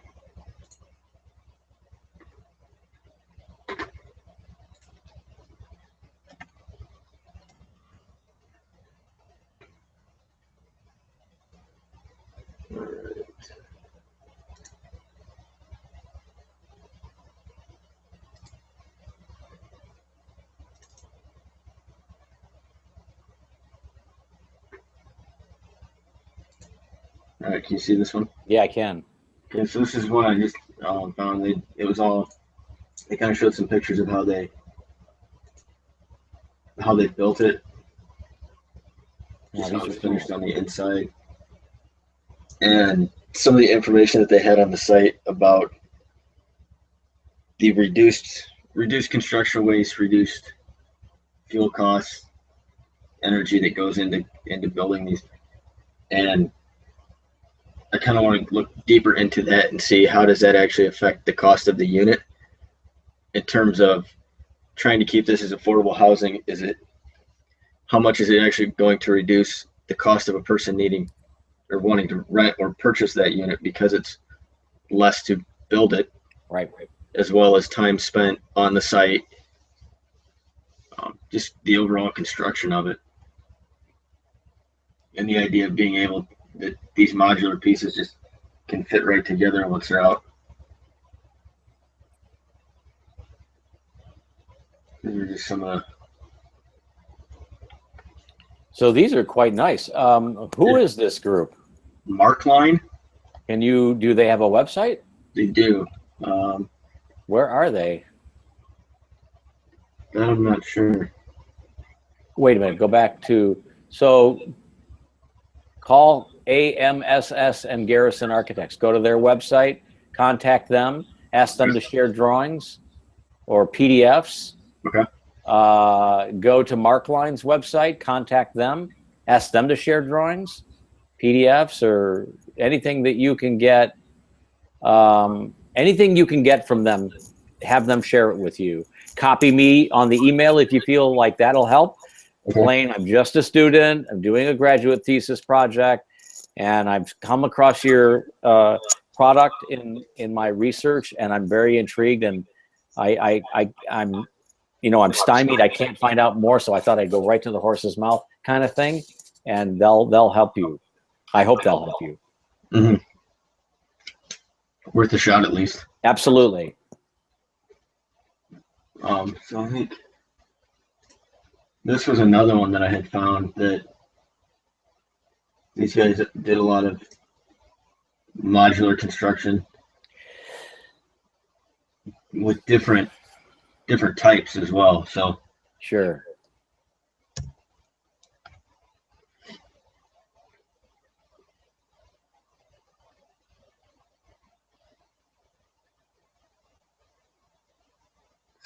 All right, can you see this one? Yeah, I can. Okay, so this is one I just found. They kind of showed some pictures of how they built it, just how it's finished on the inside, and some of the information that they had on the site about the reduced construction waste, reduced fuel costs, energy that goes into building these, and I kind of want to look deeper into that and see how does that actually affect the cost of the unit in terms of trying to keep this as affordable housing. How much is it actually going to reduce the cost of a person needing or wanting to rent or purchase that unit because it's less to build it, Right. as well as time spent on the site, just the overall construction of it, and the idea of being able that these modular pieces just can fit right together once they're out. These are just some of the. So these are quite nice. Who is this group? Markline. Do they have a website? They do. Where are they? That I'm not sure. Wait a minute, go back to, so call AMSS and Garrison Architects. Go to their website, contact them, ask them to share drawings or PDFs. Okay. Go to Markline's website, contact them, ask them to share drawings, PDFs, or anything that you can get. Anything you can get from them, have them share it with you. Copy me on the email if you feel like that'll help. Okay. Blaine, I'm just a student. I'm doing a graduate thesis project, and I've come across your product in my research, and I'm very intrigued. And I'm stymied. I can't find out more, so I thought I'd go right to the horse's mouth, kind of thing. And they'll help you. I hope they'll help you. Mm-hmm. Worth a shot at least. Absolutely. So I think this was another one that I had found that these guys did a lot of modular construction with different types as well. So Sure.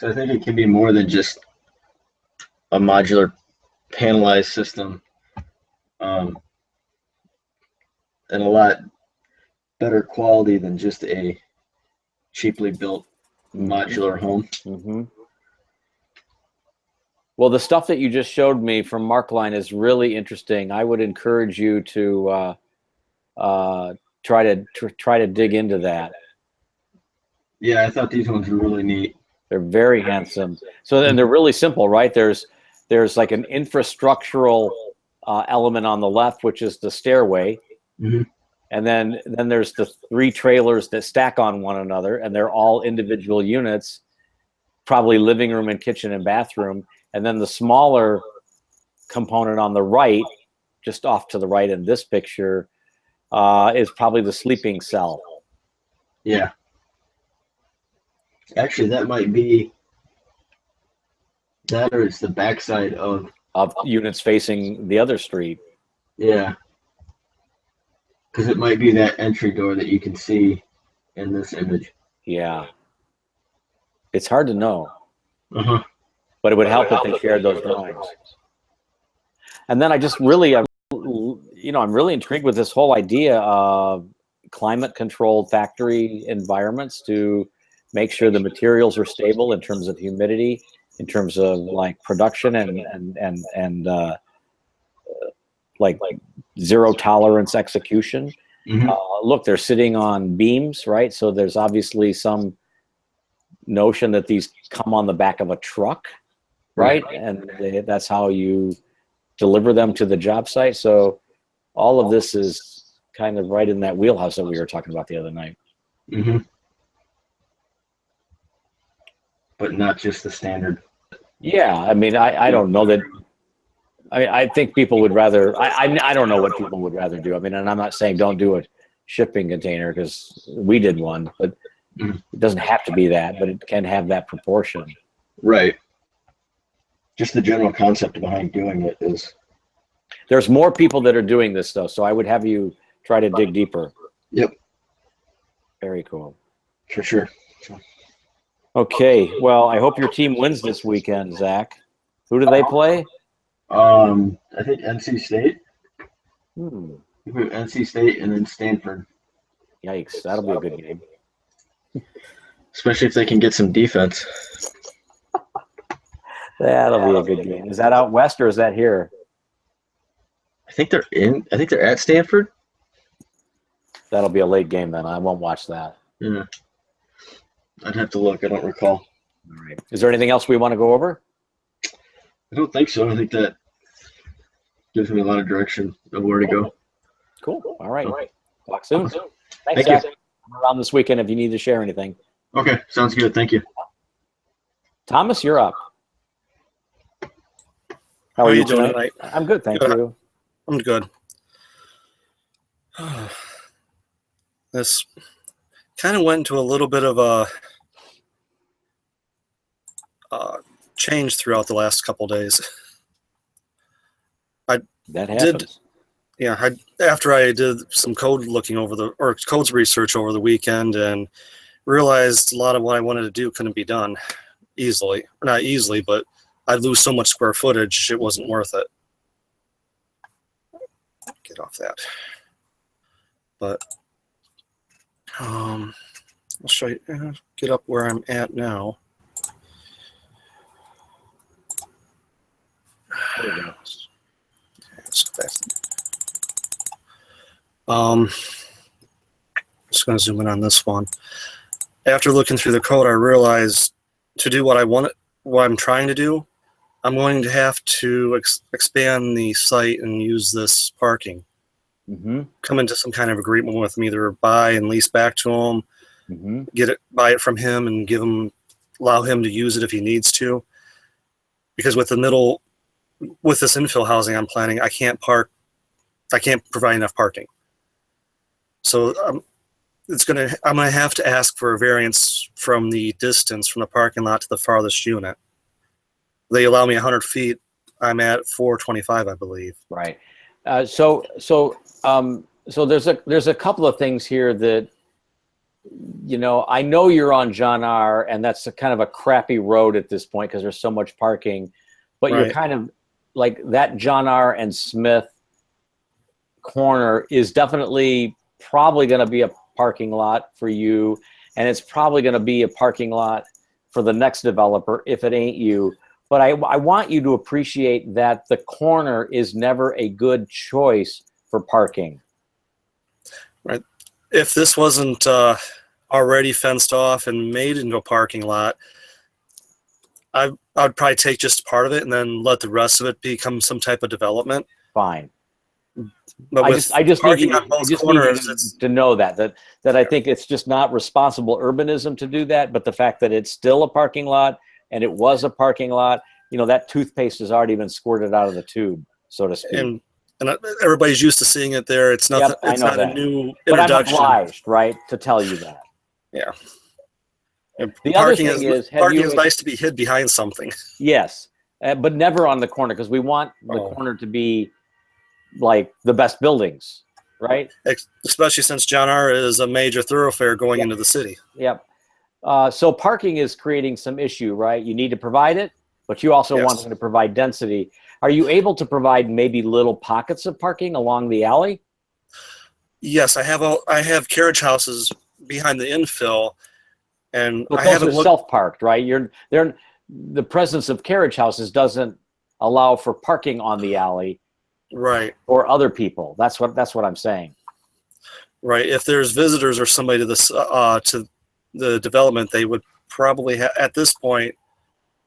I think it can be more than just a modular panelized system, and a lot better quality than just a cheaply built modular home. Mm-hmm. Well, the stuff that you just showed me from Markline is really interesting. I would encourage you to try to dig into that. Yeah, I thought these ones were really neat. They're very handsome. So then they're really simple, right? There's like an infrastructural element on the left, which is the stairway. Mm-hmm. And then there's the 3 trailers that stack on one another, and they're all individual units, probably living room and kitchen and bathroom. And then the smaller component on the right just off to the right in this picture is probably the sleeping cell. Yeah. Actually, that might be that, or it's the backside of. Of units facing the other street. Yeah. Because it might be that entry door that you can see in this image. Yeah. It's hard to know, Uh-huh. but it would help if they shared those drawings. And then I just really, I'm really intrigued with this whole idea of climate-controlled factory environments to make sure the materials are stable in terms of humidity, in terms of like production and like zero tolerance execution. Mhm. Look, they're sitting on beams, right? So there's obviously some notion that these come on the back of a truck, right? And that's how you deliver them to the job site. So all of this is kind of right in that wheelhouse that we were talking about the other night. Mm-hmm. But not just the standard. Yeah, I mean, I don't know that. I think people would rather. I don't know what people would rather do. I mean, and I'm not saying don't do a shipping container because we did one, but it doesn't have to be that. But it can have that proportion. Right. Just the general concept behind doing it is. There's more people that are doing this though, so I would have you try to dig deeper. Yep. Very cool. For sure. Okay, well, I hope your team wins this weekend, Zach. Who do they play? I think NC State. Hmm. NC State and then Stanford. Yikes, that'll be a good game. Especially if they can get some defense. That'll be a good game. Is that out west or is that here? I think they're at Stanford. That'll be a late game then. I won't watch that. Yeah. I'd have to look. I don't recall. All right. Is there anything else we want to go over? I don't think so. I think that gives me a lot of direction of where to go. Cool. All right. Talk soon. Thanks, Thank Zach. you. I'm around this weekend if you need to share anything. Okay. Sounds good. Thank you. Thomas, you're up. How are you doing tonight? I'm good, thank you. I'm good. This kind of went into a little bit of a change throughout the last couple days. That happens. After I did some codes research over the weekend and realized a lot of what I wanted to do couldn't be done easily. Not easily, but I'd lose so much square footage, it wasn't worth it. Get off that. But I'll show you, get up where I'm at now. There we go. Just going to zoom in on this one. After looking through the code, I realized to do what I'm trying to do, I'm going to have to expand the site and use this parking. Mm-hmm. Come into some kind of agreement with him, either buy and lease back to him, Mm-hmm. buy it from him and allow him to use it if he needs to. Because with this infill housing I'm planning, I can't provide enough parking. So I'm gonna have to ask for a variance from the distance from the parking lot to the farthest unit. They allow me 100 feet. I'm at 425, I believe. Right. So there's a couple of things here that, I know you're on John R. and that's a kind of a crappy road at this point because there's so much parking, but Right. You're kind of like that John R. and Smith corner is definitely probably going to be a parking lot for you, and it's probably going to be a parking lot for the next developer if it ain't you. But I want you to appreciate that the corner is never a good choice for parking. Right. If this wasn't already fenced off and made into a parking lot, I'd probably take just part of it and then let the rest of it become some type of development. Fine. But I just need parking on both corners, to know that I think it's just not responsible urbanism to do that, but the fact that it's still a parking lot and it was a parking lot, that toothpaste has already been squirted out of the tube, so to speak. and and everybody's used to seeing it there. It's nothing. Yep, I It's know not that. a new But I'm introduction. obliged, right, to tell you that. Yeah. The other Parking thing is, have parking you? is nice to be hid behind something. Yes, but never on the corner because we want the Oh. corner to be like the best buildings, right? Especially since John R is a major thoroughfare going Yep. into the city. Yep. So parking is creating some issue, right? You need to provide it, but you also Yes. want to provide density. Are you able to provide maybe little pockets of parking along the alley? Yes, I have carriage houses behind the infill, and But I those haven't are looked. self-parked, right? The presence of carriage houses doesn't allow for parking on the alley Right, or other people. That's what I'm saying. right. If there's visitors or somebody to the development, they would probably at this point.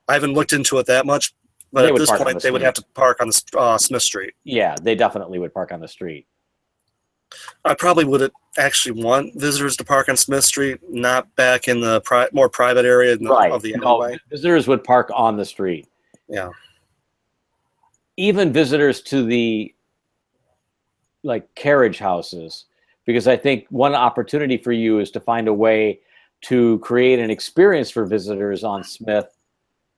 I haven't looked into it that much, but They at would this park on point, the they would street. have to park on the Smith Street. Yeah, they definitely would park on the street. I probably would actually want visitors to park on Smith Street, not back in the more private area Right. of the No, alleyway. visitors would park on the street. Yeah. Even visitors to the carriage houses, because I think one opportunity for you is to find a way to create an experience for visitors on Smith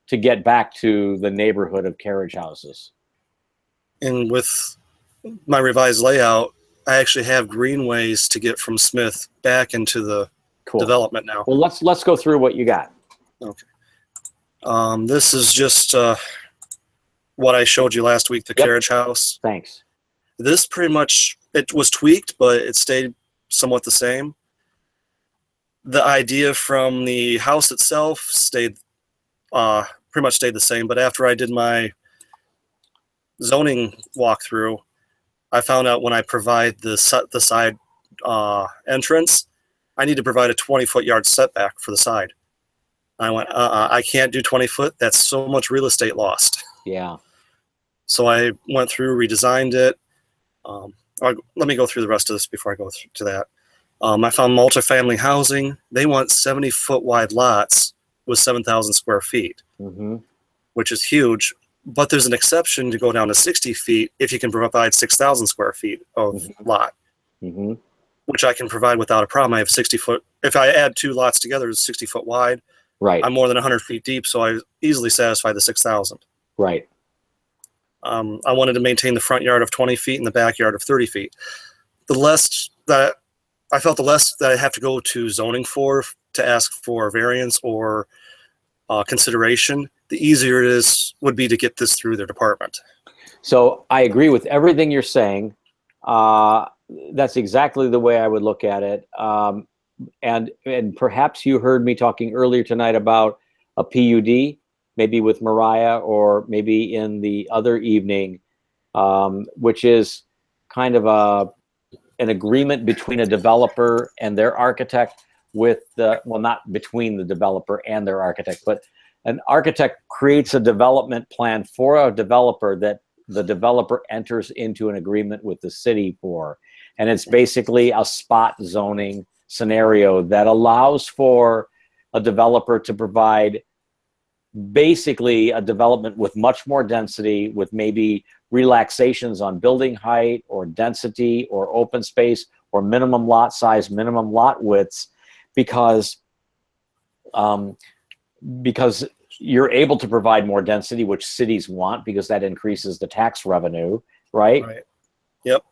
to get back to the neighborhood of carriage houses. And with my revised layout, I actually have greenways to get from Smith back into the Cool. development now. Well, let's go through what you got. This is just what I showed you last week, the Yep. carriage house. Thanks. This pretty much, it was tweaked, but it stayed somewhat the same. The idea from the house itself stayed pretty much stayed the same, but after I did my zoning walkthrough, I found out when I provide the side entrance, I need to provide a 20-foot yard setback for the side. I went, I can't do 20 foot. That's so much real estate lost. Yeah. So I went through, redesigned it. Let me go through the rest of this before I go to that. I found multifamily housing. They want 70-foot wide lots with 7,000 square feet, Mm-hmm. which is huge. But there's an exception to go down to 60 feet if you can provide 6,000 square feet of lot, Mm-hmm. which I can provide without a problem. I have 60 foot. If I add two lots together, it's 60 foot wide. Right. I'm more than 100 feet deep, so I easily satisfy the 6,000. Right. I wanted to maintain the front yard of 20 feet and the backyard of 30 feet. The less that I felt, the less that I have to go to zoning for to ask for variance or consideration, the easier it would be to get this through their department. So I agree with everything you're saying. That's exactly the way I would look at it. And perhaps you heard me talking earlier tonight about a PUD, maybe with Mariah, or maybe in the other evening, which is kind of an agreement between a developer and their architect with not between the developer and their architect, but an architect creates a development plan for a developer that the developer enters into an agreement with the city for. And it's basically a spot zoning scenario that allows for a developer to provide basically a development with much more density, with maybe relaxations on building height or density or open space or minimum lot size, minimum lot widths, because you're able to provide more density, which cities want because that increases the tax revenue, right? Right. Yep.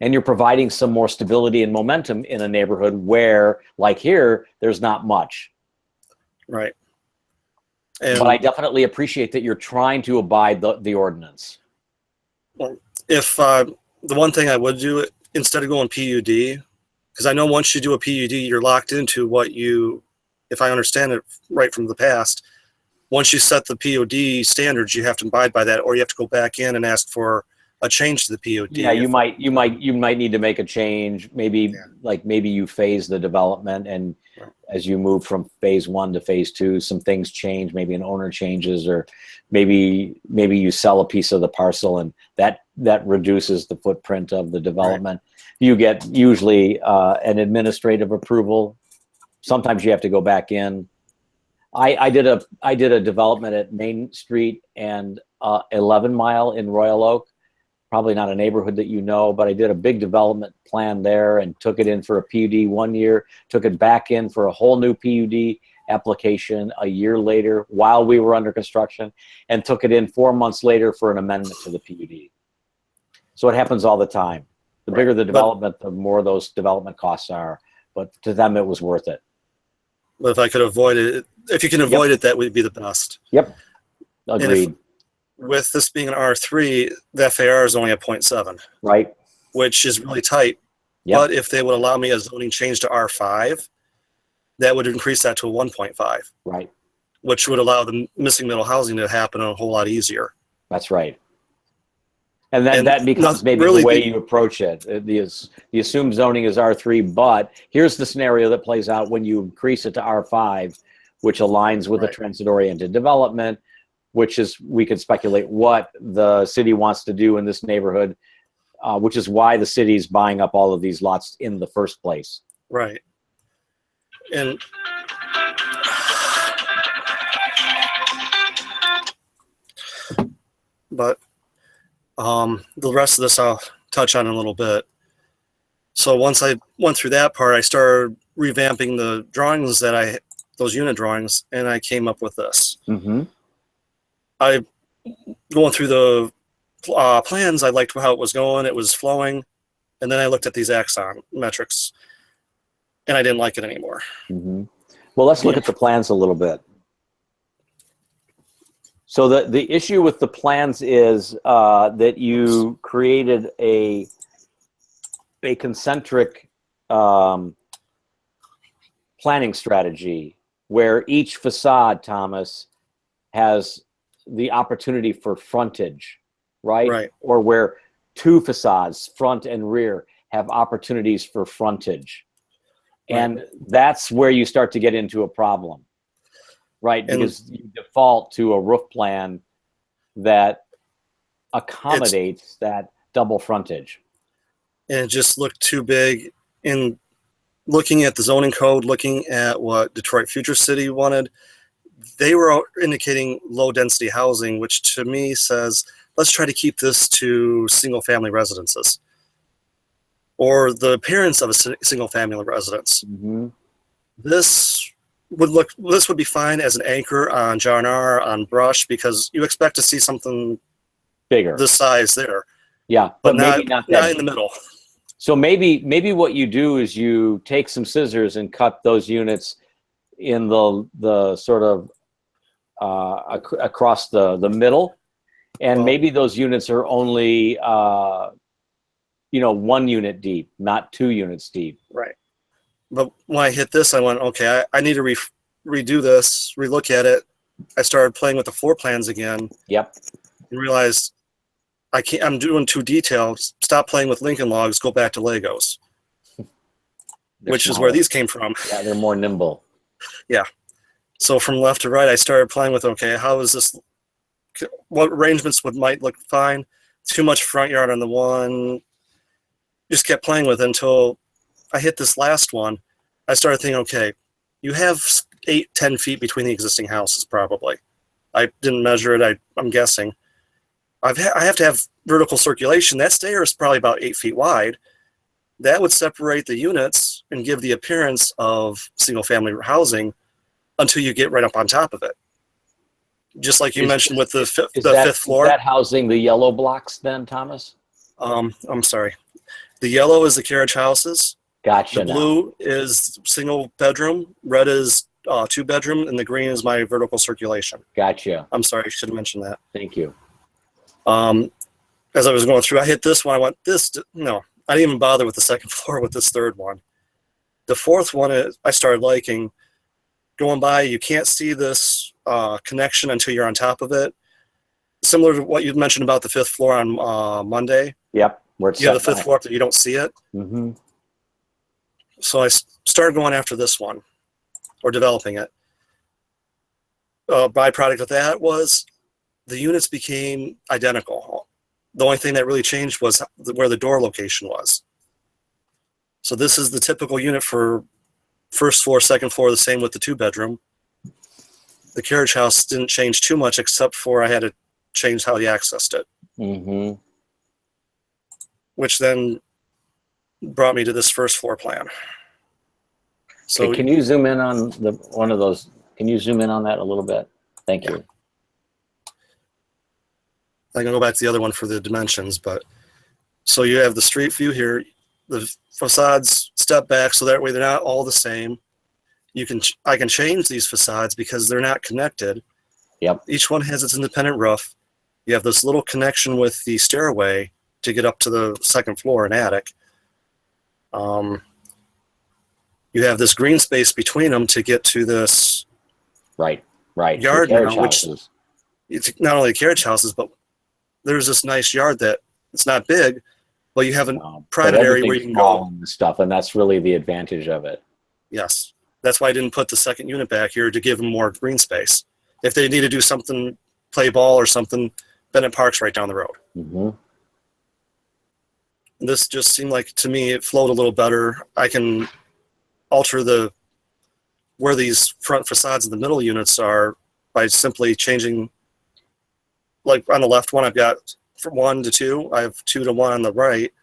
And you're providing some more stability and momentum in a neighborhood where, like here, there's not much. Right. And But I definitely appreciate that you're trying to abide the ordinance. if the one thing I would do, instead of going PUD, because I know once you do a PUD, you're locked into what you, if I understand it right from the past, once you set the PUD standards, you have to abide by that, or you have to go back in and ask for a change to the PUD. Yeah, you might need to make a change. Maybe maybe you phase the development, and as you move from phase 1 to phase 2, some things change. Maybe an owner changes, or maybe you sell a piece of the parcel, and that reduces the footprint of the development. Right. You get usually an administrative approval. Sometimes you have to go back in. I did a development at Main Street and 11 Mile in Royal Oak. probably not a neighborhood that you know, but I did a big development plan there and took it in for a PUD 1 year, took it back in for a whole new PUD application a year later while we were under construction, and took it in 4 months later for an amendment to the PUD. So it happens all the time. The bigger the development, the more those development costs are. But to them, it was worth it. But if I could avoid it, if you can avoid it, that would be the best. Yep. Agreed. With this being an R3, the FAR is only at 0.7, Right. which is really tight. Yep. But if they would allow me a zoning change to R5, that would increase that to a 1.5, Right. which would allow the missing middle housing to happen a whole lot easier. That's right. And then And that becomes not maybe really the way the- you approach it. The assumed zoning is R3, but here's the scenario that plays out when you increase it to R5, which aligns with Right. a transit-oriented development, which is, we could speculate what the city wants to do in this neighborhood, which is why the city's buying up all of these lots in the first place. Right. And but the rest of this I'll touch on in a little bit. So once I went through that part, I started revamping the drawings those unit drawings, and I came up with this. Mm-hmm. I going through the plans, I liked how it was going, it was flowing, and then I looked at these axon metrics, and I didn't like it anymore. Mm-hmm. Well, let's look at the plans a little bit. So the issue with the plans is that you created a concentric planning strategy where each facade, Thomas, has the opportunity for frontage, right? Right. Or where two facades, front and rear, have opportunities for frontage. And that's where you start to get into a problem, right? And- Because you default to a roof plan that accommodates that double frontage. And it just looked too big. In looking at the zoning code, looking at what Detroit Future City wanted, they were indicating low density housing, which to me says, let's try to keep this to single family residences or the appearance of a single family residence. Mm-hmm. This would be fine as an anchor on John R, on Brush, because you expect to see something Bigger. this size there, Yeah, but maybe not that. in the middle. So maybe what you do is you take some scissors and cut those units in the sort of across the middle, and Well- maybe those units are only 1 unit deep, not 2 units deep. Right. But when I hit this, I went, okay, I need to redo this, relook at it. I started playing with the floor plans again Yep. and realized I'm doing too detailed. Stop playing with Lincoln Logs, go back to Legos, They're which is smaller. where these came from. Yeah, they're more nimble. So from left to right, I started playing with, okay, how is this, what arrangements might look fine? Too much front yard on the one. Just kept playing with it until I hit this last one. I started thinking, okay, you have 8-10 feet between the existing houses, probably. I didn't measure it, I'm guessing. I have to have vertical circulation. That stair is probably about 8 feet wide. That would separate the units and give the appearance of single family housing until you get right up on top of it. Just like you mentioned with the fifth floor. Is that housing the yellow blocks then, Thomas? I'm sorry. The yellow is the carriage houses. Gotcha. The now. blue is single bedroom. Red is 2 bedroom, and the green is my vertical circulation. Gotcha. I'm sorry, I should have mentioned that. Thank you. As I was going through, I hit this one. I went, no, I didn't even bother with the second floor with this third one. The fourth one, I started liking. Going by, you can't see this connection until you're on top of it. Similar to what you mentioned about the 5th floor on Monday. Yep. Where it's You have the set 5th back. floor up that you don't see it. Mm-hmm. So I started going after this one, or developing it. Byproduct of that was the units became identical. The only thing that really changed was where the door location was. So this is the typical unit for first floor, second floor, the same with the 2 bedroom. The carriage house didn't change too much except for I had to change how you accessed it. Mm-hmm. which then brought me to this first floor plan. So Okay, can you zoom in on one of those? Can you zoom in on that a little bit? Thank you. I can go back to the other one for the dimensions, but so you have the street view here. The facades step back so that way they're not all the same. I can change these facades because they're not connected. Yep. Each one has its independent roof. You have this little connection with the stairway to get up to the second floor and attic. You have this green space between them to get to this Right. yard The carriage now, which houses. it's not only carriage houses, but there's this nice yard that it's not big, but you have a But private area where you everything's can small go. and stuff, and that's really the advantage of it. Yes. That's why I didn't put the second unit back here to give them more green space. If they need to do something, play ball or something, Bennett Park's right down the road. Hmm. This just seemed like, to me, it flowed a little better. I can alter where these front facades of the middle units are by simply changing, like on the left one, I've got from 1 to 2. I have 2 to 1 on the right,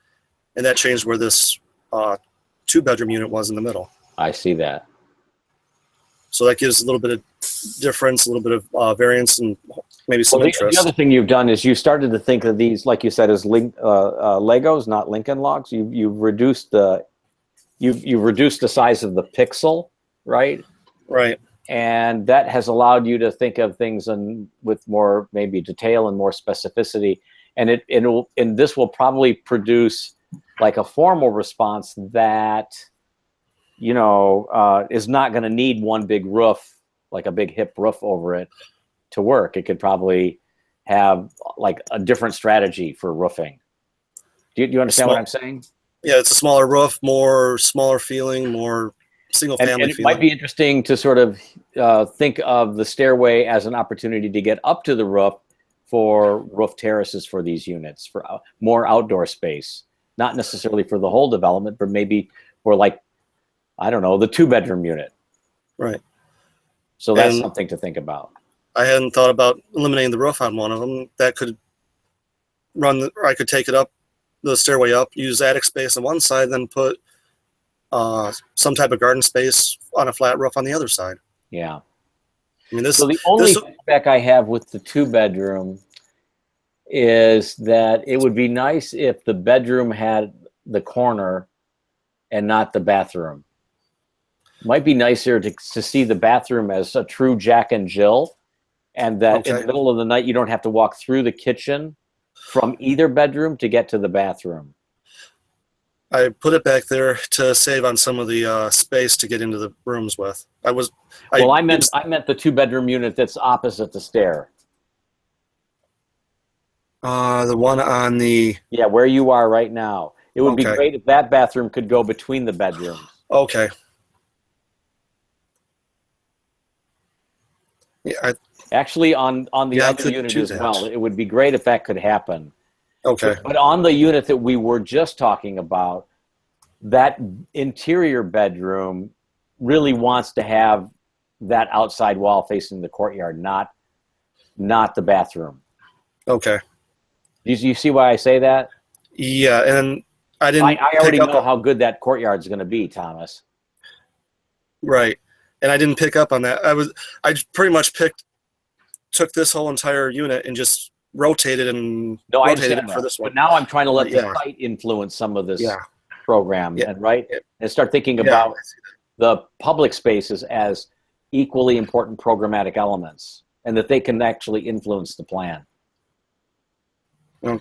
and that changed where this 2-bedroom unit was in the middle. I see that. So that gives a little bit of difference, a little bit of variance, and maybe some Well, interest. the other thing you've done is you started to think of these, like you said, as Legos, not Lincoln Logs. You've reduced the size of the pixel, right? Right. And that has allowed you to think of things with more maybe detail and more specificity. And this will probably produce like a formal response that is not going to need one big roof, like a big hip roof over it to work. It could probably have like a different strategy for roofing. Do you understand what I'm saying? Yeah, it's a smaller roof, smaller feeling, more single family And it feeling. might be interesting to sort of think of the stairway as an opportunity to get up to the roof for roof terraces for these units, for more outdoor space, not necessarily for the whole development, but maybe for like, I don't know, the 2-bedroom unit. Right. So that's And something to think about. I hadn't thought about eliminating the roof on one of them. That could I could take it up, the stairway up, use attic space on one side, then put some type of garden space on a flat roof on the other side. Yeah. I mean, So the only feedback I have with the 2-bedroom is that it would be nice if the bedroom had the corner and not the bathroom. Might be nicer to see the bathroom as a true Jack and Jill, and that in the middle of the night you don't have to walk through the kitchen from either bedroom to get to the bathroom. I put it back there to save on some of the space to get into the rooms with. I meant the 2-bedroom unit that's opposite the stair. The one on the. Yeah, where you are right now. It would be great if that bathroom could go between the bedrooms. Okay. Yeah. Actually, on the other unit as well, it would be great if that could happen. Okay. But on the unit that we were just talking about, that interior bedroom really wants to have that outside wall facing the courtyard, not the bathroom. Okay. You see why I say that? Yeah, and I didn't. I already know how good that courtyard's going to be, Thomas. Right, and I didn't pick up on that. I pretty much took this whole entire unit and just rotated it for this one. But now I'm trying to let the site influence some of this program, and start thinking about the public spaces as equally important programmatic elements, and that they can actually influence the plan. Well,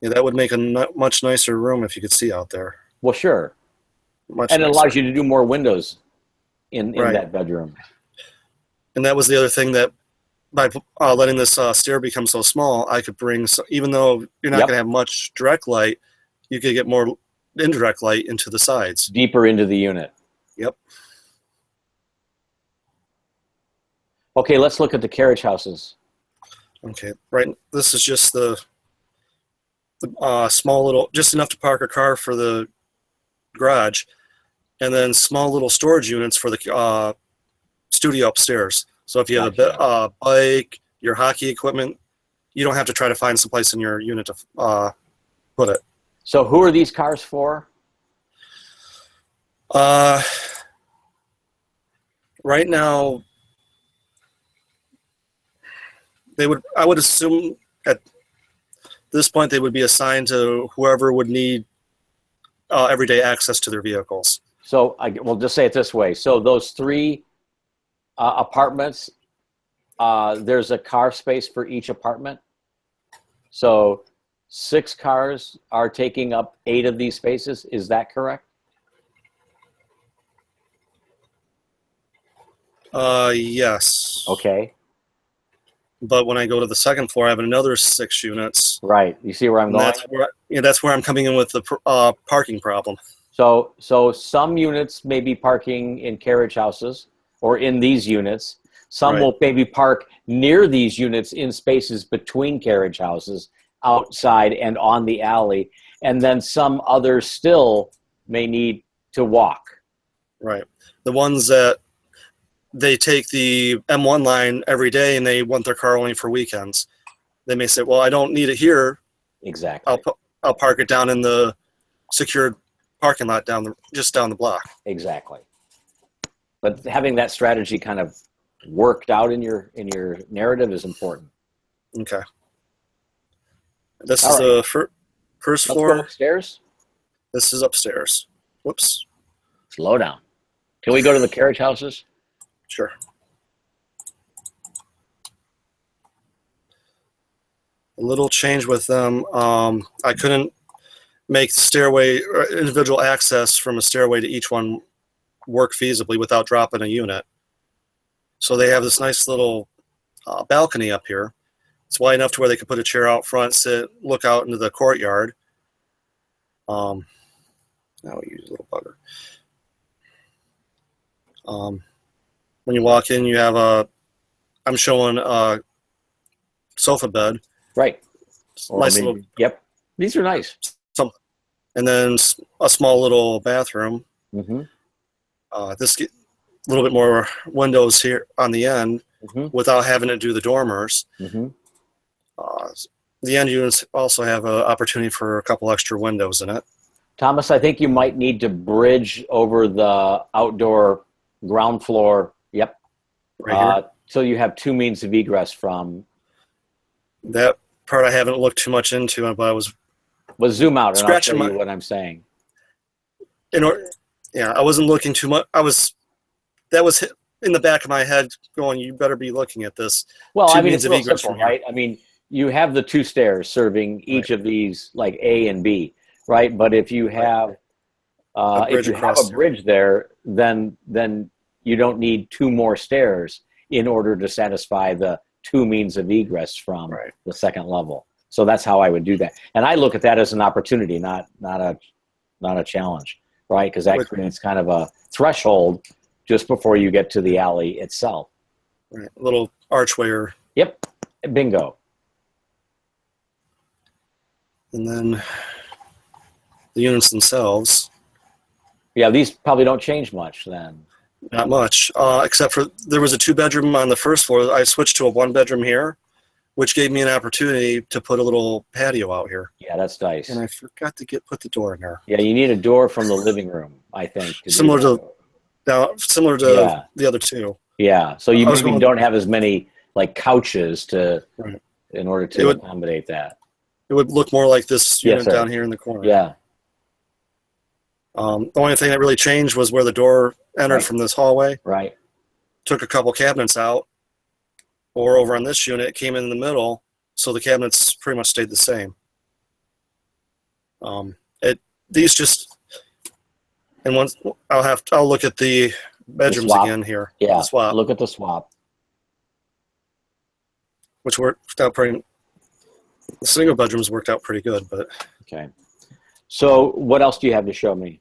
yeah, that would make a much nicer room if you could see out there. Well, sure. And it allows you to do more windows in that bedroom. And that was the other thing, that by letting this stair become so small, I could bring, even though you're not going to have much direct light, you could get more indirect light into the sides. Deeper into the unit. Yep. Okay, let's look at the carriage houses. Okay, right. This is just the small little, just enough to park a car for the garage, and then small little storage units for the studio upstairs. So if you have a bike, your hockey equipment, you don't have to try to find someplace in your unit to put it. So who are these cars for? Right now, I would assume at this point they would be assigned to whoever would need everyday access to their vehicles. So we'll just say it this way. So those 3 apartments, there's a car space for each apartment. So 6 cars are taking up 8 of these spaces. Is that correct? Yes. Okay. But when I go to the second floor, I have another 6 units. Right. You see where I'm And going? that's where I'm coming in with the parking problem. So some units may be parking in carriage houses or in these units. Some Right. will maybe park near these units in spaces between carriage houses, outside and on the alley. And then some others still may need to walk. Right. The ones that they take the M1 line every day and they want their car only for weekends. They may say, well, I don't need it here. Exactly. I'll park it down in the secured parking lot just down the block. Exactly. But having that strategy kind of worked out in your narrative is important. Okay. This All is right. the first Let's floor. go upstairs. This is upstairs. Whoops. Slow down. Can we go to the carriage houses? Sure. A little change with them. I couldn't make stairway or individual access from a stairway to each one work feasibly without dropping a unit. So they have this nice little balcony up here. It's wide enough to where they could put a chair out front, sit, look out into the courtyard. Now we use a little bugger. When you walk in, you have I'm showing a sofa bed. Right. Nice little, Yep. These are nice. and then a small little bathroom. Mm-hmm. This a little bit more windows here on the end Mm-hmm. without having to do the dormers. Mm-hmm. The end units also have an opportunity for a couple extra windows in it. Thomas, I think you might need to bridge over the outdoor ground floor. Yep. Right here. So you have 2 means of egress from. That part I haven't looked too much into, but I was Well, zoom out and I'll Scratching show you my- what I'm saying. I wasn't looking too much. That was in the back of my head going, you better be looking at this. Well, 2 I mean, means it's of real egress simple, from here. right? I mean, you have the 2 stairs serving each of these, like A and B, right? But if you have bridge across a bridge there, then you don't need 2 more stairs in order to satisfy the 2 means of egress from Right. the second level. So that's how I would do that. And I look at that as an opportunity, not a challenge, right? Because that creates kind of a threshold just before you get to the alley itself. Right. A little archway or Yep, bingo. and then the units themselves, Yeah, these probably don't change much then. not much, except for there was a 2-bedroom on the first floor. I switched to a 1-bedroom here, which gave me an opportunity to put a little patio out here. Yeah, that's nice. And I forgot to put the door in there. Yeah, you need a door from the living room, I think. do Similar that. Similar to Yeah. the other 2. Yeah, so you I was maybe going- don't have as many like couches Right. in order It to would- accommodate that. It would look more like this Yes, unit sir. down here in the corner. Yeah, The only thing that really changed was where the door entered Right. from this hallway. right. Took a couple cabinets out, or over on this unit, it came in the middle, so the cabinets pretty much stayed the same. These just, and once I'll look at the bedrooms swap. again here. Yeah, The swap, look at the swap. which worked out pretty. The single bedrooms worked out pretty good, but Okay. So what else do you have to show me?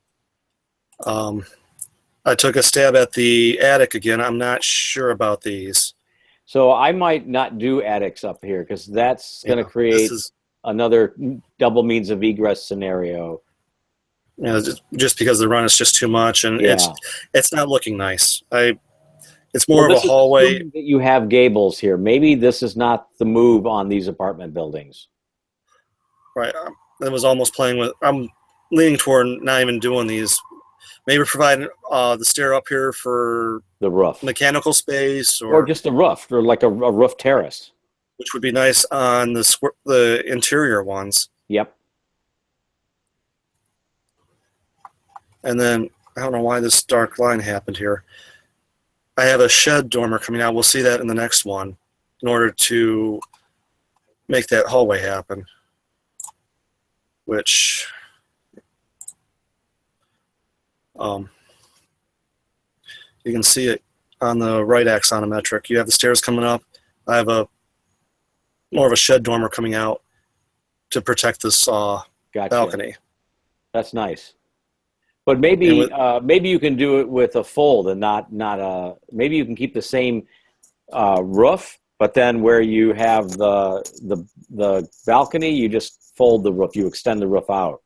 I took a stab at the attic again. I'm not sure about these. So I might not do attics up here because that's going to Yeah, create This is, another double means of egress scenario. just because the run is just too much, and Yeah. it's not looking nice. It's more Well, of this a is hallway. assuming that you have gables here. Maybe this is not the move on these apartment buildings. Right. I was almost playing with. I'm leaning toward not even doing these. Maybe provide the stair up here for The roof, mechanical space, or just a roof, or like a roof terrace. which would be nice on the interior ones. Yep. And then I don't know why this dark line happened here. I have a shed dormer coming out. We'll see that in the next one in order to make that hallway happen. Which you can see it on the right axonometric. You have the stairs coming up. I have more of a shed dormer coming out to protect this Gotcha. balcony. That's nice. But maybe maybe you can do it with a fold and not a. Maybe you can keep the same roof, but then where you have the balcony, you just fold the roof. You extend the roof out,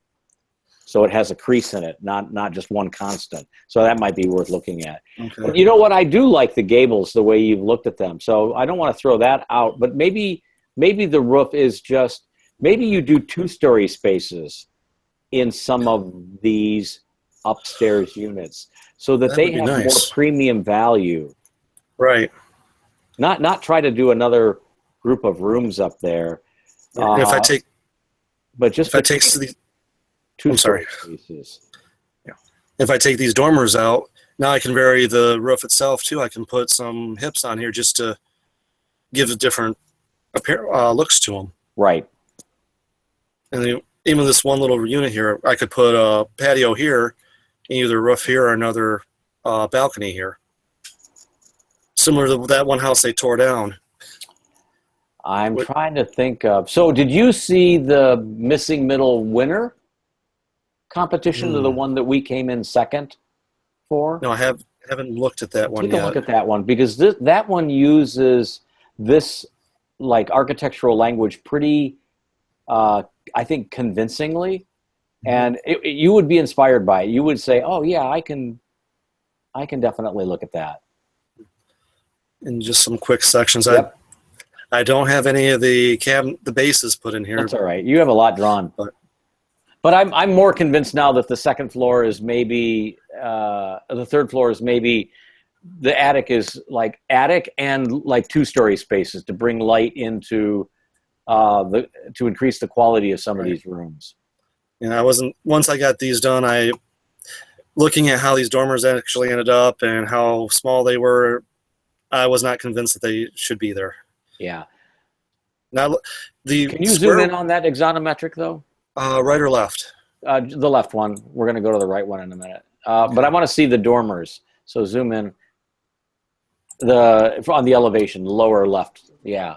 so it has a crease in it, not just one constant. So that might be worth looking at. Okay. But you know what? I do like the gables the way you've looked at them. So I don't want to throw that out. But maybe the roof is just. Maybe you do 2-story spaces in some of these upstairs units so that they have nice. more premium value. Right. Not try to do another group of rooms up there. If I take the two-story spaces. Yeah. If I take these dormers out, now I can vary the roof itself too. I can put some hips on here just to give a different looks to them. Right. And then even this one little unit here, I could put a patio here, either roof here or another balcony here. Similar to that one house they tore down. I'm trying to think of. So did you see the Missing Middle winner competition to the one that we came in second for? No, I haven't looked at that one Take yet. a look at that one, because that one uses this like architectural language pretty, I think, convincingly, and you would be inspired by it. You would say, "Oh yeah, I can definitely look at that." In just some quick sections, Yep. I don't have any of the bases put in here. That's all right. You have a lot drawn, but I'm more convinced now that the second floor is maybe the third floor is maybe the attic is like attic and like 2-story spaces to bring light into to increase the quality of some of these rooms. And once I got these done, looking at how these dormers actually ended up and how small they were, I was not convinced that they should be there. Yeah. Now, Can you zoom in on that axonometric though? Right or left? The left one. We're going to go to the right one in a minute. But I want to see the dormers. So zoom in. On the elevation, lower left. Yeah.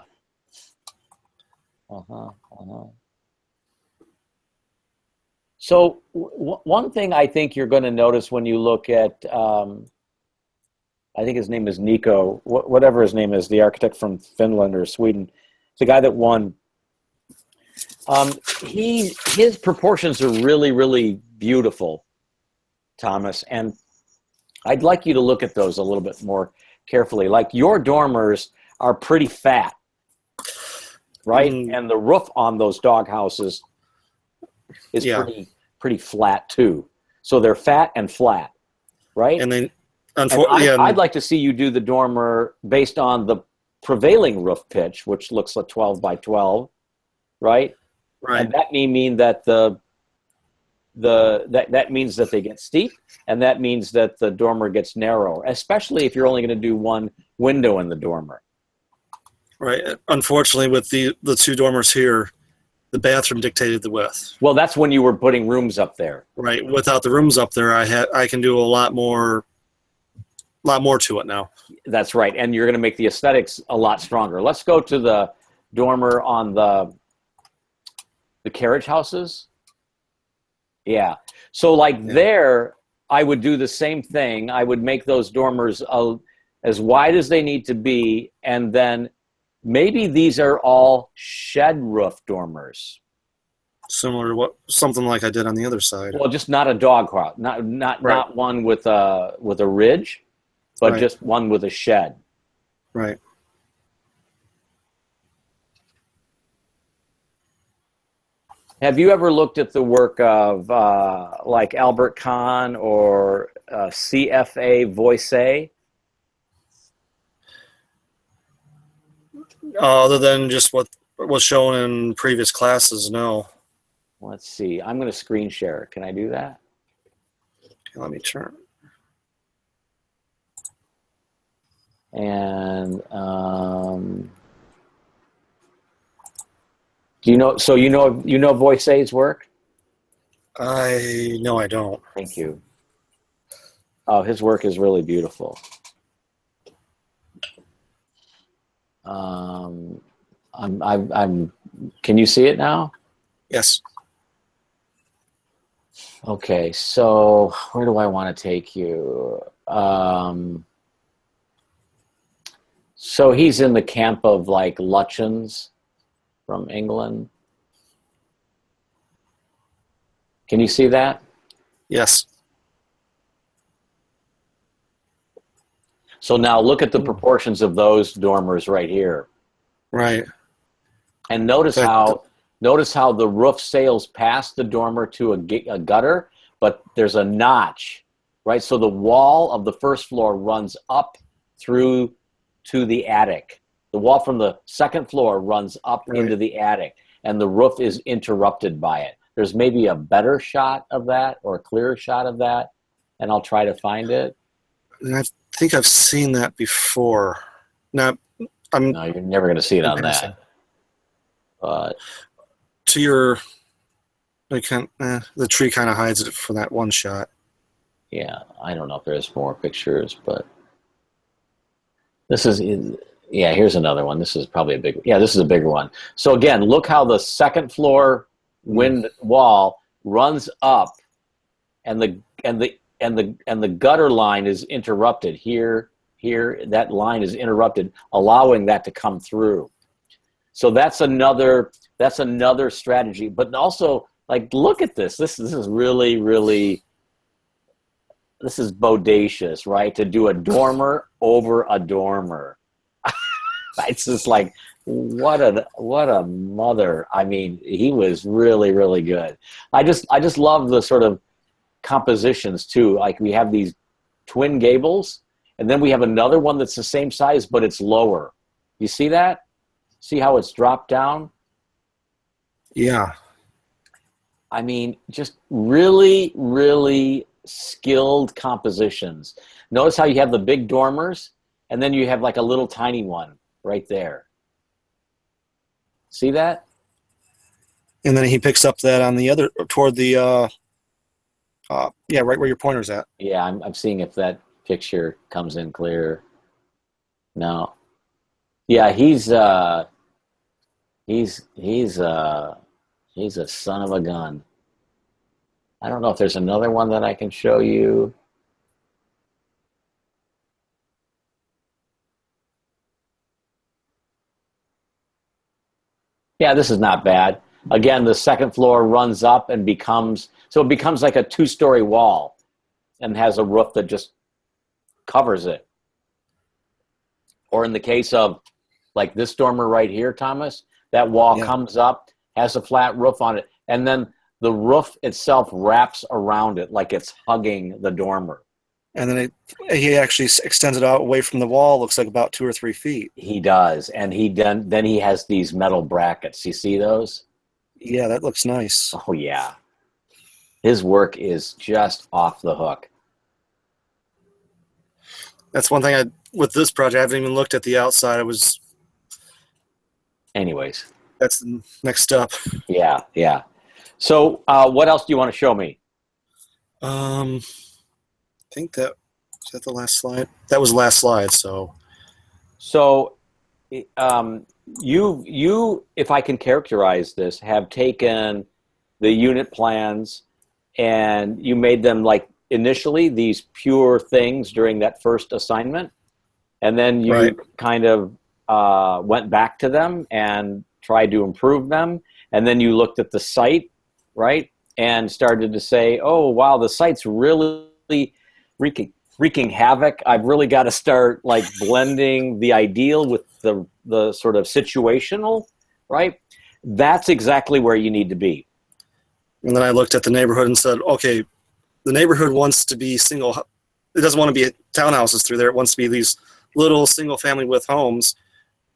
So one thing I think you're going to notice when you look at, I think his name is Nico, whatever his name is, the architect from Finland or Sweden, the guy that won. His proportions are really, really beautiful, Thomas, and I'd like you to look at those a little bit more carefully. Like your dormers are pretty fat, right? And the roof on those dog houses is pretty flat too. So they're fat and flat, right? And then, I'd like to see you do the dormer based on the prevailing roof pitch, which looks like 12 by 12, right? Right. And that may mean that that means that they get steep, and that means that the dormer gets narrow, especially if you're only going to do one window in the dormer. Right. Unfortunately, with the 2 dormers here, the bathroom dictated the width. Well, that's when you were putting rooms up there. Right. Without the rooms up there, I can do a lot more to it now. That's right, and you're going to make the aesthetics a lot stronger. Let's go to the dormer on the carriage houses. Yeah. So there, I would do the same thing. I would make those dormers as wide as they need to be, and then maybe these are all shed roof dormers. Similar to something like I did on the other side. Well, just not a dog house, not one with a ridge, but just one with a shed. Right. Have you ever looked at the work of like Albert Kahn or CFA Voice? Other than just what was shown in previous classes, no. Let's see. I'm going to screen share. Can I do that? Okay, let me turn. And do you know? So you know Voice's work? No, I don't. Thank you. Oh, his work is really beautiful. I'm. Can you see it now? Yes. Okay, so where do I want to take you? So he's in the camp of like Lutyens from England. Can you see that? Yes. So now look at the proportions of those dormers right here. Right. And notice how the roof sails past the dormer to a gutter, but there's a notch, right? So the wall of the first floor runs up through to the attic. The wall from the second floor runs up into the attic, and the roof is interrupted by it. There's maybe a better shot of that or a clearer shot of that, and I'll try to find it. And I think I've seen that before. Now, No, you're never going to see it on that. But to your, the tree kind of hides it from that one shot. yeah, I don't know if there's more pictures, but this is, yeah, here's another one. This is probably this is a bigger one. So again, look how the second floor wind wall runs up, and the gutter line is interrupted here. That line is interrupted, allowing that to come through. So that's another strategy. But also, like, look at this. This is really, really, this is bodacious, right? To do a dormer over a dormer. It's just like, what a mother. I mean, he was really, really good. I just love the sort of compositions too. Like, we have these twin gables, and then we have another one that's the same size, but it's lower. You see that? See how it's dropped down? Yeah. I mean, just really, really skilled compositions. Notice how you have the big dormers, and then you have like a little tiny one right there. See that? And then he picks up that on the other, toward the, right where your pointer's at. Yeah, I'm seeing if that picture comes in clear. No. Yeah, he's a son of a gun. I don't know if there's another one that I can show you. Yeah, this is not bad. Again, the second floor runs up and becomes like a two-story wall and has a roof that just covers it. Or in the case of like this dormer right here, Thomas, that wall comes up, has a flat roof on it, and then the roof itself wraps around it like it's hugging the dormer. And then he actually extends it out away from the wall, looks like about 2 or 3 feet. He does, and then he has these metal brackets. You see those? Yeah, that looks nice. Oh, yeah. His work is just off the hook. That's one thing with this project, I haven't even looked at the outside. Anyways. That's the next step. Yeah. So what else do you want to show me? I think is that the last slide? That was the last slide, so. So you, if I can characterize this, have taken the unit plans and you made them like initially these pure things during that first assignment, and then you kind of went back to them and tried to improve them, and then you looked at the site, right, and started to say, oh, wow, the site's really wreaking havoc. I've really got to start like blending the ideal with the sort of situational, right? That's exactly where you need to be. And then I looked at the neighborhood and said, okay, the neighborhood wants to be single. It doesn't want to be townhouses through there. It wants to be these little single family with homes,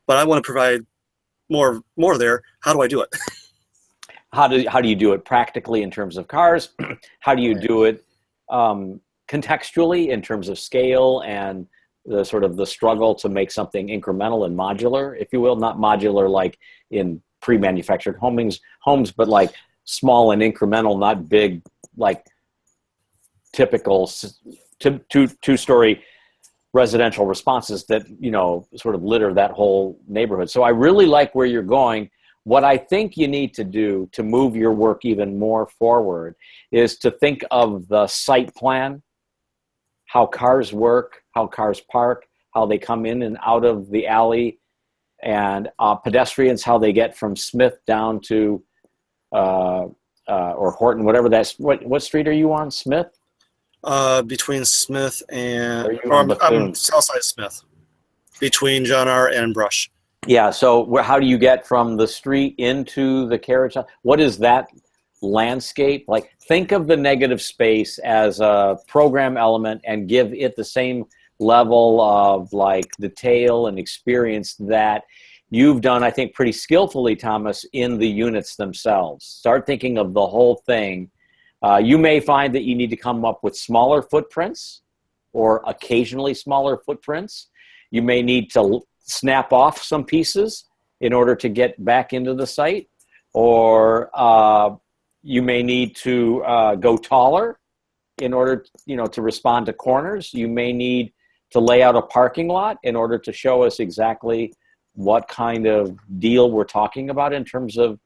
but I want to provide more there. How do I do it? How do you do it practically in terms of cars? How do you do it contextually in terms of scale and the sort of the struggle to make something incremental and modular, if you will, not modular like in pre-manufactured homes, but like small and incremental, not big, like typical two-story residential responses that, you know, sort of litter that whole neighborhood. So I really like where you're going. What I think you need to do to move your work even more forward is to think of the site plan, how cars work, how cars park, how they come in and out of the alley, and pedestrians, how they get from Smith down to or Horton, whatever that's. What street are you on, Smith? Between Smith and I'm Southside Smith, between John R. and Brush. Yeah. So how do you get from the street into the carriage? What is that landscape like? Think of the negative space as a program element and give it the same level of like detail and experience that you've done, I think, pretty skillfully, Thomas, in the units themselves. Start thinking of the whole thing. You may find that you need to come up with smaller footprints or occasionally smaller footprints. You may need to snap off some pieces in order to get back into the site, or you may need to go taller in order, you know, to respond to corners. You may need to lay out a parking lot in order to show us exactly what kind of deal we're talking about in terms of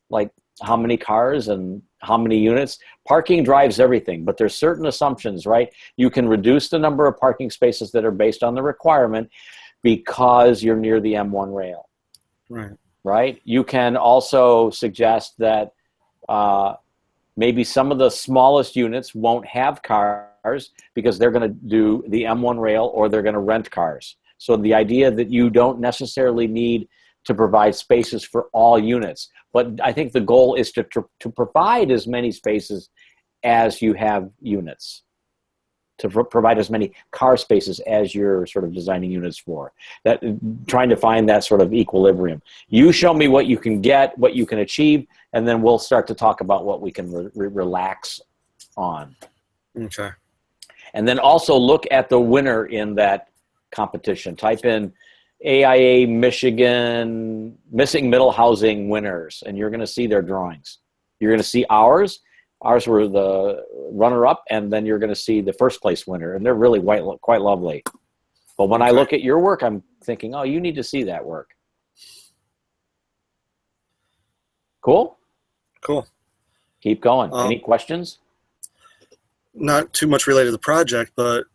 like how many cars and how many units. Parking drives everything, but there's certain assumptions, right? You can reduce the number of parking spaces that are based on the requirement because you're near the M1 rail. Right? You can also suggest that maybe some of the smallest units won't have cars because they're going to do the M1 rail or they're going to rent cars. So the idea that you don't necessarily need to provide spaces for all units. But I think the goal is to provide as many spaces as you have units, to provide as many car spaces as you're sort of designing units for. That, trying to find that sort of equilibrium. You show me what you can get, what you can achieve, and then we'll start to talk about what we can relax on. Okay. And then also look at the winner in that competition. Type in AIA Michigan missing middle housing winners, and you're going to see their drawings. You're going to see ours. Ours were the runner-up, and then you're going to see the first place winner, and they're really quite lovely. But when I look at your work, I'm thinking, oh, you need to see that work. Cool? Cool. Keep going. Any questions? Not too much related to the project, but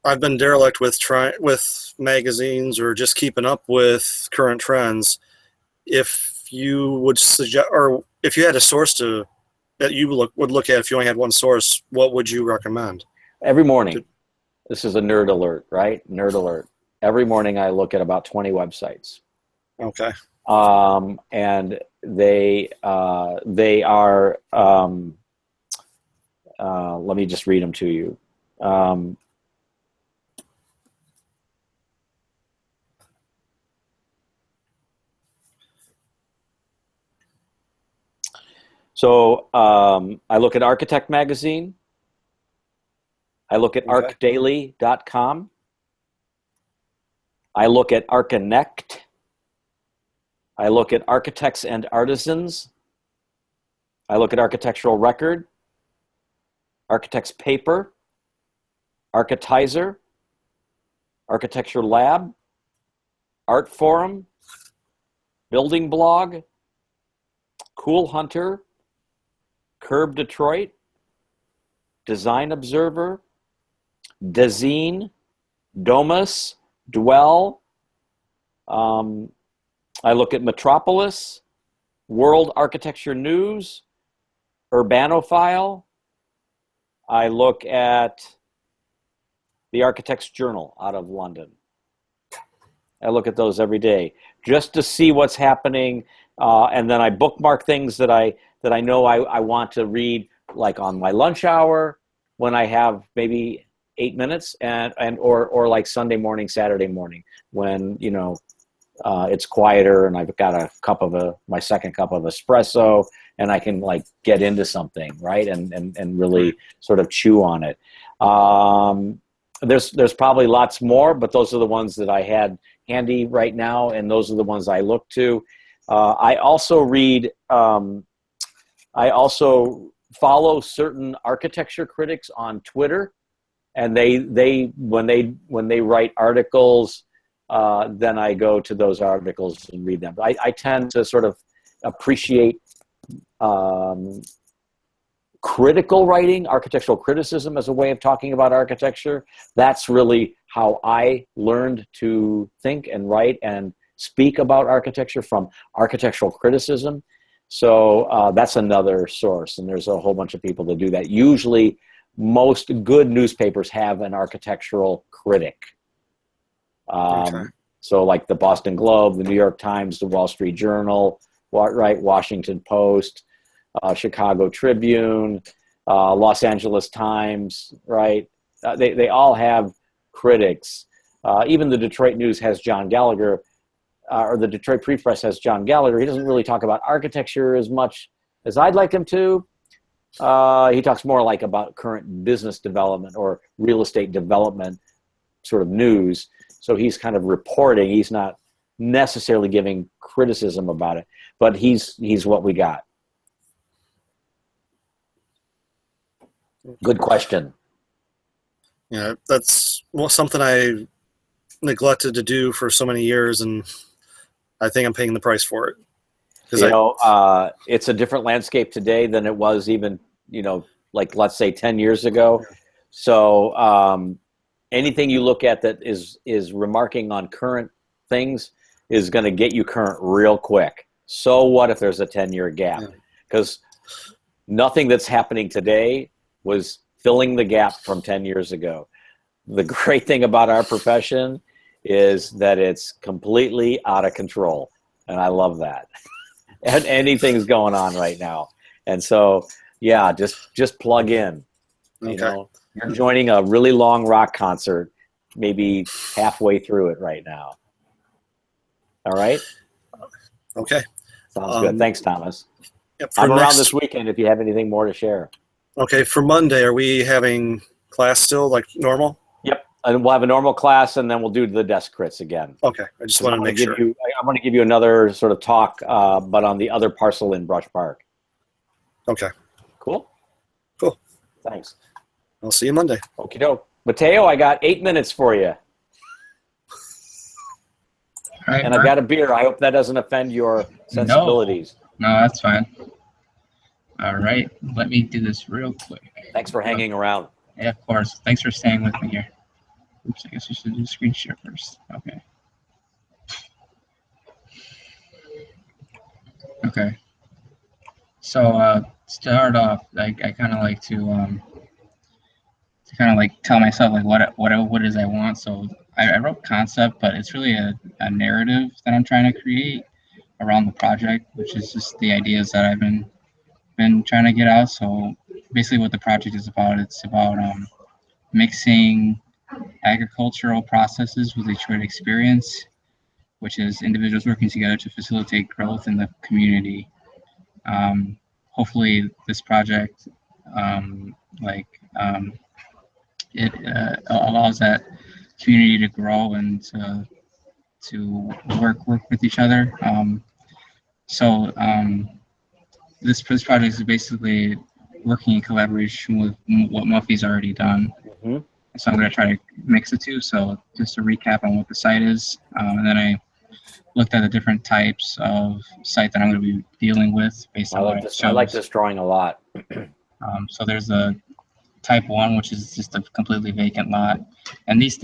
I've been derelict with magazines or just keeping up with current trends. If you would suggest, or if you had a source that you would look at if you only had one source, what would you recommend? Every morning. This is a nerd alert, right? Nerd alert. Every morning I look at about 20 websites. Okay. And they are, let me just read them to you. So I look at Architect Magazine. I look at arcdaily.com. I look at Archinect. I look at Architects and Artisans. I look at Architectural Record, Architects Paper, Architizer, Architecture Lab, Art Forum, Building Blog, Cool Hunter, Curb Detroit, Design Observer, Dezeen, Domus, Dwell. I look at Metropolis, World Architecture News, Urbanophile. I look at the Architect's Journal out of London. I look at those every day just to see what's happening and then I bookmark things that I know I want to read, like on my lunch hour when I have maybe 8 minutes, or like Sunday morning, Saturday morning when it's quieter and I've got my second cup of espresso and I can like get into something, right, and really sort of chew on it. There's probably lots more, but those are the ones that I had handy right now, and those are the ones I look to. I also read. I also follow certain architecture critics on Twitter, and they when they write articles, then I go to those articles and read them. I tend to sort of appreciate critical writing, architectural criticism as a way of talking about architecture. That's really how I learned to think and write and speak about architecture, from architectural criticism. So that's another source, and there's a whole bunch of people that do that. Usually, most good newspapers have an architectural critic. So like the Boston Globe, the New York Times, the Wall Street Journal, right, Washington Post, Chicago Tribune, Los Angeles Times, right? They all have critics. Even the Detroit News has John Gallagher, or the Detroit Free Press has John Gallagher. He doesn't really talk about architecture as much as I'd like him to. He talks more like about current business development or real estate development sort of news. So he's kind of reporting. He's not necessarily giving criticism about it, but he's what we got. Good question. Yeah, that's something I neglected to do for so many years, and I think I'm paying the price for it. It's a different landscape today than it was even, like let's say 10 years ago. So anything you look at that is remarking on current things is going to get you current real quick. So what if there's a 10-year gap? Because nothing that's happening today was filling the gap from 10 years ago. The great thing about our profession is that it's completely out of control, and I love that. And anything's going on right now, and so yeah, just plug in. You're joining a really long rock concert, maybe halfway through it right now. All right. Okay. Sounds good. Thanks, Thomas. Yep, I'm around this weekend if you have anything more to share. Okay, for Monday, are we having class still like normal? Yep, and we'll have a normal class, and then we'll do the desk crits again. Okay, I just want to make sure. I'm going to give you another sort of talk, but on the other parcel in Brush Park. Okay. Cool? Cool. Thanks. I'll see you Monday. Okie doke. Mateo, I got 8 minutes for you. Right, and I've got a beer. I hope that doesn't offend your sensibilities. No, that's fine. All right, let me do this real quick. Thanks for hanging around. Yeah, of course. Thanks for staying with me here. Oops, I guess we should do screen share first. Okay. Okay. So start off, I kind of like to kind of like tell myself like what it is I want. So I wrote concept, but it's really a narrative that I'm trying to create around the project, which is just the ideas that I've been trying to get out. So basically what the project is about, it's about mixing agricultural processes with Detroit experience, which is individuals working together to facilitate growth in the community. Hopefully this project it allows that community to grow and to work with each other. This project is basically working in collaboration with what Muffy's already done. Mm-hmm. So I'm going to try to mix the two. So just to recap on what the site is, and then I looked at the different types of site that I'm going to be dealing with based on what it shows. I like this drawing a lot. So there's a type 1, which is just a completely vacant lot, and these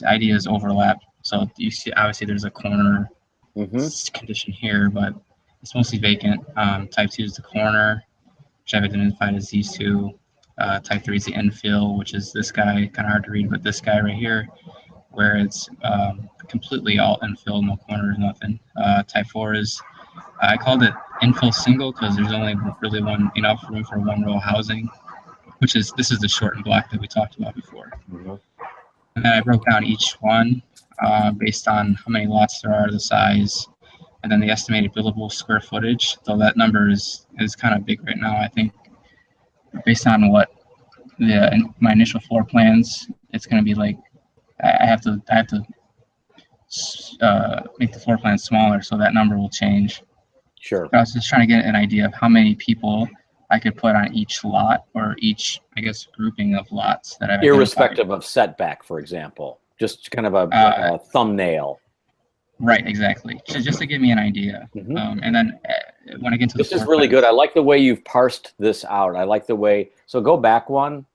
ideas overlap. So you see, obviously there's a corner condition here, but it's mostly vacant. Type 2 is the corner, which I've identified as these two. Type 3 is the infill, which is this guy, kind of hard to read, but this guy right here, where it's completely all infill, no corners, nothing. Type 4 is I called it infill single because there's only really enough room for one row housing, this is the shortened block that we talked about before. Mhm. And then I broke down each one based on how many lots there are, the size, and then the estimated buildable square footage. Though that number is kind of big right now. I think based on what my initial floor plans, it's going to be like I have to make the floor plan smaller, so that number will change. Sure. I was just trying to get an idea of how many people I could put on each lot or each, I guess, grouping of lots that I've Irrespective of setback, for example, just kind of like a thumbnail. Right, exactly. Just to give me an idea. Mhm. And then when I get to This the is floor really plans- good. I like the way you've parsed this out. I like the way, so go back one.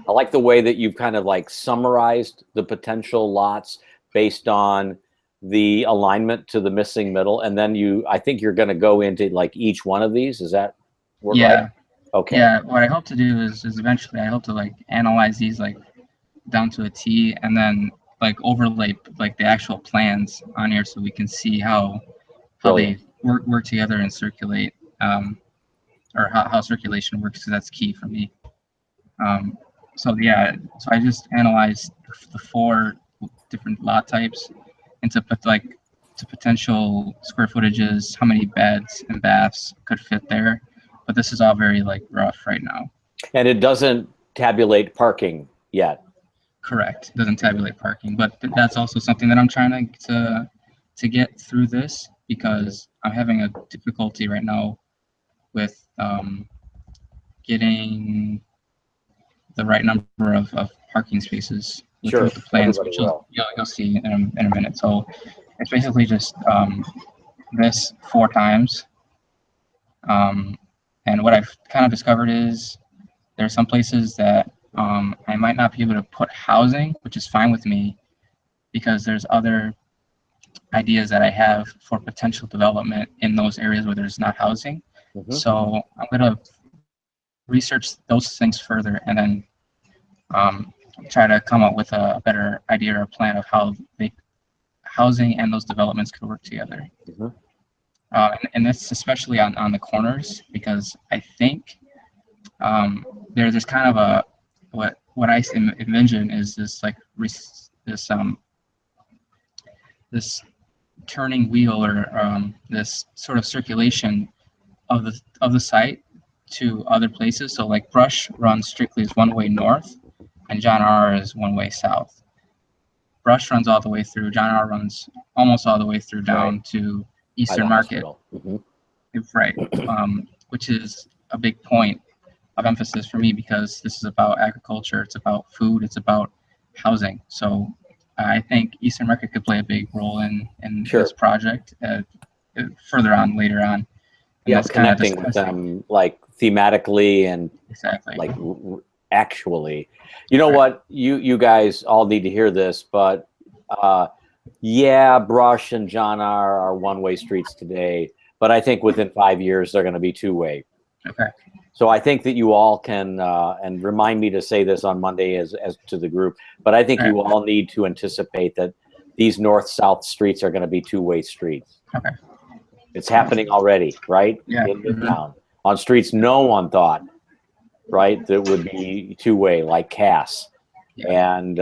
I like the way that you've kind of like summarized the potential lots based on the alignment to the missing middle. And then I think you're going to go into like each one of these. Is that right? Yeah. Okay. Yeah, what I hope to do is eventually I hope to like analyze these like down to a T and then like overlay like the actual plans on here so we can see how Brilliant. they work together and circulate, or how circulation works, because that's key for me. So yeah, so I just analyzed the 4 different lot types into to potential square footages, how many beds and baths could fit there. But this is all very like rough right now. And it doesn't tabulate parking yet. Correct. It doesn't tabulate parking, but that's also something that I'm trying to get through this, because I'm having a difficulty right now with getting the right number of parking spaces with Sure. the plans, Everybody which will. you'll see in a minute. So it's basically just this 4 times. And what I've kind of discovered is there are some places that I might not be able to put housing, which is fine with me, because there's other ideas that I have for potential development in those areas where there's not housing. Mhm. So I'm gonna research those things further and then try to come up with a better idea or plan of how housing and those developments could work together. Mhm. And that's especially on the corners, because I think there's kind of a what I envision is this like this turning wheel, or this sort of circulation of the site to other places. So like Brush runs strictly as one way north, and John R is one way south. Brush runs all the way through. John R runs almost all the way through down to By Eastern the Market. hospital. Mhm. Right, which is a big point of emphasis for me, because this is about agriculture, it's about food, it's about housing. So I think Eastern Market could play a big role in Sure. this project further on, later on. And Yeah, that's kind of connecting with them like thematically and Exactly. like actually. You know what? You guys all need to hear this, but yeah, Brush and John R are one-way streets today, but I think within 5 years they're going to be two-way. Okay. So I think that you all can, and remind me to say this on Monday as to the group, but I think you all need to anticipate that these north-south streets are going to be two-way streets. Okay. It's happening already, right? Yeah. In Midtown. On streets no one thought, right, that would be two-way, like Cass. Yeah. And,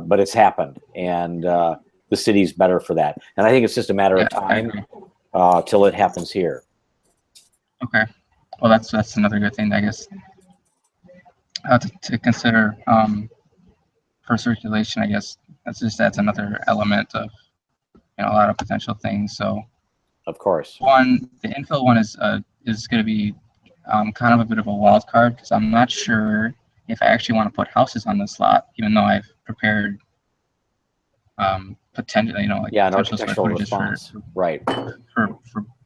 but it's happened. And the city's better for that. And I think it's just a matter of I time agree. till it happens here. Okay. Well, that's another good thing, I guess, to consider for circulation. I guess that's another element of a lot of potential things. So Of course. the infill one is going to be kind of a bit of a wild card, because I'm not sure if I actually want to put houses on this lot, even though I've prepared potentially, An architectural response. Right. for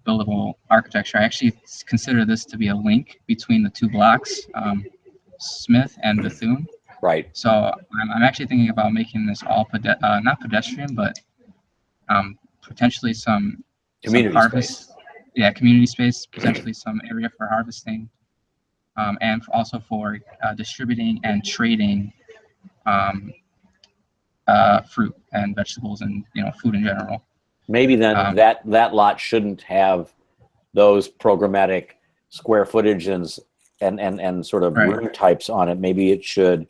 buildable architecture. I actually consider this to be a link between the 2 blocks, Smith and Bethune. Right. So I'm actually thinking about making this all not pedestrian, but potentially some Community harvest. space. Yeah, community space, potentially some area for harvesting, and also for distributing and trading fruit and vegetables and food in general. Maybe then that lot shouldn't have those programmatic square footage and sort of Right. room types on it. Maybe it should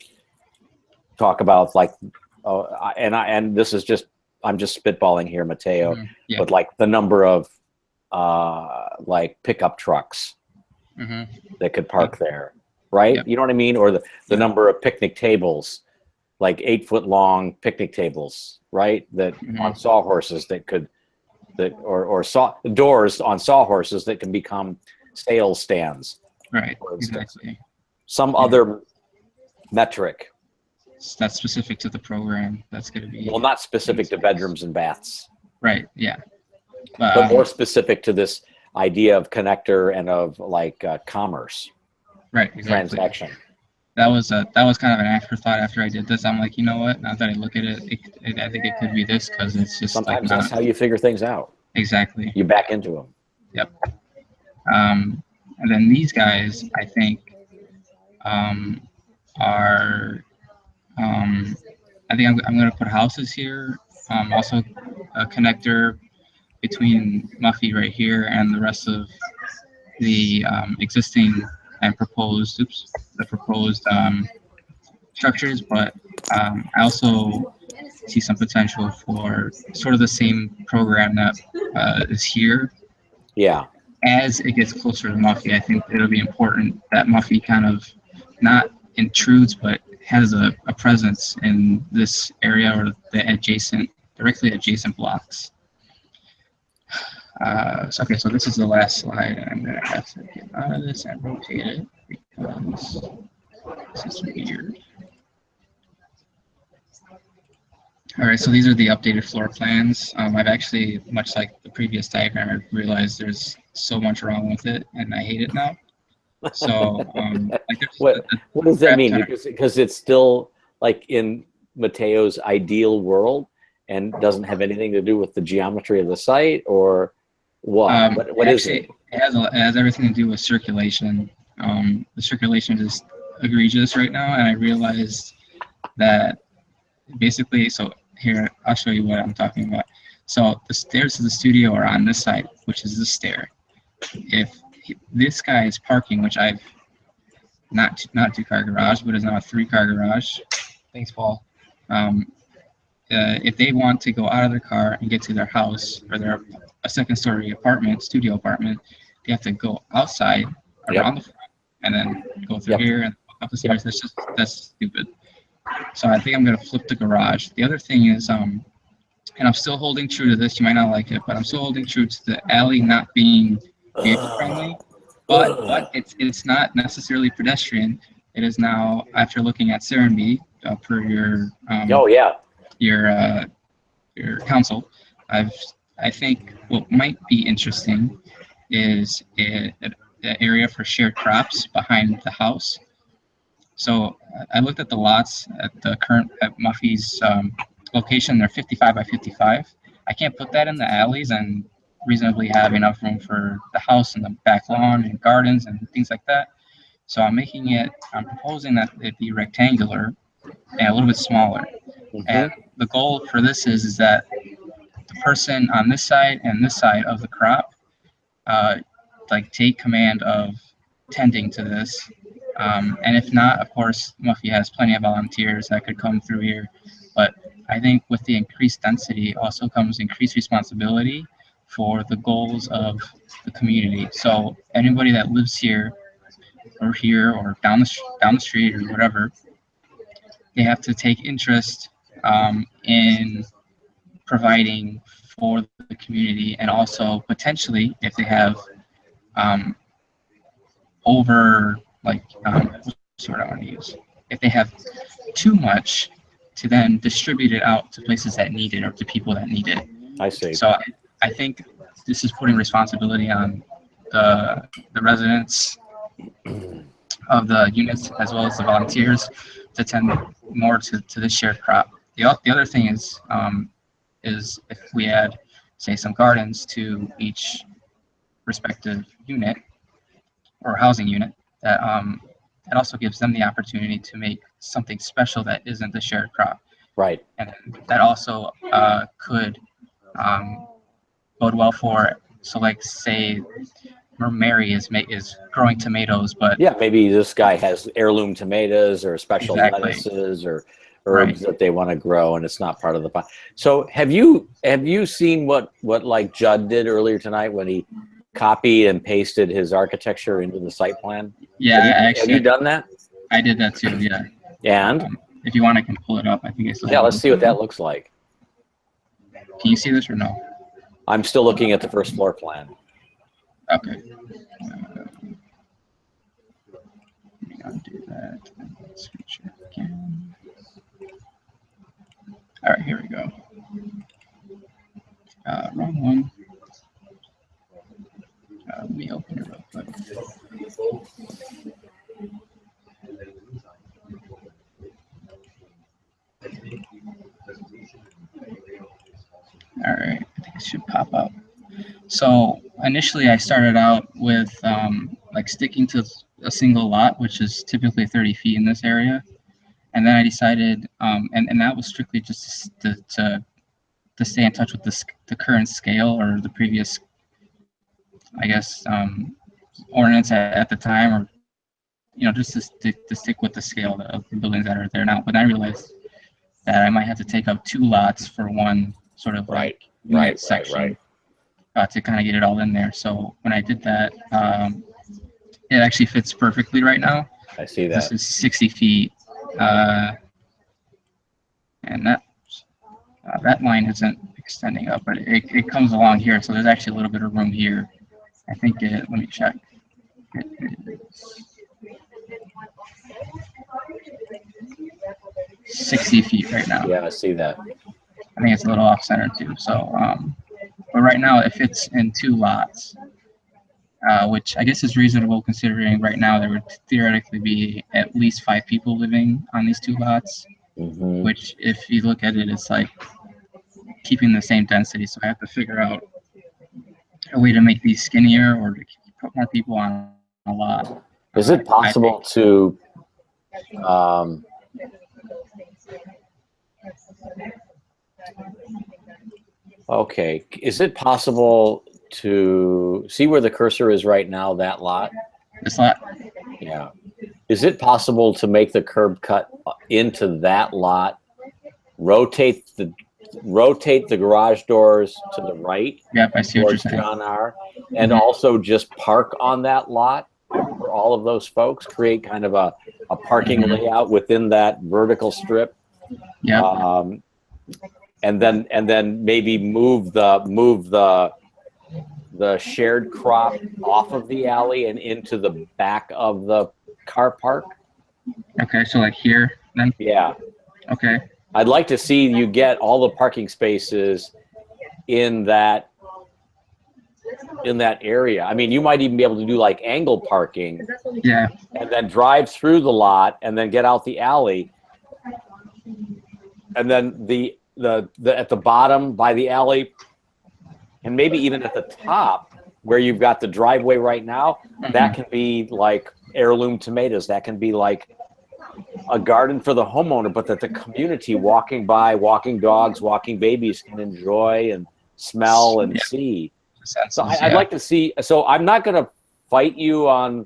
talk about like, and this is just, I'm just spitballing here, Mateo, Yeah. but like the number of like pickup trucks Hmm. that could park there, right? Yep. You know what I mean? Or the number of picnic tables, like 8-foot long picnic tables, right? That Mhm. on sawhorses or saw doors on sawhorses that can become sales stands, Right. for instance. Exactly. Some Yeah. other metric. That's specific to the program. That's going to be Well, not specific to bedrooms and baths, right. Yeah. but more specific to this idea of connector and of like commerce right. Exactly. transaction. That was kind of an afterthought after I did this. I'm like, you know what? Now that I look at it, I think it could be this because it's just Sometimes like that's not how you figure things out. exactly. You back into them. And then these guys, I think, are I think I'm going to put houses here. Also, a connector between Muffy right here and the rest of the existing and proposed, the proposed structures. But I also see some potential for sort of the same program that is here. Yeah. As it gets closer to Muffy, I think it'll be important that Muffy kind of not intrudes, but has a presence in this area or the directly adjacent blocks. So this is the last slide, and I'm gonna have to get out of this and rotate it because this is weird. All right, so these are the updated floor plans. I've actually, much like the previous diagram, I realized there's so much wrong with it, and I hate it now. So, What does that mean? Because it's still like in Mateo's ideal world and doesn't have anything to do with the geometry of the site, or what? What is it? It has everything to do with circulation. The circulation is egregious right now, and I realized that basically, so here, I'll show you what I'm talking about. So the stairs to the studio are on this side, which is the stair. If this guy is parking, which I've not 2-car garage, but is now a 3-car garage. Thanks, Paul. If they want to go out of their car and get to their house or their a second-story studio apartment, they have to go outside around the front and then go through here and up the stairs. That's stupid. So I think I'm gonna flip the garage. The other thing is, and I'm still holding true to this. You might not like it, but I'm still holding true to the alley not being vehicle friendly. But it's not necessarily pedestrian. It is now, after looking at Serenbe, per your your counsel, I think what might be interesting is an area for shared crops behind the house. So I looked at the lots at Muffy's location. They're 55 by 55. I can't put that in the alleys and reasonably have enough room for the house and the back lawn and gardens and things like that. So I'm proposing that it be rectangular and a little bit smaller. Mm-hmm. And the goal for this is that the person on this side and this side of the crop take command of tending to this. And if not, of course, Muffy has plenty of volunteers that could come through here. But I think with the increased density also comes increased responsibility for the goals of the community. So anybody that lives here or down the street or whatever, they have to take interest in providing for the community, and also potentially if they have what's the word I want to use? If they have too much, to then distribute it out to places that need it or to people that need it. I see. So I think this is putting responsibility on the residents of the units as well as the volunteers to tend more to this shared crop. The other thing is if we add, say, some gardens to each respective unit or housing unit, that also gives them the opportunity to make something special that isn't the shared crop. Right. And that also could bode well for. So like say Mary is growing tomatoes, but Yeah, maybe this guy has heirloom tomatoes or special Exactly. lettuces or Right. herbs that they want to grow, and it's not part of the pot. So have you seen what like Judd did earlier tonight when he copied and pasted his architecture into the site plan? yeah, Have you done that? I did that too. Yeah. And If you want, I can pull it up. I think I still yeah, have let's it. see what that looks like. Can you see this or no? I'm still looking at the first floor plan. Okay. Let me undo that. Switch it again. All right, here we go. Wrong one. Let me open it real quick. All right, I think it should pop up. So initially I started out with like sticking to a single lot, which is typically 30 feet in this area. And then I decided, and that was strictly just to stay in touch with the current scale or the previous, I guess, ordinance at the time, or, you know, just to stick with the scale of the buildings that are there now. But I realized that I might have to take up 2 lots for one sort of like unit section. To kind of get it all in there. So when I did that, it actually fits perfectly right now. I see that. This is 60 feet, and that line isn't extending up, but it comes along here. So there's actually a little bit of room here. I think let me check. It is 60 feet right now. Yeah, I see that. I think it's a little off center too. So, but right now it fits in 2 lots, which I guess is reasonable considering right now there would theoretically be at least 5 people living on these 2 lots, Mm-hmm. which if you look at it, it's like keeping the same density. So I have to figure out a way to make these skinnier or to put more people on a lot. Is it possible to okay, is it possible to see where the cursor is right now, that lot? This lot? Yeah. Is it possible to make the curb cut into that lot, rotate the garage doors to the right Yep, I see what you're towards saying. John R., and also just park on that lot for all of those folks, create kind of a parking layout within that vertical strip? Yeah. And then maybe move the shared crop off of the alley and into the back of the car park. Okay, so like here then? Yeah, Okay. I'd like to see you get all the parking spaces in that area. I mean, you might even be able to do like angle parking Yeah. and then drive through the lot and then get out the alley. And then the at the bottom by the alley, and maybe even at the top where you've got the driveway right now, that can be like heirloom tomatoes. That can be like a garden for the homeowner, but that the community walking by, walking dogs, walking babies can enjoy and smell and see. So I'd like to see. So I'm not going to fight you on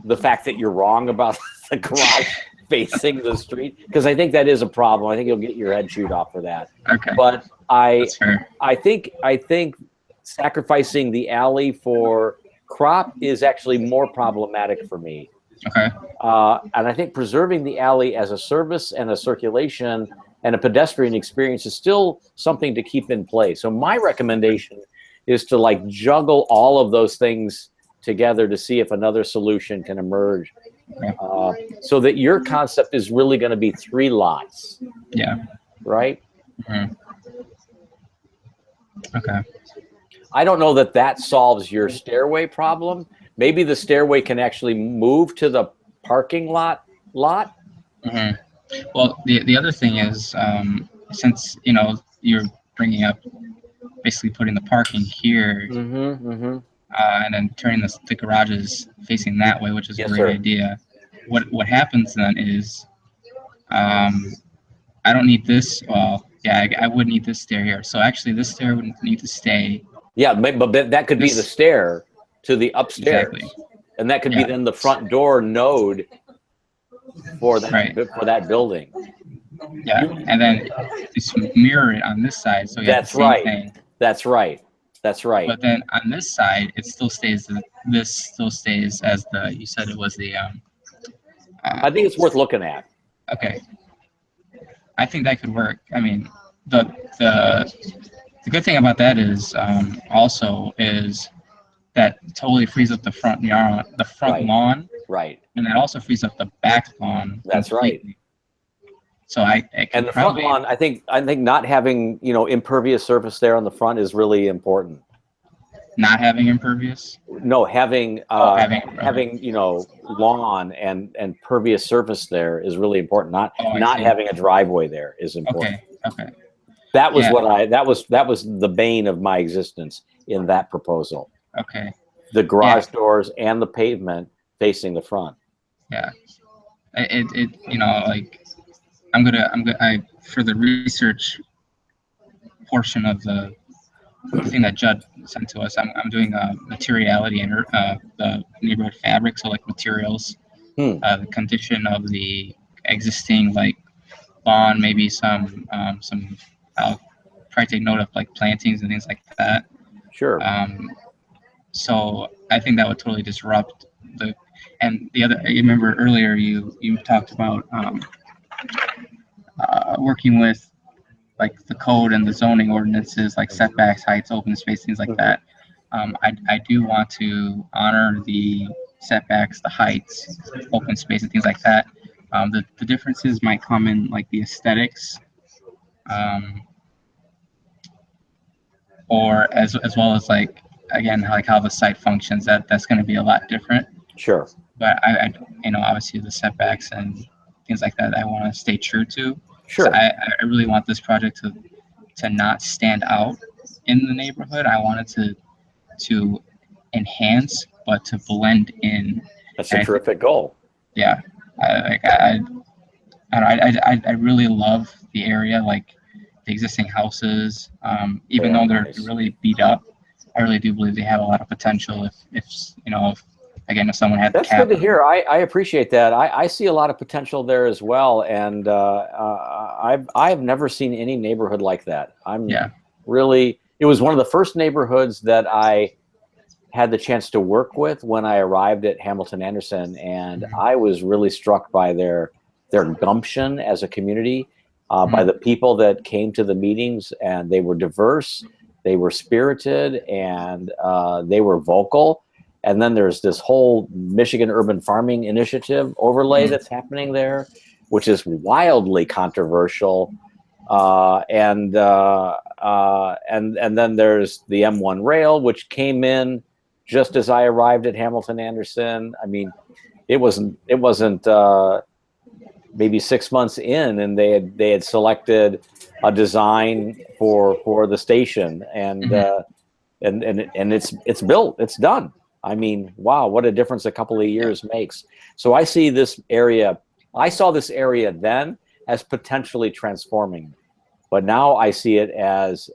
the fact that you're wrong about the garage facing the street, because I think that is a problem. I think you'll get your head chewed off for that. Okay. But That's fair. I think sacrificing the alley for crop is actually more problematic for me. Okay. And I think preserving the alley as a service and a circulation and a pedestrian experience is still something to keep in place. So my recommendation is to like juggle all of those things together to see if another solution can emerge. So that your concept is really going to be 3 lots. Yeah. Right? Mm-hmm. Okay. I don't know that solves your stairway problem. Maybe the stairway can actually move to the parking lot. Mm-hmm. Well, the other thing is, since you're bringing up basically putting the parking here, and then turning the garages facing that way, which is a great idea. What happens then is, I don't need this. Well, Yeah, I would need this stair here. So actually, this stair would need to stay. Yeah, but that could be the This- stair to the upstairs, Exactly. and that could be Yeah. then the front door node for that Right. for that building. Yeah, and then just mirror it on this side, so you have That's the same right. thing. That's right. That's right. But then on this side, it still stays. This still stays as the. You said it was the. I think it's worth looking at. Okay. I think that could work. I mean, the good thing about that is also is that totally frees up the front yard, the front Right. lawn, Right. and that also frees up the back lawn. That's right. completely. So I could And the front probably, lawn, I think not having impervious surface there on the front is really important. not having impervious. No, having having- lawn and pervious surface there is really important. Not Oh, I not see. having a driveway there is important. Okay. That was Yeah. that was the bane of my existence in that proposal. Okay. The garage doors and the pavement facing the front. Yeah. It like I for the research portion of the thing that Judd sent to us, I'm doing materiality and the neighborhood fabric, so like materials, the condition of the existing like lawn, maybe some I'll try to take note of like plantings and things like that. Sure. So I think that would totally disrupt the other. You remember earlier you talked about working with like the code and the zoning ordinances, like setbacks, heights, open space, things like that. I do want to honor the setbacks, the heights, open space, and things like that. The differences might come in like the aesthetics, or as well as like again like how the site functions. That's going to be a lot different. Sure. But I obviously the setbacks and things like that I want to stay true to. Sure. So I really want this project to not stand out in the neighborhood. I want it to enhance, but to blend in. That's a terrific goal. Yeah, I really love the area, like the existing houses. Even Very though they're nice. really beat up, I really do believe they have a lot of potential. If someone had the That's good capital. to hear. I appreciate that. I see a lot of potential there as well, and I've never seen any neighborhood like that. It was one of the first neighborhoods that I had the chance to work with when I arrived at Hamilton Anderson, and I was really struck by their gumption as a community, by the people that came to the meetings, and they were diverse, they were spirited, and they were vocal. And then there's this whole Michigan Urban Farming Initiative overlay that's happening there, which is wildly controversial. And then there's the M1 rail, which came in just as I arrived at Hamilton Anderson. I mean, it wasn't maybe 6 months in, and they had selected a design for the station, and it's built, it's done. I mean, wow, what a difference a couple of years makes. So I see this area, I saw this area then as potentially transforming, but now I see it as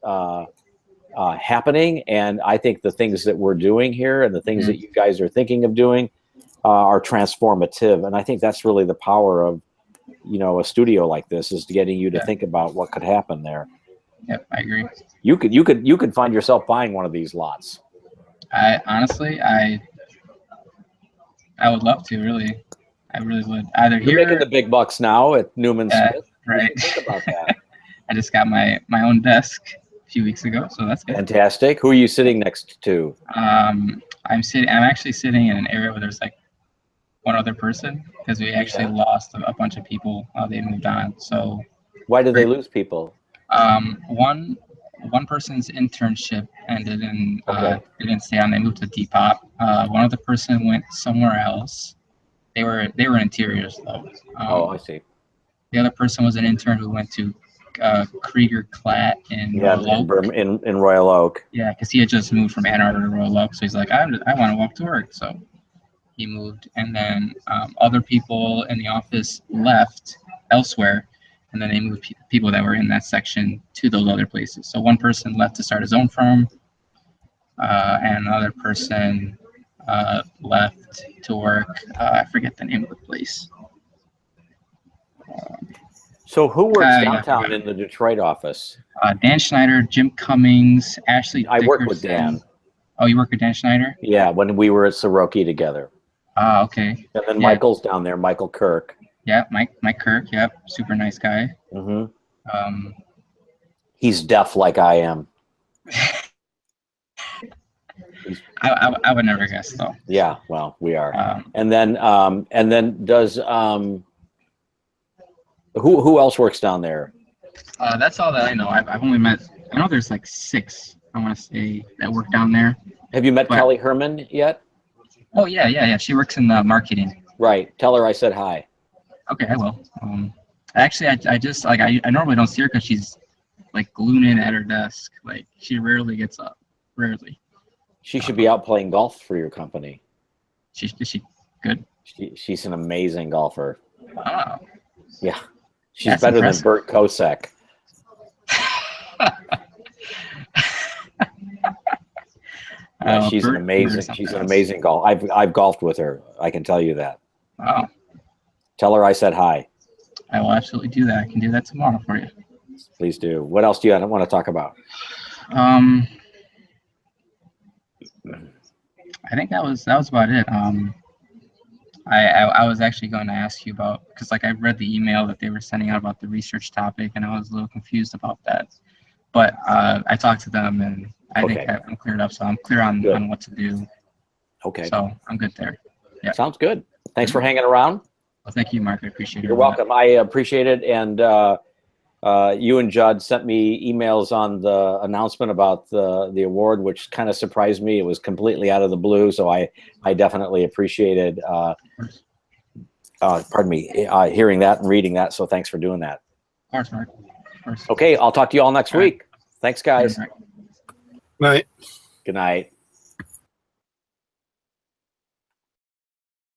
happening. And I think the things that we're doing here and the things that you guys are thinking of doing are transformative. And I think that's really the power of, a studio like this, is getting you to think about what could happen there. Yep, I agree. You could find yourself buying one of these lots. I honestly, I would love to, really. I really would. Either You're here, making the big bucks now at Newman Smith. right. Think about that. I just got my own desk a few weeks ago, so that's good. Fantastic. Who are you sitting next to? I'm actually sitting in an area where there's like one other person, because we actually lost a bunch of people. They moved on. So Why did they lose people? one person's internship ended and Okay. they didn't stay on. They moved to Depop. One other person went somewhere else. They were interiors though. I see. The other person was an intern who went to Krieger Klatt in Royal Oak. in Royal Oak. Yeah, because he had just moved from Ann Arbor to Royal Oak, so he's like, I want to walk to work, so he moved. And then other people in the office left elsewhere, and then they moved people that were in that section to those other places. So one person left to start his own firm, and another person left to work. I forget the name of the place. So who works yeah, downtown in the Detroit office? Dan Schneider, Jim Cummings, Ashley I work with Dickerson. Dan. Oh, you work with Dan Schneider? Yeah, when we were at Soroki together. Okay. And then Yeah. Michael's down there, Michael Kirk. Yeah, Mike Kirk. Yep, super nice guy. Hmm. Um, He's deaf like I am. I would never guess though. Yeah, well, we are. Um, And then does who else works down there? that's all that I know. I've only met. I know there's like 6. I want to say that work down there. Have you met What? Kelly Herman yet? Oh yeah. She works in marketing. Right. Tell her I said hi. Okay, I will. Actually, I just like I normally don't see her because she's like glued in at her desk. Like she rarely gets up. Rarely. She should be out playing golf for your company. Is she good? She's an amazing golfer. Wow. Yeah. She's That's better impressive. than Bert Kosek. Yeah, she's an amazing golf. I've golfed with her. I can tell you that. Wow. Tell her I said hi. I will absolutely do that. I can do that tomorrow for you. Please do. What else do you want to talk about? I think that was about it. I was actually going to ask you about, because like I read the email that they were sending out about the research topic, and I was a little confused about that. But I talked to them, and I think I'm cleared up, so I'm clear on what to do. Okay. So I'm good there. Yeah. Sounds good. Thanks for hanging around. Well, thank you, Mark. I appreciate it. You're welcome. I appreciate it. And you and Judd sent me emails on the announcement about the award, which kind of surprised me. It was completely out of the blue, so I definitely appreciated hearing that and reading that. So thanks for doing that. Of course, Mark. Of course. Okay, I'll talk to you all next week. Thanks, guys. All right. Right. Good night.